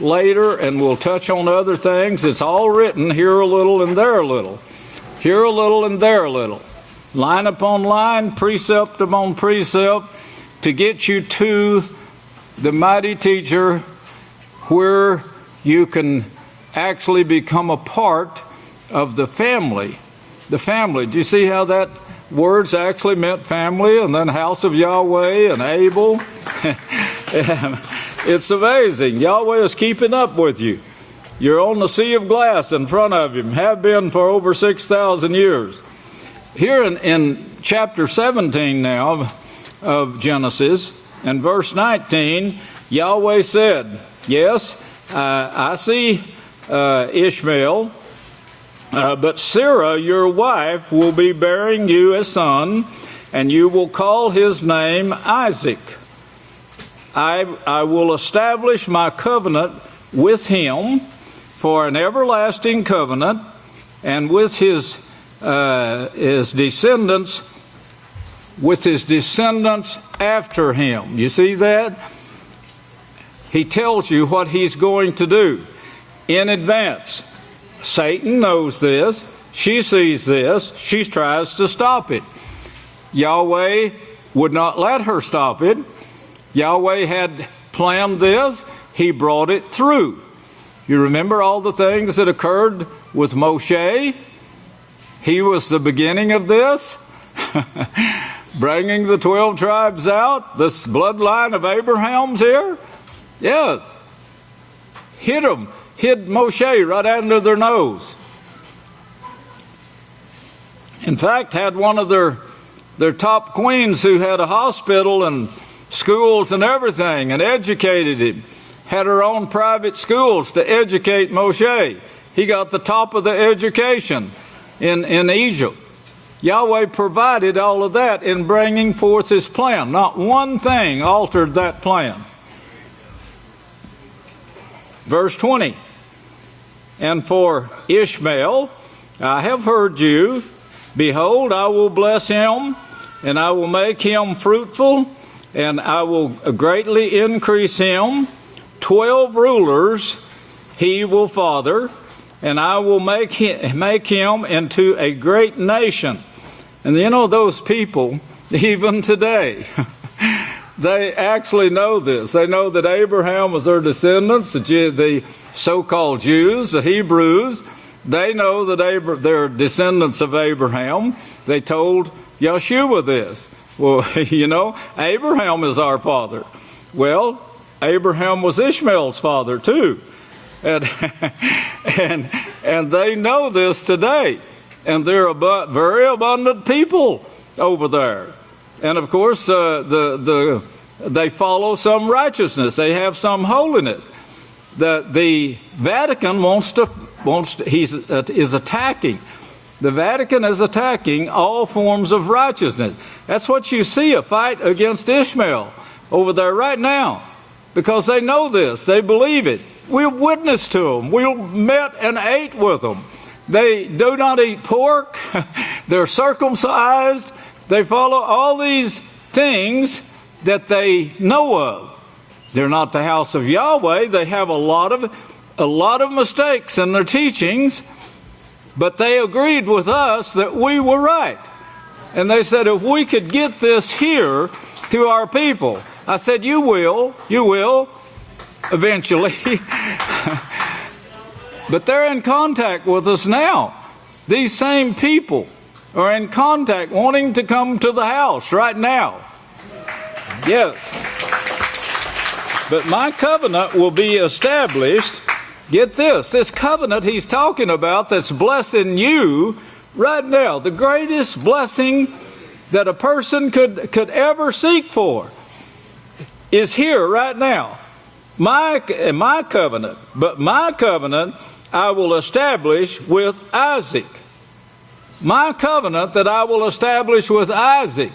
later and we'll touch on other things. It's all written here a little and there a little. Here a little and there a little. Line upon line, precept upon precept, to get you to the mighty teacher where you can actually become a part of the family. The family. Do you see how that word's actually meant family, and then house of Yahweh and Abel? It's amazing. Yahweh is keeping up with you. You're on the sea of glass in front of him, have been for over 6,000 years. Here in chapter 17 now of Genesis, and verse 19, Yahweh said, yes, I see Ishmael, but Sarah, your wife, will be bearing you a son, and you will call his name Isaac. I will establish my covenant with him for an everlasting covenant, and with his descendants, after him. You see that? He tells you what he's going to do in advance. Satan knows this. She sees this. She tries to stop it. Yahweh would not let her stop it. Yahweh had planned this. He brought it through. You remember all the things that occurred with Moshe? He was the beginning of this. Bringing the 12 tribes out. This bloodline of Abraham's here. Yes. Hid Moshe right under their nose. In fact, had one of their top queens who had a hospital and schools and everything and educated him. Had her own private schools to educate Moshe. He got the top of the education in Egypt. Yahweh provided all of that in bringing forth his plan. Not one thing altered that plan. Verse 20. And for Ishmael, I have heard you. Behold, I will bless him, and I will make him fruitful, and I will greatly increase him. 12 rulers he will father, and I will make him into a great nation. And you know, those people, even today, they actually know this. They know that Abraham was their descendants, the so-called Jews, the Hebrews. They know that they're descendants of Abraham. They told Yeshua this. Well, you know, Abraham is our father. Well, Abraham was Ishmael's father too. And they know this today. And they're very abundant people over there. And of course, they follow some righteousness. They have some holiness. The Vatican is attacking. The Vatican is attacking all forms of righteousness. That's what you see, a fight against Ishmael over there right now. Because they know this. They believe it. We've witnessed to them. We met and ate with them. They do not eat pork. They're circumcised. They follow all these things that they know of. They're not the house of Yahweh. They have a lot of mistakes in their teachings, but they agreed with us that we were right. And they said, if we could get this here to our people. I said, you will, eventually. But they're in contact with us now. These same people are in contact, wanting to come to the house right now. Yes. But my covenant will be established. Get this covenant he's talking about that's blessing you right now. The greatest blessing that a person could ever seek for is here right now. My covenant, but my covenant I will establish with Isaac. My covenant that I will establish with Isaac.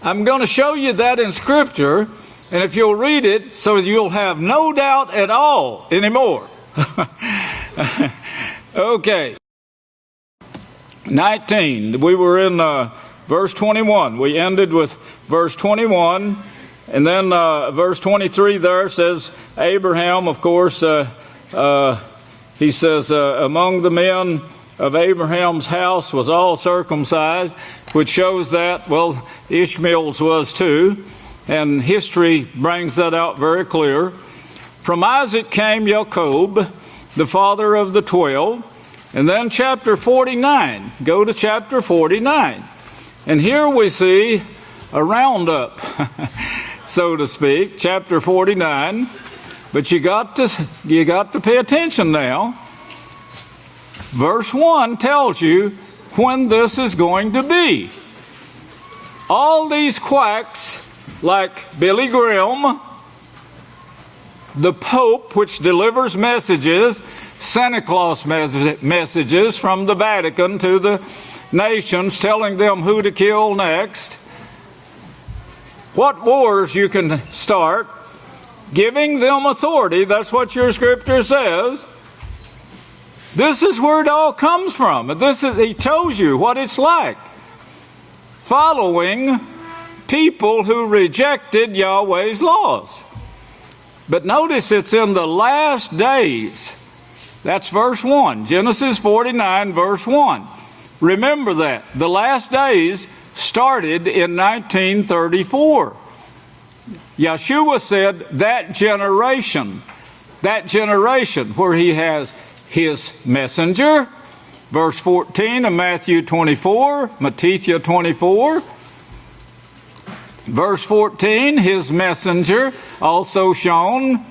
I'm going to show you that in Scripture, and if you'll read it, so you'll have no doubt at all anymore. Okay. 19. We were in verse 21. We ended with verse 21 And then verse 23 there says, Abraham, of course, he says, among the men of Abraham's house was all circumcised, which shows that, well, Ishmael's was too. And history brings that out very clear. From Isaac came Jacob, the father of the 12. And then chapter 49. Go to chapter 49. And here we see a roundup, so to speak, chapter 49. But you got to pay attention now. Verse 1 tells you when this is going to be. All these quacks, like Billy Graham, the Pope, which delivers messages, Santa Claus messages from the Vatican to the nations, telling them who to kill next, what wars you can start, giving them authority. That's what your scripture says. This is where it all comes from. He tells you what it's like. Following people who rejected Yahweh's laws. But notice it's in the last days. That's verse 1. Genesis 49, verse 1. Remember that. The last days started in 1934. Yeshua said that generation, where he has his messenger, verse 14 of Matthew 24, Matthew 24. Verse 14, his messenger, also shown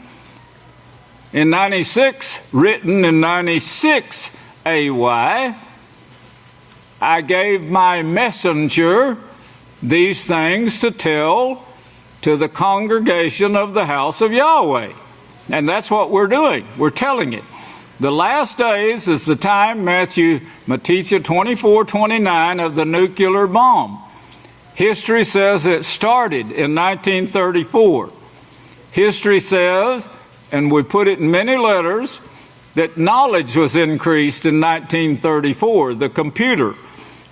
in 96, written in 96 AY. I gave my messenger these things to tell to the congregation of the house of Yahweh. And that's what we're doing. We're telling it. The last days is the time, Matthew 24:29, of the nuclear bomb. History says it started in 1934. History says, and we put it in many letters, that knowledge was increased in 1934, the computer,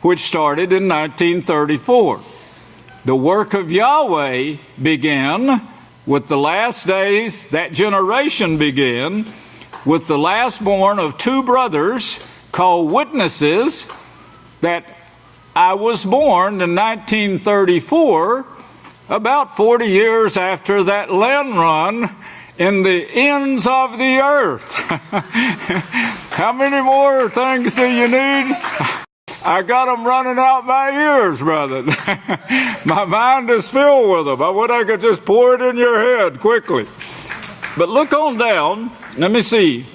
which started in 1934. The work of Yahweh began with the last days. That generation began with the last born of two brothers called witnesses, that I was born in 1934, about 40 years after that land run in the ends of the earth. How many more things do you need? I got them running out my ears, brother. My mind is filled with them. I wish I could just pour it in your head quickly. But look on down. Let me see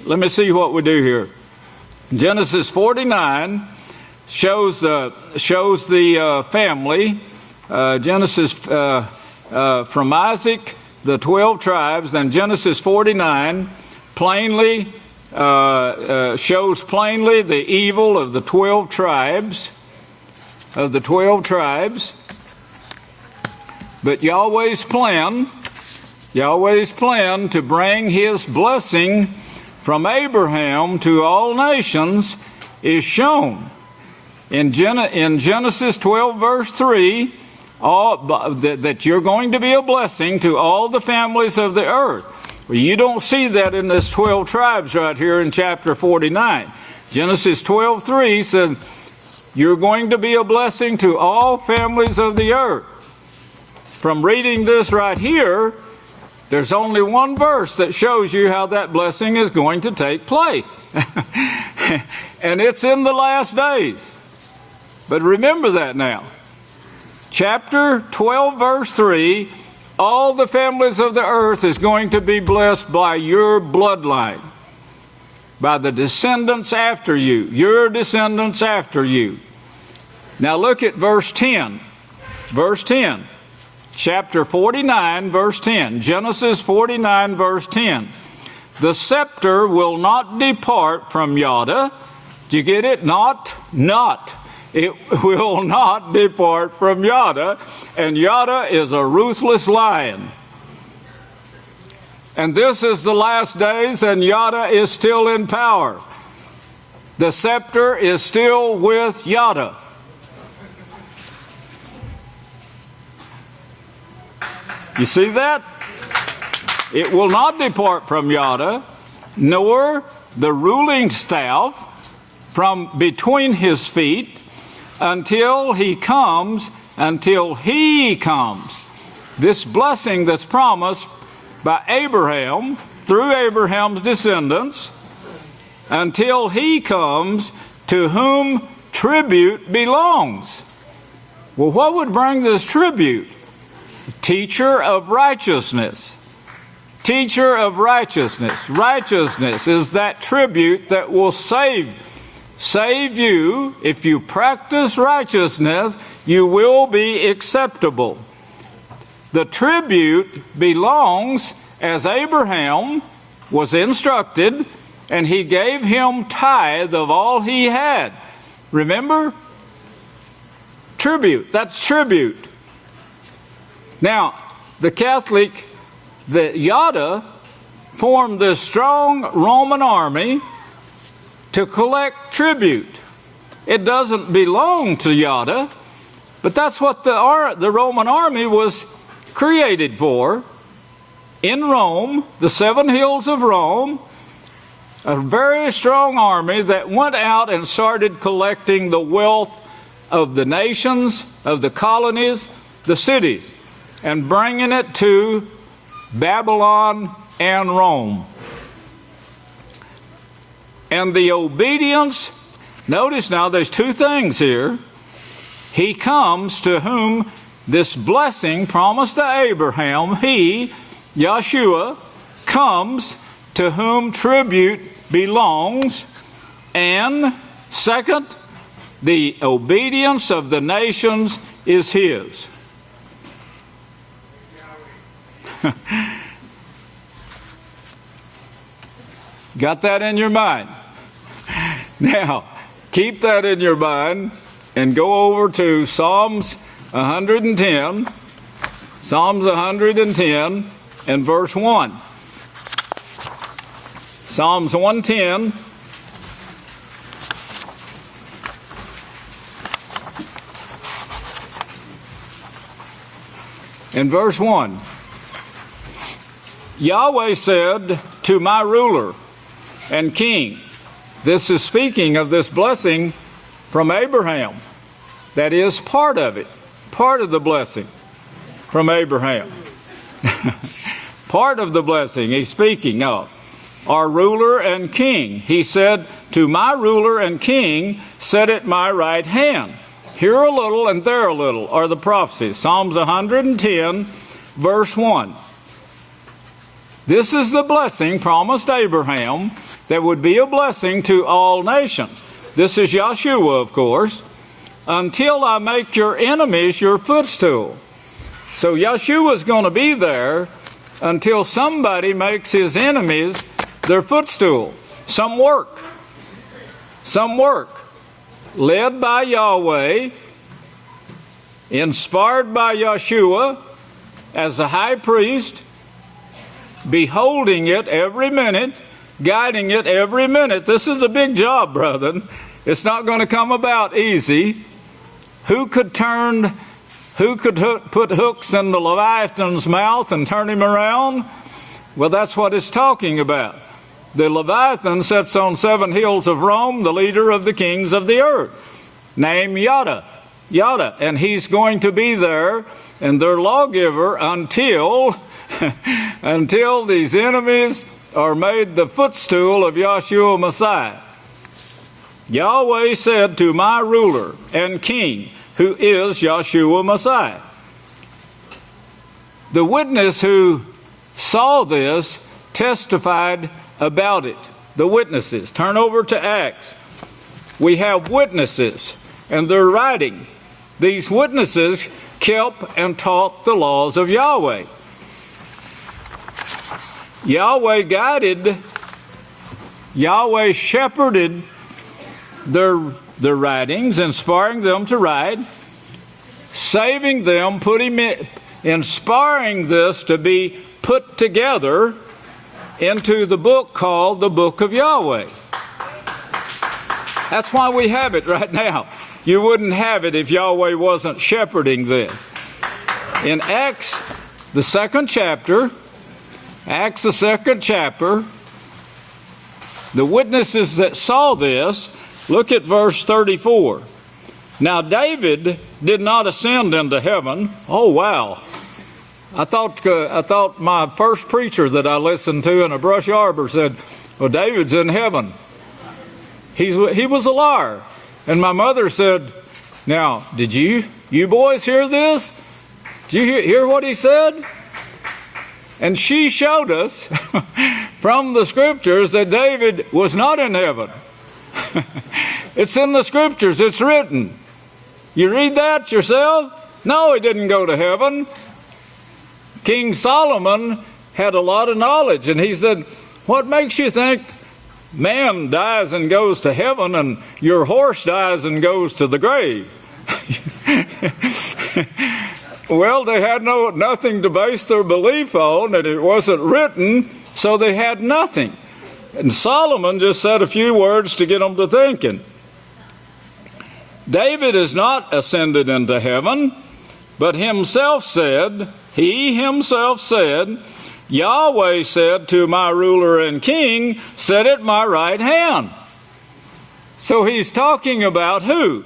what we do here. Genesis 49 shows the family. Genesis from Isaac, the 12 tribes. Then Genesis 49 plainly shows plainly the evil of the 12 tribes. But Yahweh's plan to bring his blessing from Abraham to all nations is shown in Genesis 12 verse 3, that you're going to be a blessing to all the families of the earth. Well, you don't see that in this 12 tribes right here in chapter 49. Genesis 12:3 says, you're going to be a blessing to all families of the earth. From reading this right here, there's only one verse that shows you how that blessing is going to take place. And it's in the last days. But remember that now. Chapter 12, verse 3, all the families of the earth is going to be blessed by your bloodline, by the descendants after you, your descendants after you. Now look at verse 10. Verse 10. Chapter 49, verse 10. Genesis 49, verse 10. The scepter will not depart from Yada. Do you get it? Not. It will not depart from Yada. And Yada is a ruthless lion. And this is the last days, and Yada is still in power. The scepter is still with You see that? It will not depart from Yada, nor the ruling staff from between his feet until he comes. This blessing that's promised by Abraham, through Abraham's descendants, until he comes to whom tribute belongs. Well, what would bring this tribute? Teacher of righteousness. Teacher of righteousness. Righteousness is that tribute that will save you. If you practice righteousness, you will be acceptable. The tribute belongs as Abraham was instructed, and he gave him tithe of all he had. Remember? Tribute. That's tribute. Now, the Yada formed this strong Roman army to collect tribute. It doesn't belong to Yada, but that's what the Roman army was created for. In Rome, the 7 hills of Rome, a very strong army that went out and started collecting the wealth of the nations, of the colonies, the cities, and bringing it to Babylon and Rome. And the obedience, notice now there's 2 things here. He comes to whom this blessing promised to Abraham, he, Yeshua, comes to whom tribute belongs. And second, the obedience of the nations is his. Got that in your mind? Now, keep that in your mind and go over to Psalms 110. Psalms 110 and verse 1. Psalms 110. In verse 1, Yahweh said to my ruler and king, this is speaking of this blessing from Abraham. That is part of it, part of the blessing from Abraham. Part of the blessing he's speaking of. Our ruler and king. He said to my ruler and king, set at my right hand. Here a little and there a little are the prophecies. Psalms 110, verse 1. This is the blessing promised Abraham that would be a blessing to all nations. This is Yeshua, of course. Until I make your enemies your footstool. So Yeshua is going to be there until somebody makes his enemies their footstool. Some work. Led by Yahweh, inspired by Yeshua as the high priest, beholding it every minute, guiding it every minute. This is a big job, brethren. It's not going to come about easy. Who could put hooks in the Leviathan's mouth and turn him around? Well, that's what it's talking about. The Leviathan sits on 7 hills of Rome, the leader of the kings of the earth, named Yada, and he's going to be there and their lawgiver until these enemies are made the footstool of Yeshua Messiah. Yahweh said to my ruler and king, who is Yeshua Messiah. The witness who saw this testified about it. The witnesses. Turn over to Acts. We have witnesses, and they're writing. These witnesses kept and taught the laws of Yahweh. Yahweh guided, Yahweh shepherded their writings, inspiring them to write, saving them, inspiring this to be put together into the book called the Book of Yahweh. That's why we have it right now. You wouldn't have it if Yahweh wasn't shepherding this. In Acts the second chapter, Acts, the second chapter, the witnesses that saw this, look at verse 34. Now David did not ascend into heaven. Oh, wow. I thought my first preacher that I listened to in a brush arbor said, well, David's in heaven. He was a liar. And my mother said, now, did you boys hear this? Did you hear what he said? And she showed us from the scriptures that David was not in heaven. It's in the scriptures. It's written. You read that yourself? No, he didn't go to heaven. King Solomon had a lot of knowledge, and he said, what makes you think man dies and goes to heaven and your horse dies and goes to the grave? Well, they had nothing to base their belief on, and it wasn't written, so they had nothing. And Solomon just said a few words to get them to thinking. David is not ascended into heaven, but he himself said, Yahweh said to my ruler and king, sit at my right hand. So he's talking about who?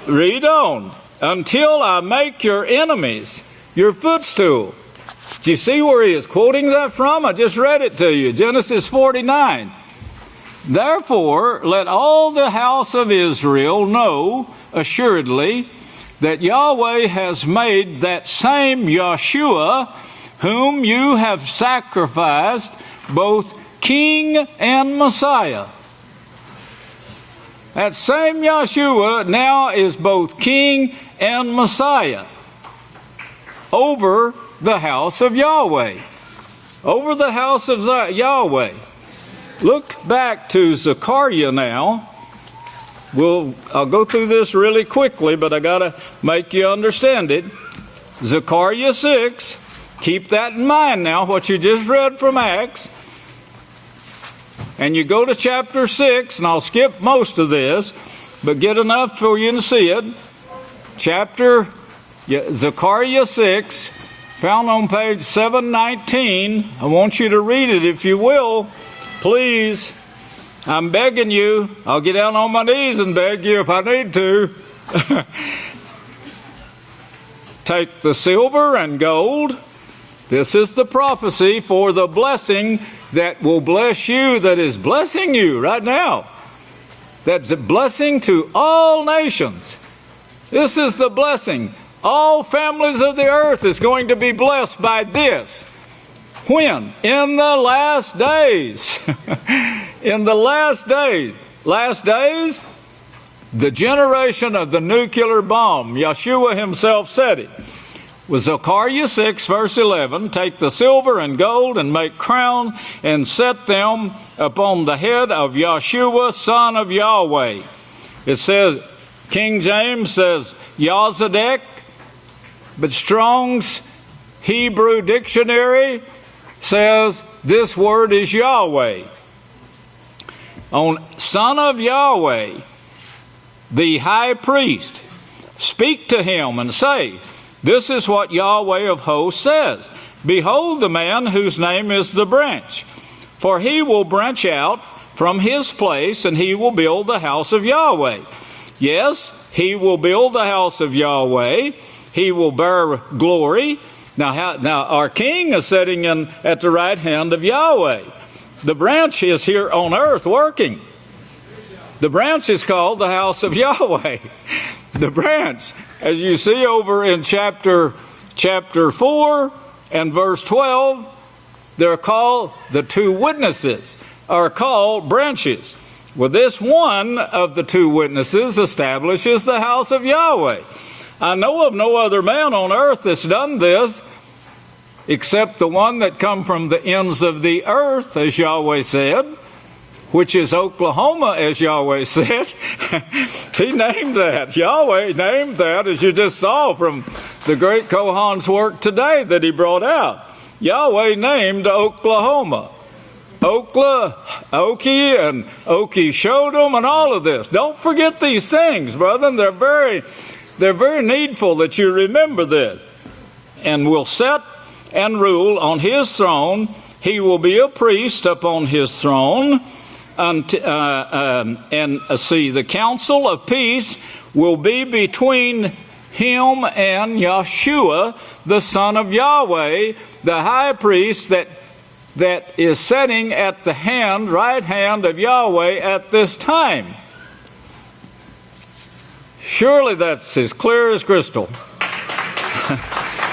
Read on. Until I make your enemies your footstool. Do you see where he is quoting that from? I just read it to you. Genesis 49. Therefore, let all the house of Israel know assuredly that Yahweh has made that same Yeshua whom you have sacrificed both king and Messiah. That same Yeshua now is both king and Messiah over the house of Yahweh. Over the house of Yahweh. Look back to Zechariah now. I'll go through this really quickly, but I got to make you understand it. Zechariah 6. Keep that in mind now, what you just read from Acts. And you go to chapter 6, and I'll skip most of this, but get enough for you to see it. Zechariah 6, found on page 719. I want you to read it if you will, please. I'm begging you. I'll get down on my knees and beg you if I need to. Take the silver and gold. This is the prophecy for the blessing that will bless you, that is blessing you right now. That's a blessing to all nations. This is the blessing. All families of the earth is going to be blessed by this. When? In the last days. In the last days. Last days? The generation of the nuclear bomb. Yeshua himself said it. With Zechariah 6, verse 11, take the silver and gold and make crowns and set them upon the head of Yeshua, son of Yahweh. It says, King James says Yazadek, but Strong's Hebrew dictionary says this word is Yahweh. On son of Yahweh, the high priest, speak to him and say, this is what Yahweh of hosts says. Behold the man whose name is the branch. For he will branch out from his place, and he will build the house of Yahweh. Yes, he will build the house of Yahweh. He will bear glory. Now our king is sitting at the right hand of Yahweh. The branch is here on earth working. The branch is called the house of Yahweh. The branch, as you see over in chapter 4 and verse 12, they're called, the two witnesses are called branches. Well, this one of the two witnesses establishes the house of Yahweh. I know of no other man on earth that's done this except the one that come from the ends of the earth, as Yahweh said, which is Oklahoma, as Yahweh said. He named that. Yahweh named that, as you just saw from the great Kohan's work today that he brought out. Yahweh named Oklahoma. Okie and Okie Shodom and all of this. Don't forget these things, brother. They're very needful that you remember this. And we'll set and rule on his throne. He will be a priest upon his throne. The council of peace will be between him and Yeshua, the son of Yahweh, the high priest that is sitting at the right hand of Yahweh at this time. Surely that's as clear as crystal.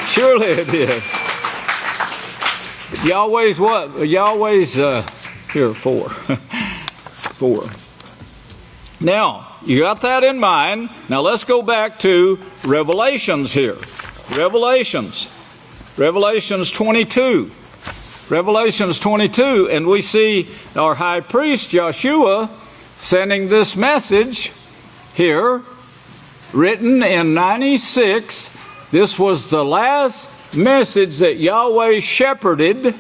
Surely it is. Yahweh's what? Yahweh's, here, 4. 4. Now, you got that in mind. Now let's go back to Revelations here. Revelations 22. Revelations 22, and we see our high priest, Yeshua, sending this message here, written in 96. This was the last message that Yahweh shepherded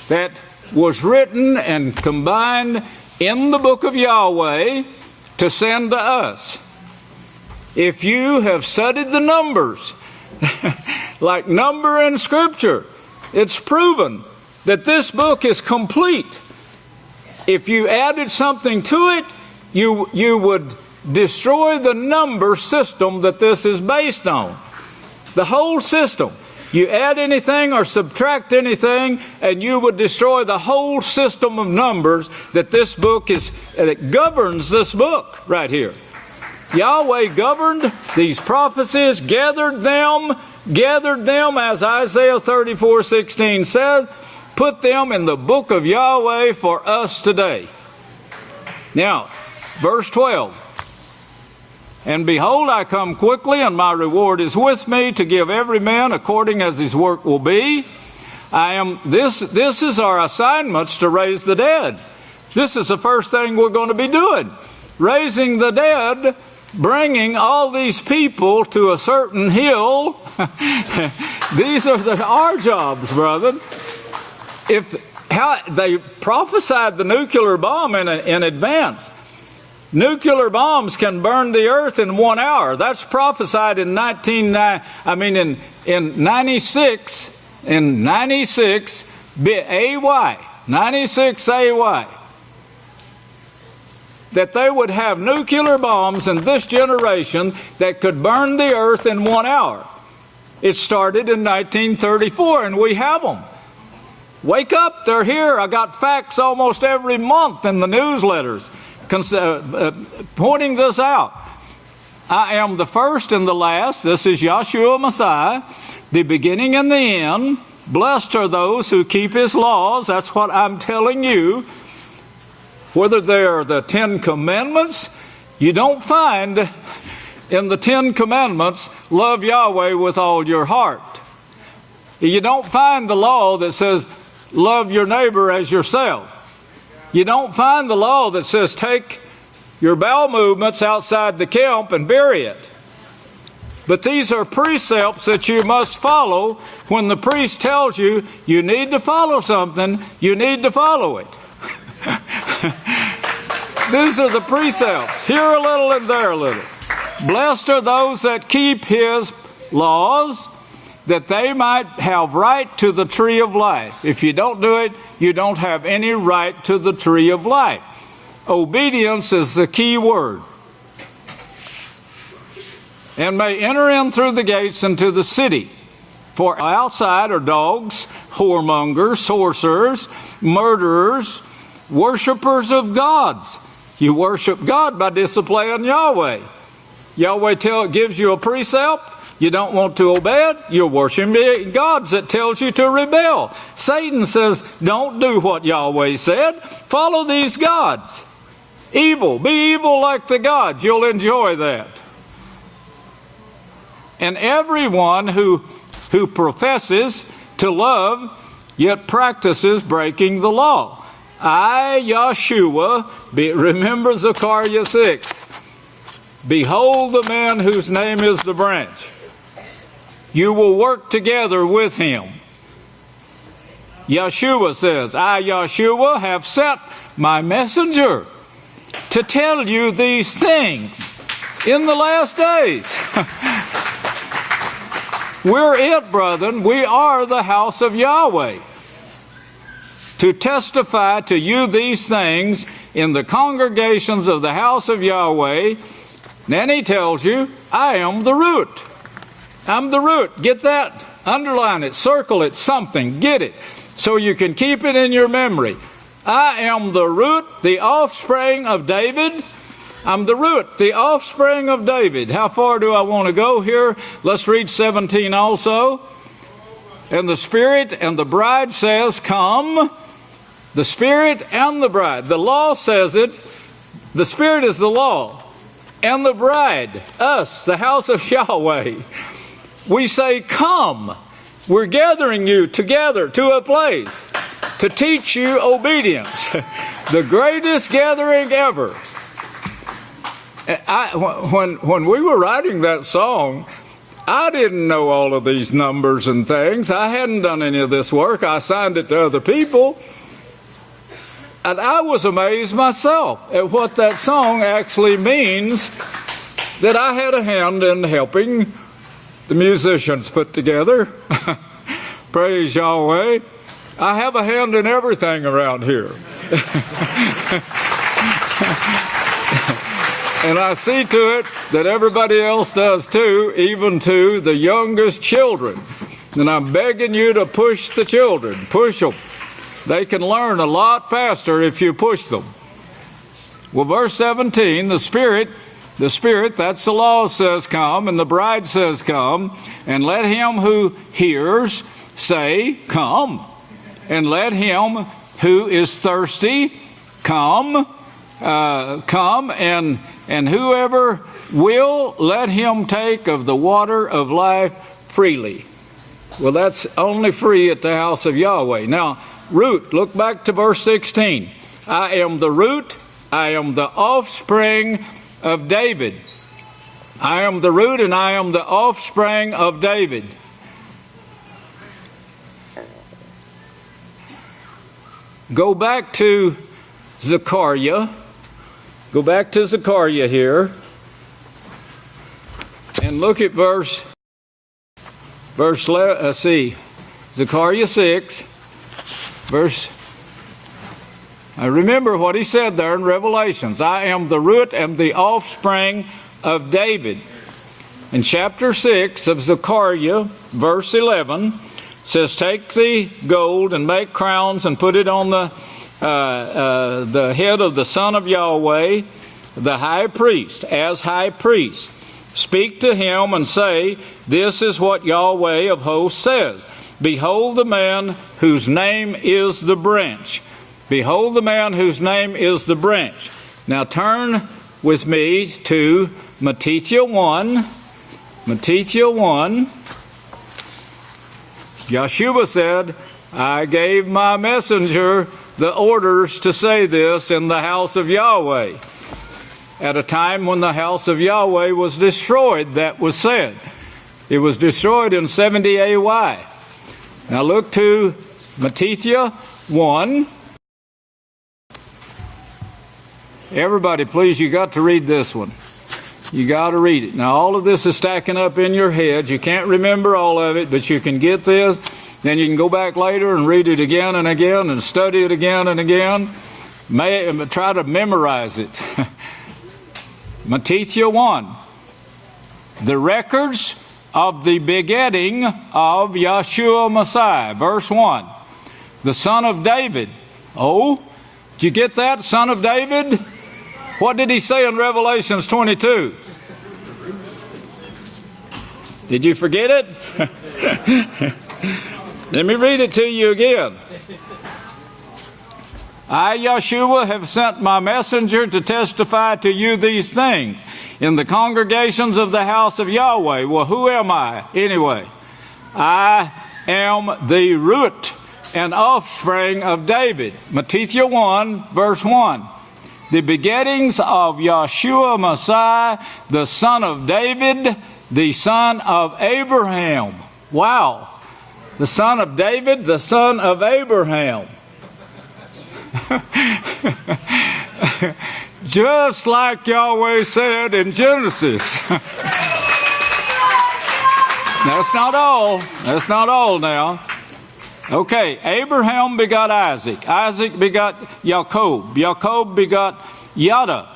that was written and combined in the book of Yahweh to send to us. If you have studied the numbers, like number in Scripture, it's proven that this book is complete. If you added something to it, you would destroy the number system that this is based on. The whole system. You add anything or subtract anything, and you would destroy the whole system of numbers that this book is, that governs this book right here. Yahweh governed these prophecies, gathered them as Isaiah 34:16 says, put them in the book of Yahweh for us today. Now, verse 12. And behold, I come quickly, and my reward is with me to give every man according as his work will be. This is our assignments to raise the dead. This is the first thing we're going to be doing. Raising the dead, bringing all these people to a certain hill. These are our jobs, brother. They prophesied the nuclear bomb in advance. Nuclear bombs can burn the earth in 1 hour. That's prophesied in 96. In 96 AY. 96 AY. That they would have nuclear bombs in this generation that could burn the earth in 1 hour. It started in 1934, and we have them. Wake up, they're here. I got facts almost every month in the newsletters pointing this out. I am the first and the last. This is Yeshua Messiah, the beginning and the end. Blessed are those who keep his laws. That's what I'm telling you. Whether they're the 10 Commandments, you don't find in the 10 Commandments, love Yahweh with all your heart. You don't find the law that says, love your neighbor as yourself. You don't find the law that says, take your bowel movements outside the camp and bury it. But these are precepts that you must follow. When the priest tells you, you need to follow something, you need to follow it. These are the precepts. Here a little and there a little. Blessed are those that keep his laws, that they might have right to the tree of life. If you don't do it, you don't have any right to the tree of life. Obedience is the key word. And may enter in through the gates into the city. For outside are dogs, whoremongers, sorcerers, murderers, worshipers of gods. You worship God by disobeying Yahweh. Yahweh gives you a precept. You don't want to obey it, you're worshiping gods that tells you to rebel. Satan says, don't do what Yahweh said. Follow these gods. Evil. Be evil like the gods. You'll enjoy that. And everyone who professes to love, yet practices breaking the law. I, Yeshua, remember Zechariah 6. Behold the man whose name is the branch. You will work together with him. Yeshua says, I, Yeshua, have sent my messenger to tell you these things in the last days. We're it, brethren. We are the house of Yahweh. To testify to you these things in the congregations of the house of Yahweh. Then he tells you, I am the root. I'm the root. Get that. Underline it. Circle it. Something. Get it. So you can keep it in your memory. I am the root, the offspring of David. I'm the root, the offspring of David. How far do I want to go here? Let's read 17 also. And the Spirit and the bride says, come. The Spirit and the bride. The law says it. The Spirit is the law. And the bride, us, the house of Yahweh. We say, come. We're gathering you together to a place to teach you obedience. The greatest gathering ever. When we were writing that song, I didn't know all of these numbers and things. I hadn't done any of this work. I assigned it to other people. And I was amazed myself at what that song actually means, that I had a hand in helping the musicians put together. Praise Yahweh. I have a hand in everything around here. And I see to it that everybody else does too, even to the youngest children. And I'm begging you to push the children. Push them. They can learn a lot faster if you push them. Well, verse 17, the Spirit, that's the law, says come, and the bride says come, and let him who hears say come, and let him who is thirsty come, and whoever will, let him take of the water of life freely. Well, that's only free at the house of Yahweh. Now, root, look back to verse 16. I am the root, I am the offspring of David. I am the root and I am the offspring of David. Go back to Zechariah. Go back to Zechariah here. And look at Zechariah 6, I remember what he said there in Revelations. I am the root and the offspring of David. In chapter 6 of Zechariah, verse 11, says, take the gold and make crowns and put it on the head of the Son of Yahweh, the high priest, as high priest. Speak to him and say, this is what Yahweh of hosts says. Behold the man whose name is the branch. Behold the man whose name is the branch. Now turn with me to Matthew 1. Matthew 1. Yeshua said, I gave my messenger the orders to say this in the house of Yahweh. At a time when the house of Yahweh was destroyed, that was said. It was destroyed in 70 AY. Now look to Matthew 1. Everybody, please, you got to read this one. You got to read it. Now, all of this is stacking up in your head. You can't remember all of it, but you can get this. Then you can go back later and read it again and again and study it again and again. Try to memorize it. Matthew 1. The records of the begetting of Yeshua Messiah. Verse 1. The son of David. Oh, did you get that? Son of David? What did he say in Revelations 22? Did you forget it? Let me read it to you again. I, Yeshua, have sent my messenger to testify to you these things in the congregations of the house of Yahweh. Well, who am I anyway? I am the root and offspring of David. Matthew 1, verse 1. The begettings of Yeshua Messiah, the son of David, the son of Abraham. Wow. The son of David, the son of Abraham. Just like Yahweh said in Genesis. That's not all. That's not all now. Okay, Abraham begot Isaac. Isaac begot Jacob. Jacob begot Yada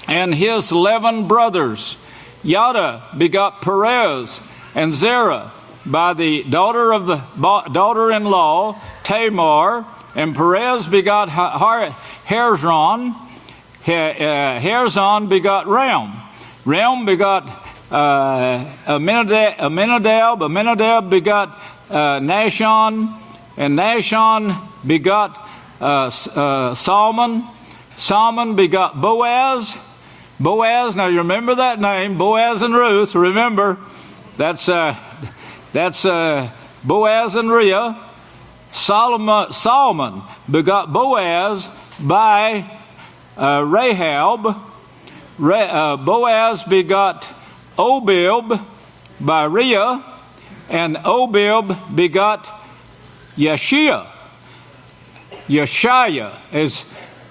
and his 11 brothers. Yada begot Perez and Zerah by the daughter-in-law Tamar, and Perez begot Hezron. Hezron begot Ram. Ram begot Aminadab. Aminadab begot Nahshon, and Nahshon begot Salmon. Salmon begot Boaz. Boaz, now you remember that name, Boaz and Ruth. Remember, that's Boaz and Rhea. Solomon begot Boaz by Rahab. Boaz begot Obib by Rhea, and Obib begot Yeshaiah,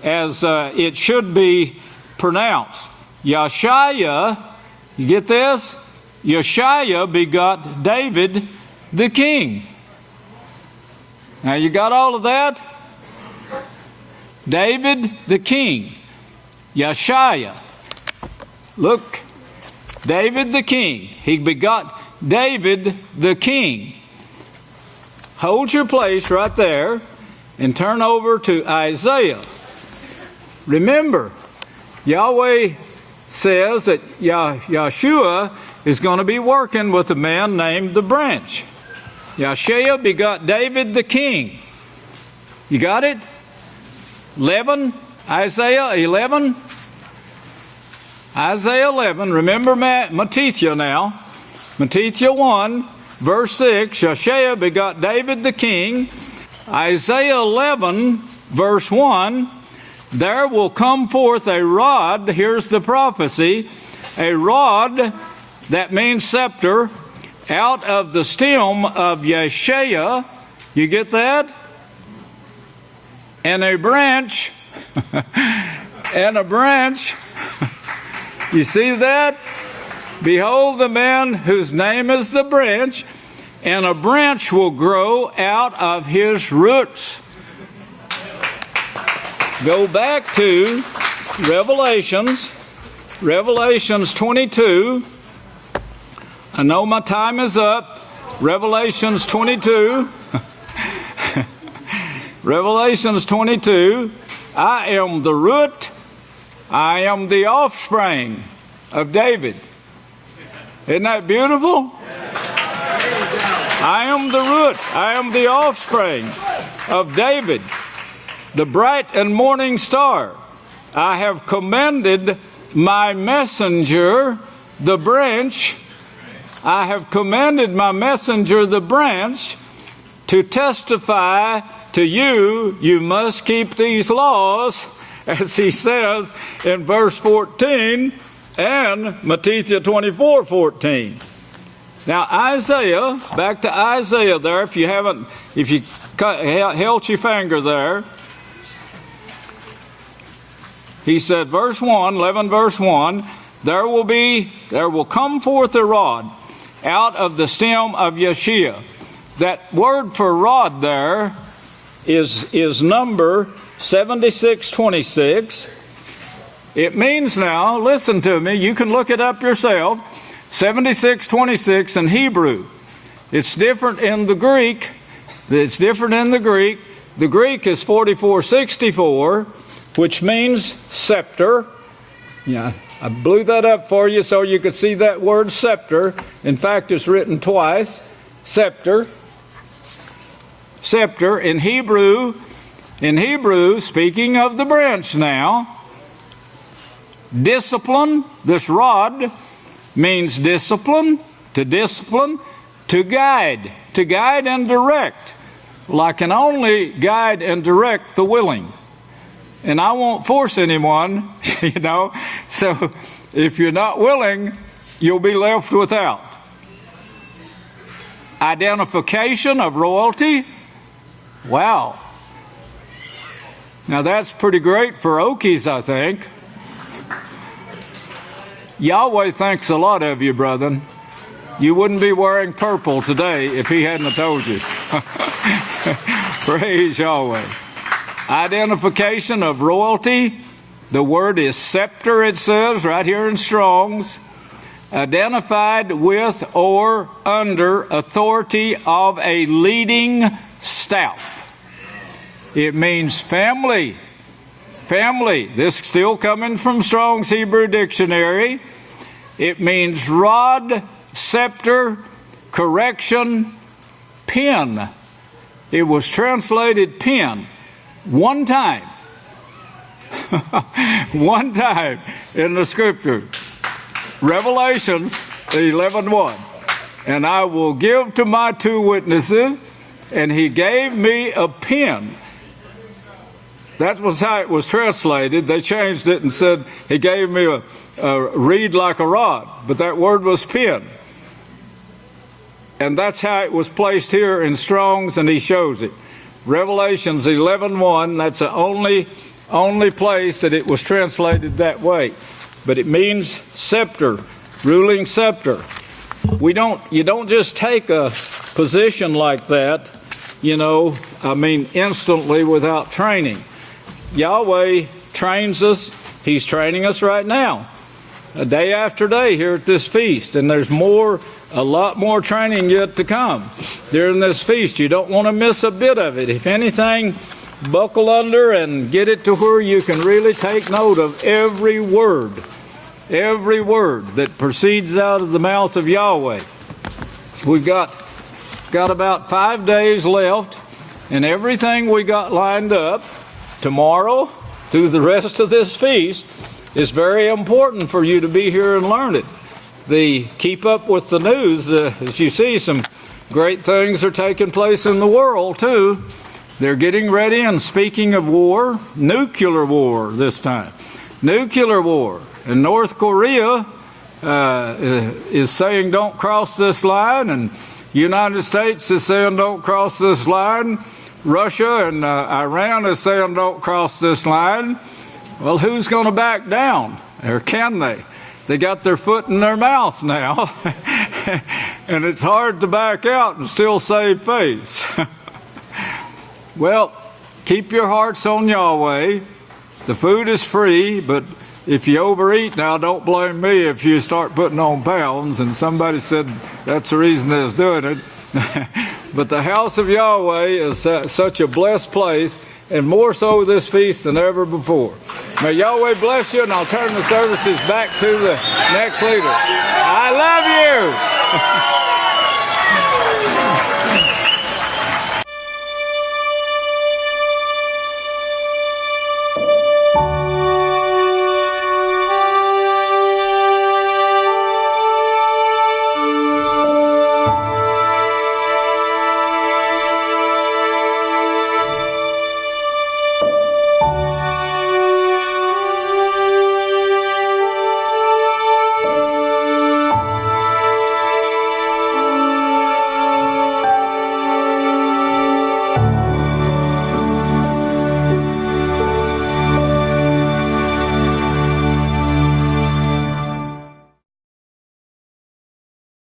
as it should be pronounced. Yeshaiah, you get this? Yeshaiah begot David the king. Now you got all of that? David the king. Yeshaiah. Look, David the king. He begot David the king. Hold your place right there and turn over to Isaiah. Remember, Yahweh says that Yeshua is going to be working with a man named the branch. Yeshaiah begot David the king. You got it? 11, Isaiah 11. Isaiah 11, remember Matithia now. Matithia 1, verse 6, Yeshaiah begot David the king. Isaiah 11, verse 1, there will come forth a rod, here's the prophecy, a rod, that means scepter, out of the stem of Yeshaiah. You get that? And a branch, and a branch. You see that? Behold the man whose name is the branch, and a branch will grow out of his roots. Go back to Revelations 22. I know my time is up. Revelations 22. Revelations 22. I am the root. I am the offspring of David. Isn't that beautiful? I am the root. I am the offspring of David, the bright and morning star. I have commanded my messenger, the branch. I have commanded my messenger, the branch, to testify to you. You must keep these laws, as he says in verse 14 and Matithia 24:14. Now Isaiah, back to Isaiah there, if you held your finger there, he said, verse 1, 11 verse 1, there will come forth a rod out of the stem of Yeshaiah. That word for rod there is number 7626. It means now, listen to me, you can look it up yourself, 7626 in Hebrew. It's different in the Greek. It's different in the Greek. The Greek is 4464, which means scepter. Yeah, I blew that up for you so you could see that word scepter. In fact, it's written twice. Scepter. Scepter in Hebrew, speaking of the branch now, discipline, this rod means discipline, to guide and direct. Well, I can only guide and direct the willing. And I won't force anyone, so if you're not willing, you'll be left without. Identification of royalty. Wow. Now that's pretty great for Okies, I think. Yahweh thinks a lot of you, brethren. You wouldn't be wearing purple today if he hadn't have told you. Praise Yahweh. Identification of royalty. The word is scepter, it says right here in Strong's. Identified with or under authority of a leading staff. It means family. Family. This still coming from Strong's Hebrew Dictionary. It means rod, scepter, correction, pen. It was translated pen one time. One time in the scripture. Revelations 11:1. And I will give to my 2 witnesses, and he gave me a pen. That was how it was translated. They changed it and said he gave me a reed like a rod, but that word was pen. And that's how it was placed here in Strong's, and he shows it. Revelations 11:1, that's the only place that it was translated that way. But it means scepter, ruling scepter. You don't just take a position like that, instantly without training. Yahweh trains us. He's training us right now, day after day here at this feast. And there's a lot more training yet to come during this feast. You don't want to miss a bit of it. If anything, buckle under and get it to where you can really take note of every word that proceeds out of the mouth of Yahweh. We've got about 5 days left, and everything we got lined up tomorrow through the rest of this feast is very important for you to be here and learn it. Keep up with the news. As you see, some great things are taking place in the world too. They're getting ready, and speaking of war, nuclear war this time. Nuclear war. And North Korea is saying don't cross this line, and United States is saying don't cross this line. Russia and Iran is saying don't cross this line. Well, who's going to back down? Or can they? They got their foot in their mouth now. And it's hard to back out and still save face. Well, keep your hearts on Yahweh. The food is free, but if you overeat now, don't blame me if you start putting on pounds. And somebody said that's the reason they was doing it. But the house of Yahweh is such a blessed place, and more so this feast than ever before. May Yahweh bless you, and I'll turn the services back to the next leader. I love you.